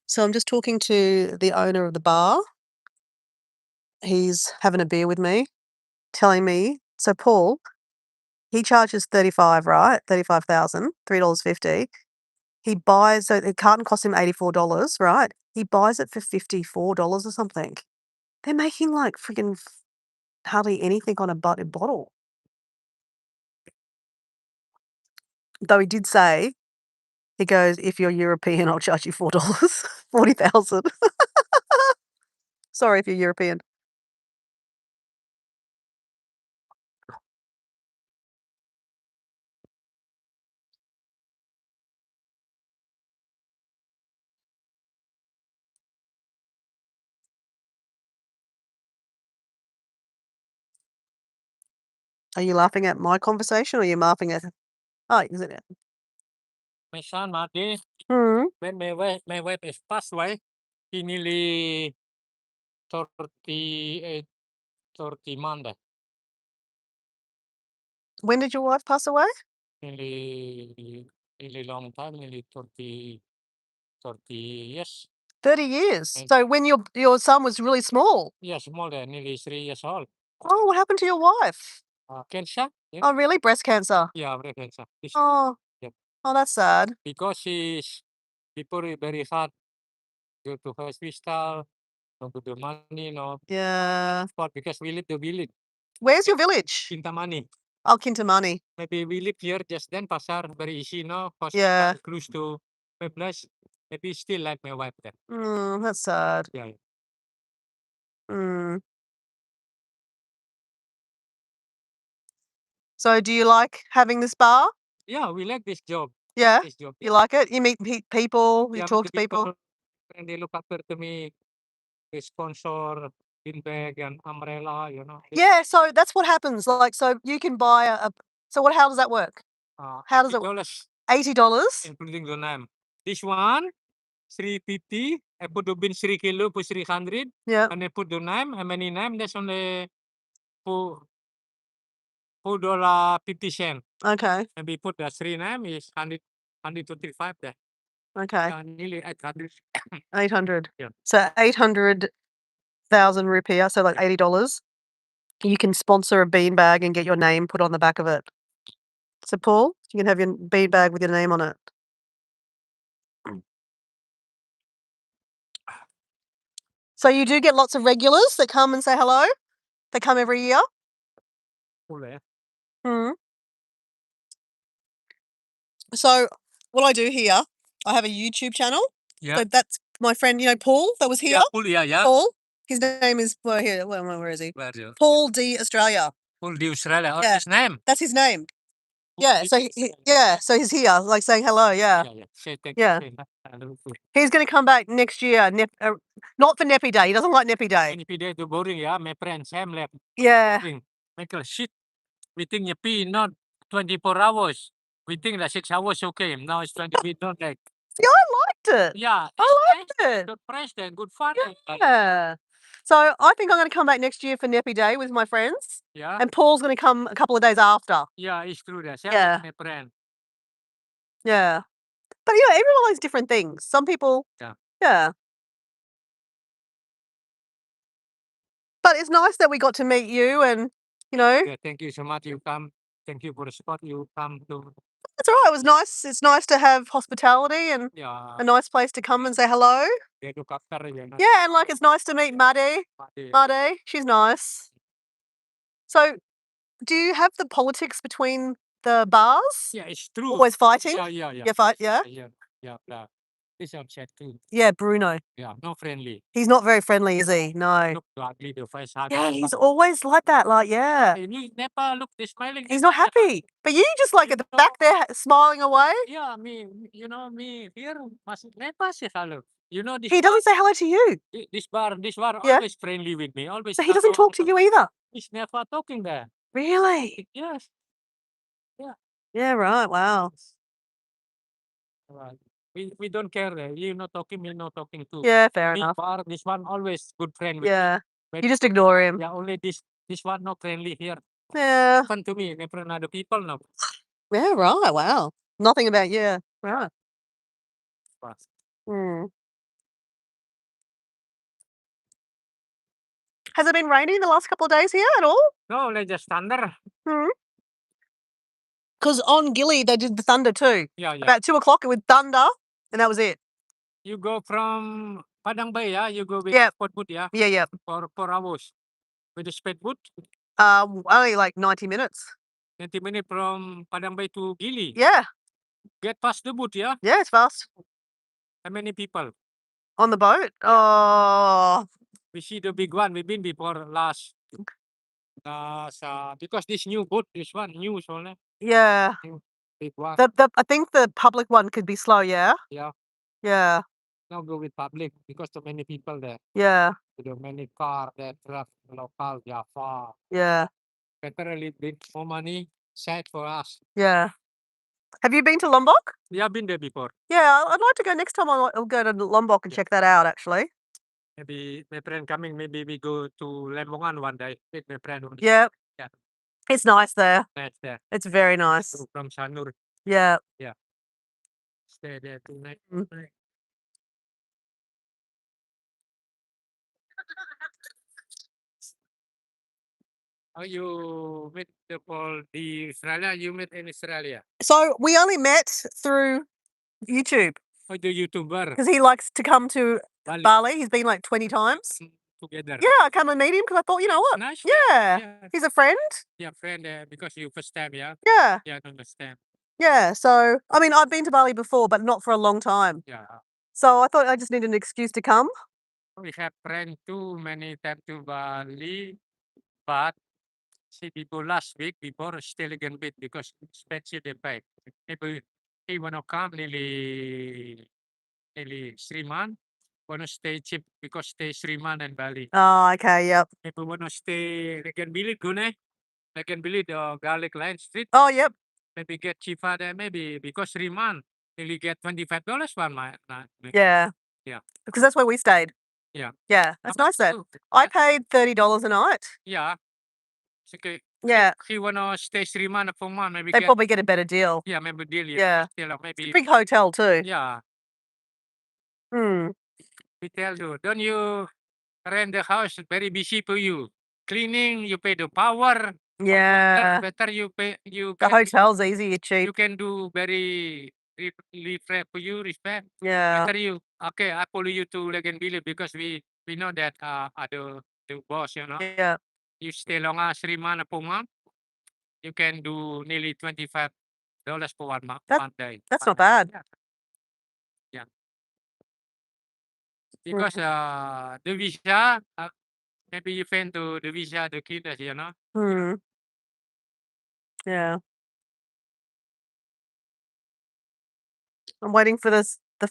So I'm just talking to the owner of the bar. He's having a beer with me, telling me, so Paul, he charges 35, right? 35,000, $3.50. He buys, so the carton costs him $84, right? He buys it for $54 or something. They're making like freaking hardly anything on a bottle. Though he did say, he goes, if you're European, I'll charge you $4, 40,000. Sorry if you're European. Are you laughing at my conversation or are you laughing at? Oh, is it? My son, Marty, Hmm. when my wife is passed away, he nearly 38, 30 months. When did your wife pass away? Nearly long time, nearly 30 years. 30 years. And- So when your son was really small. Yeah, small there, nearly 3 years old. Oh, what happened to your wife? Cancer? Yeah. Oh, really? Breast cancer. Yeah, breast cancer. Oh. Yep. Oh, that's sad. Because she's people very hard go to hospital, no good the money, no Yeah. spot because we live the village, Where's your village? Kintamani. Oh, Kintamani. Maybe we live here just then Pasar very easy, no? Hospital Yeah. close to my place. Maybe still like my wife there. That's sad. Yeah. Mm. So do you like having this bar? Yeah, we like this job. Yeah. This job. You like it? You meet people, you Yeah, talk to the people. and they look after to me, they sponsor bin bag and umbrella, Yeah, so that's what happens. Like, so you can buy how does that work? How does it $8, $80? including the name. This one, 350. I put the bin 3 kilo for 300. Yeah. And I put the name. How many name? That's only $4.50. Okay. Maybe put the Suriname is 125 there. Okay. Nearly 800. 800. Yeah. So 800,000 rupiah, so like $80. You can sponsor a beanbag and get your name put on the back of it. So Paul, you can have your beanbag with your name on it. So you do get lots of regulars that come and say hello? They come every year? Boleh. Hmm. So what I do here, I have a YouTube channel. Yeah. So that's my friend, Paul that was here. Yeah, Paul, yeah. Paul. His name is where is he? Where is it? Paul D Australia. Paul the Australia. Yeah. His name. That's his name. Paul Yeah. D. So so he's here, like saying hello. Yeah. Yeah. Say thank Yeah. you. Hello. He's going to come back next year. Not for Nepi Day. He doesn't like Nepi Day. Any day too boring, yeah. My friend Sam left. Yeah. Michael, shit. We think you pee not 24 hours. We think that 6 hours okay. Now it's 20 we don't like. Yeah, I liked it. Yeah. I liked it. Good price then, good fun. Yeah. So I think I'm going to come back next year for Nepi Day with my friends. Yeah. And Paul's going to come a couple of days after. Yeah, it's true that. Sam Yeah. my friend. Yeah. But everyone likes different things. Some people. Yeah. Yeah. But it's nice that we got to meet you and, Yeah, thank you so much. You come. Thank you for the support. You come to. That's all right. It was nice. It's nice to have hospitality and Yeah. a nice place to come and say hello. They look after you. Yeah, and it's nice to meet Maddie. Maddie, she's nice. So, do you have the politics between the bars? Yeah, it's true. Always fighting? Yeah. You fight, yeah? Yeah. This upset too. Yeah, Bruno. Yeah, no friendly. He's not very friendly, is he? No. Look ugly, the face hard. Yeah, he's always like that. Yeah. Hey, never look, they're smiling. He's not happy. But you just at the back there smiling away. Yeah, me here must never say hello. This He doesn't say hello to you. this bar Yeah. always friendly with me. Always. So he doesn't talk to you either. He's never talking there. Really? Yes. Yeah, right. Wow. Right. We don't care. You not talking, me not talking too. Yeah, fair This enough. bar, this one always good friend with me. Yeah. But You just ignore him. yeah, only this one not friendly here. Yeah. Fun to me, never other people now. Yeah, right. Wow. Nothing about you. Right. But Hmm. Has it been raining the last couple of days here at all? no, like just thunder. Because on Gili they did the thunder too. Yeah. About 2 o'clock with thunder, and that was it. You go from Padang Bay, yeah. You go with Yep. sport boot, yeah. Yeah. For 4 hours with the speed boot. Only like 90 minutes. 20 minutes from Padang Bay to Gili. Yeah. Get past the boot, yeah. Yeah, it's fast. How many people? On the boat? Oh. We see the big one. We've been before last. Because this new boat, this one new, so Yeah. big one. I think the public one could be slow, yeah? Yeah. Yeah. Now go with public because too many people there. Yeah. Too many car, there, truck, local, yeah, far. Yeah. Better a little bit more money, sad for us. Yeah. Have you been to Lombok? Yeah, been there before. Yeah, I'd like to go next time. I'll go to Lombok and check that out, actually. Maybe my friend coming, maybe we go to Lembongan one day with my friend. Yeah. Yeah. It's nice there. That's there. It's very nice. From Sanur. Yeah. Stay there tonight. Oh, you met the Paul the Australia? You met in Australia? So we only met through YouTube Oh, the YouTuber. because he likes to come to Bali. Bali. He's been like 20 times. Together. Yeah, I come and meet him because I thought, you know what? Nice. Yeah. He's a friend. Yeah, friend. Because you first time, yeah. Yeah. Yeah, I understand. Yeah. So, I mean, I've been to Bali before, but not for a long time. Yeah. So I thought I just needed an excuse to come. We have friend too many times to Bali, but see people last week before still again bit because expensive they pay. People he wanna come nearly 3 months. Wanna stay cheap because stay 3 months in Bali. Oh, okay. Yep. People wanna stay they can believe Gune. They can believe the garlic line street. Oh, yep. Maybe get cheaper there, maybe because 3 months. Nearly get $25 one month. Yeah. Yeah. Because that's where we stayed. Yeah. Yeah. That's nice then. I paid $30 a night. Yeah. It's okay. Yeah, If you wanna stay 3 months, 4 months, maybe they get probably get a better deal. maybe deal, Yeah. still maybe Big hotel too. yeah. Hmm. We tell you, don't you rent the house very busy for you. Cleaning, you pay the power. Yeah. Better you pay The hotel's easy, cheap. you can do very refresh for you, respect. Yeah. Better you okay, I follow you to Legend Billy because we know that the boss, you know. Yeah. You stay longer 3 months, 4 months, you can do nearly $25 for 1 month, That- 1 day. That's 1 not night. bad. Yeah. Because the visa, maybe you pay to the visa, the kids, you know. Hmm. Yeah. I'm waiting for the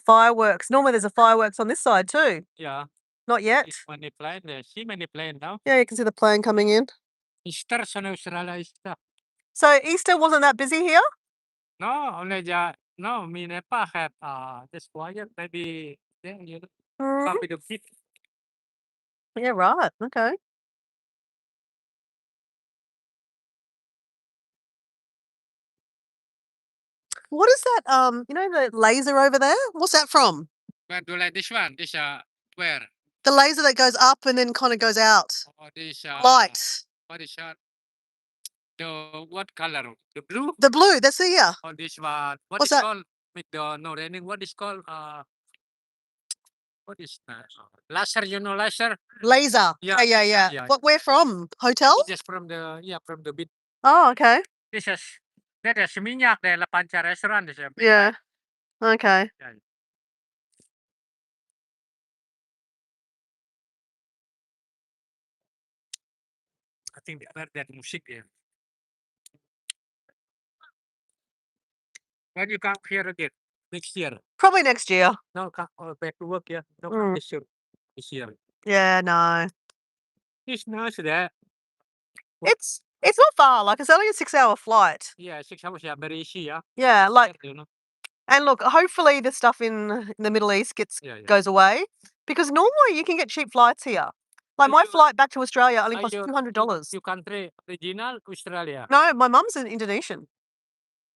fireworks. Normally there's a fireworks on this side too. Yeah. Not yet. When they plane, see many plane now. Yeah, you can see the plane coming in. Easter on Australia Easter. So Easter wasn't that busy here? No, only no, me Nepal have just quiet, maybe then you know, Hmm. copy the kids. Yeah, right. Okay. What is that? You know the laser over there? What's that from? But do like this one, this where? The laser that goes up and then kind of goes out. Or this Light. what is the what color? The blue? The blue, that's here. Or this one? What What's is that? called? With the no raining, what is called what is that? Laser, you know laser? Laser. Yeah, Yeah. What where from? Hotel? It's just from the bit. Oh, okay. This is that is minyak there, La Pancha restaurant. This is Yeah. Okay. yeah. I think they heard that music there. When you come here again next year? Probably next year. No, come back to work, yeah. No, Mm. this year. This year. Yeah, no. It's nice there. It's not far. Like it's only a 6-hour flight. Yeah, 6 hours, yeah, very easy, yeah. Yeah, like You know. and look, hopefully the stuff in the Middle East Yeah. goes away because normally you can get cheap flights here. Like Are my you- flight back to Australia only are cost you- $200. Your country original Australia. No, my mum's an Indonesian.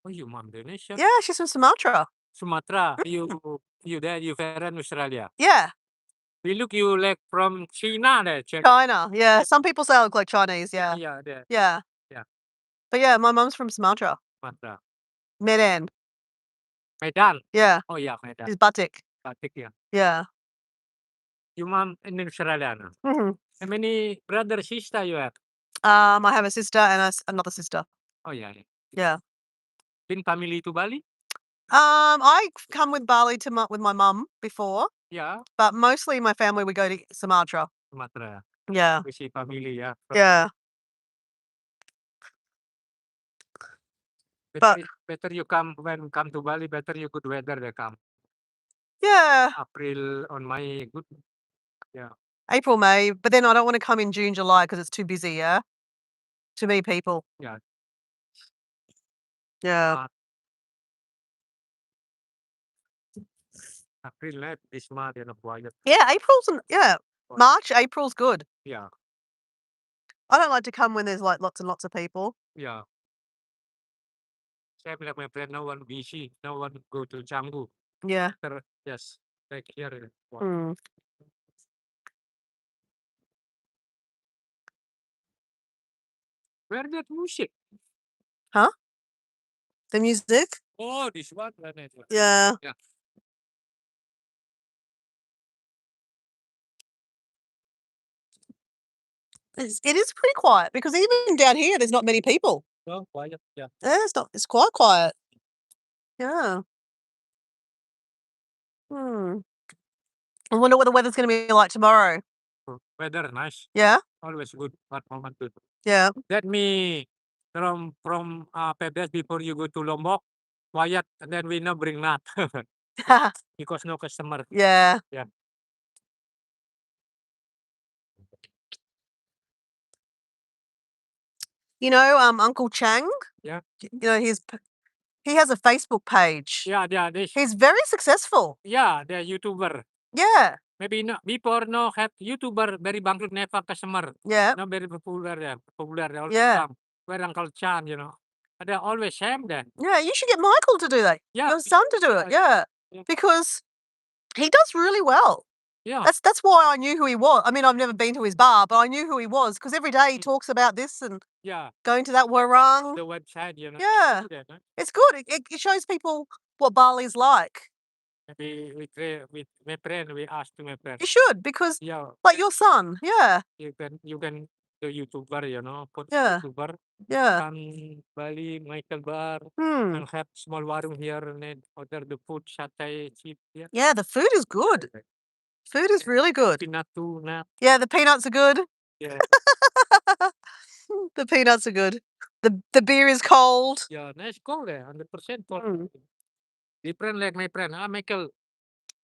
Oh, you mom Indonesia. Yeah, she's from Sumatra. Sumatra. You there, you in Australia. Yeah, We look you like from China there, China. Yeah, some people say I look like Chinese. Yeah, Yeah, there. yeah. Yeah. But yeah, my mum's from Sumatra. Sumatra. Medan. Medan. Yeah, Oh yeah, Medan. she's Batik. Batik, yeah. Yeah. Your mom in Australia now. Hmm. How many brother sister you have? I have a sister and another sister. Oh yeah. Yeah. Been family to Bali? I come with Bali with my mum before, Yeah, but mostly my family we go to Sumatra. Sumatra. Yeah. We see family, yeah. Yeah. Better you come to Bali, better you good weather they come. Yeah. April on May, good. April, May, but then I don't want to come in June, July because it's too busy. Yeah. Too many people. Yeah. Yeah. April late this month, quiet. Yeah. March, April's good. Yeah, I don't like to come when there's like lots and lots of people. yeah. Same like my friend, no one busy, no one go to Canggu. Yeah. Yes, like here. Mm. Where that music? The music. Oh, this one. Yeah. Yeah. It is pretty quiet because even down here there's not many people. No, quiet. Yeah. Yeah, it's quite quiet. Yeah. I wonder what the weather's going to be like tomorrow. Weather nice. Yeah. Always good. But moment good. Yeah. Let me from 5 days before you go to Lombok, quiet, and then we no bring nut because no customer. Yeah. Yeah. You know, Uncle Chang. Yeah. You know, he has a Facebook page. Yeah, He's very successful. they're YouTuber. Yeah. Maybe no before no have YouTuber very bangkrut never customer. Yeah. No very popular. Popular. They all Yeah. come. where Uncle Chan, you know. They always have that. Yeah, you should get Michael to do that. Yeah. Your son to do it. Yeah. Yeah. Because he does really well. Yeah. That's why I knew who he was. I mean, I've never been to his bar, but I knew who he was because every day he talks about this and Yeah. going to that Warang. The website, you know. Yeah. Do that, huh? It's good. It shows people what Bali's like. Maybe with my friend, we asked to my friend. You should because, Yeah, like your son. Yeah. you can the YouTuber, you know, put Yeah. YouTuber, Yeah. come Bali, Michael Bar, Hmm. and have small warung here and then order the food, satay, cheap, yeah. Yeah, the food is good. Food is really good. Peanut tuna, Yeah, the peanuts are good. yeah, The peanuts are good. The beer is cold. yeah, nice cold, 100% cold. Mm. Different like my friend, Michael,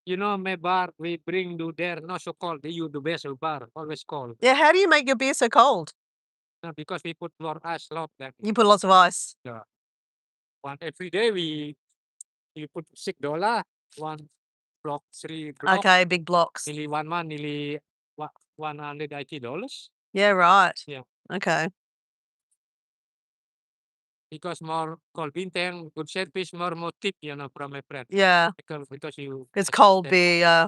you know, my bar, we bring to there, not so cold, you the best bar, always cold. Yeah, how do you make your beer so cold? No, because we put more ice, lot that. You put lots of ice. One every day you put $6, one block, 3 block, Okay, big blocks. nearly 1 month, nearly $180. Yeah, right. Yeah. Okay. Because more cold bintang, good service, more tip, you know, from my friend. Yeah, Because you it's cold beer. Yeah.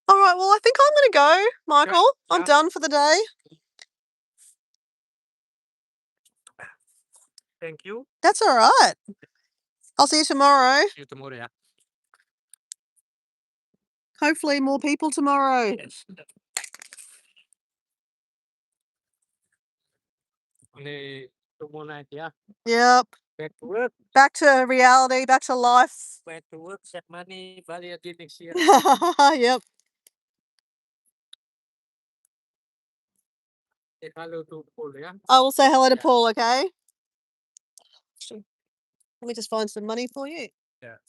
All right. Well, I think I'm going to go, Michael. I'm yeah. done for the day. Thank you. That's all right. I'll see you tomorrow. See you tomorrow, yeah. Hopefully, more people tomorrow. Yes. Only tomorrow night, yeah. Yep. Back to work. Back to reality. Back to life. Back to work, save money, Bali again next year. Yep. Say hello to Paul, yeah. I will say hello to Yeah. Paul. Okay. Let me just find some money for you. Yes.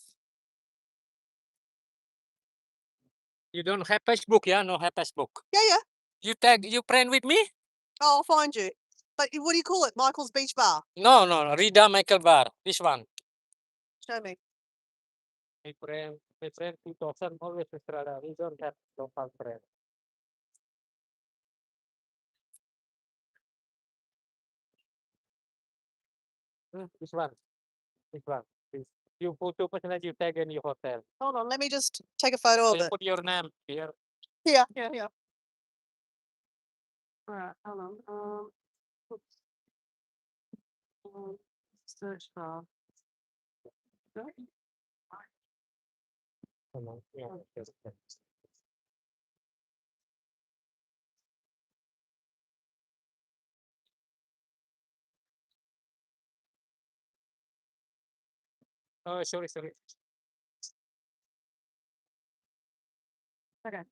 You don't have Facebook, yeah? No have Facebook. Yeah, yeah. You friend with me? Oh, I'll find you. But what do you call it? Michael's Beach Bar. No, Rida Michael Bar. This one. Show me. My friend 2000 always Australia. We don't have local friend. This one. This one. This. You put 2% you tag in your hotel. Hold on. Let me just take a photo of You it. put your name here. Here. Yeah, yeah. All right. Hold on. Oops. Search bar. Right. Yeah. Yes. Oh, sorry. Okay.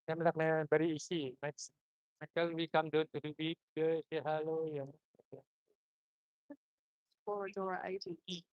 I'm like very easy. Michael, we come down to the beach, say hello. Yeah. Corridor 80.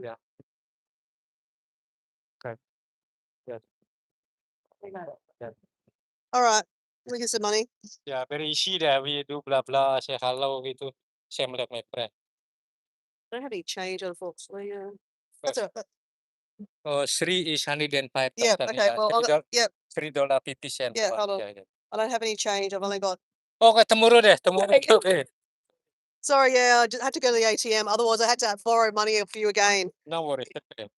Yeah. Okay. Yes. Yes. All right. Let me get some money. Yeah, very easy there. We do blah blah, say hello gitu. Same like my friend. I don't have any change, unfortunately. Yeah. That's all right. Oh, Sri is 105. Yeah. Okay. Well, yep. $3.50. Yeah. Hold on. Yeah. I don't have any change. I've only got. Okay, tomorrow deh. Tomorrow. Okay. Sorry. Yeah. I just had to go to the ATM. Otherwise, I had to borrow money for you again. No worries. Okay.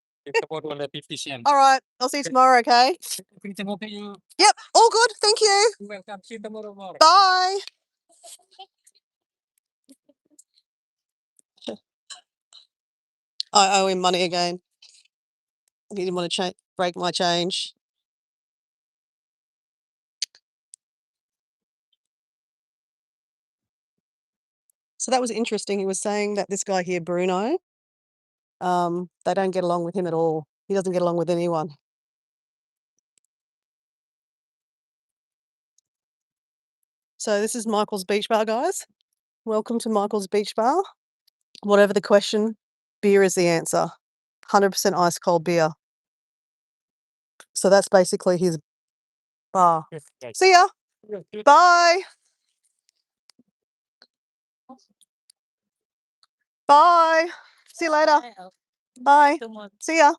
Tomorrow only 50 cents. All right. I'll see you tomorrow. Okay. Everything okay you? Yep. All good. Thank you. You're welcome. See you tomorrow morning. Bye. I owe him money again. He didn't want to break my change. So that was interesting. He was saying that this guy here, Bruno, They don't get along with him at all. He doesn't get along with anyone. So this is Michael's Beach Bar, guys. Welcome to Michael's Beach Bar. Whatever the question, beer is the answer. 100% ice cold beer. So that's basically his bar. Yes, yes. See ya. Yes, yes. Bye. Bye. See you later. Bye. See ya.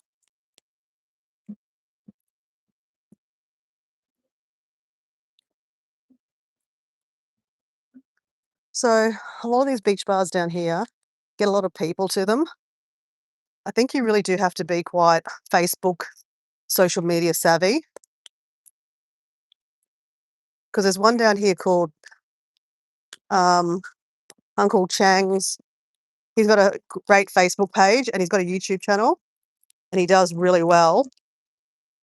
So a lot of these beach bars down here get a lot of people to them. I think you really do have to be quite Facebook, social media savvy. Because there's one down here called Uncle Chang's. He's got a great Facebook page and he's got a YouTube channel, and he does really well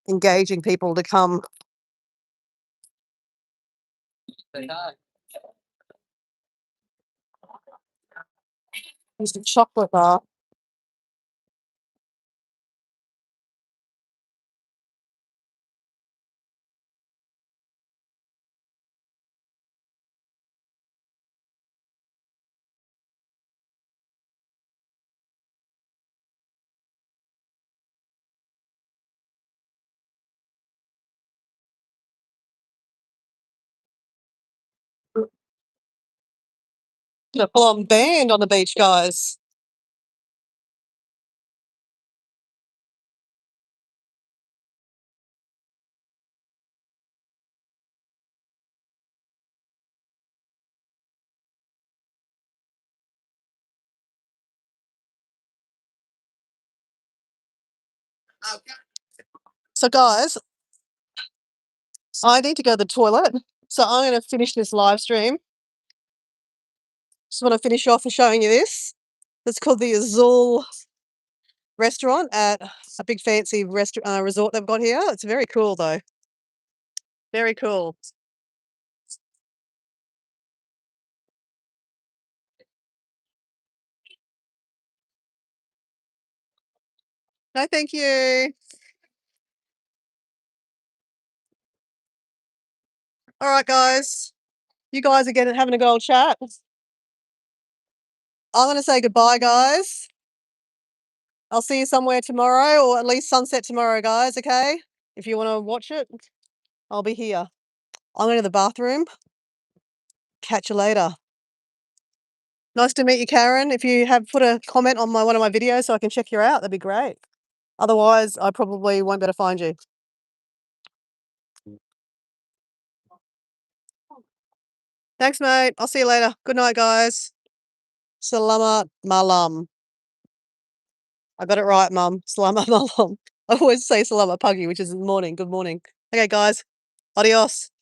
engaging people to come. There's a chocolate bar. A full-on band on the beach, guys. So, guys, I need to go to the toilet. So I'm going to finish this live stream. Just want to finish off with showing you this. It's called the Azul restaurant at a big fancy resort they've got here. It's very cool, though. Very cool. No, thank you. All right, guys. You guys are having a good old chat. I'm going to say goodbye, guys. I'll see you somewhere tomorrow, or at least sunset tomorrow, guys, okay? If you want to watch it, I'll be here. I'm going to the bathroom. Catch you later. Nice to meet you, Karen. If you have put a comment on one of my videos so I can check you out, that'd be great. Otherwise, I probably won't be able to find you. Thanks, mate. I'll see you later. Good night, guys. Selamat malam. I got it right, Mum. Selamat malam. I always say selamat pagi, which is morning. Good morning. Okay, guys. Adios.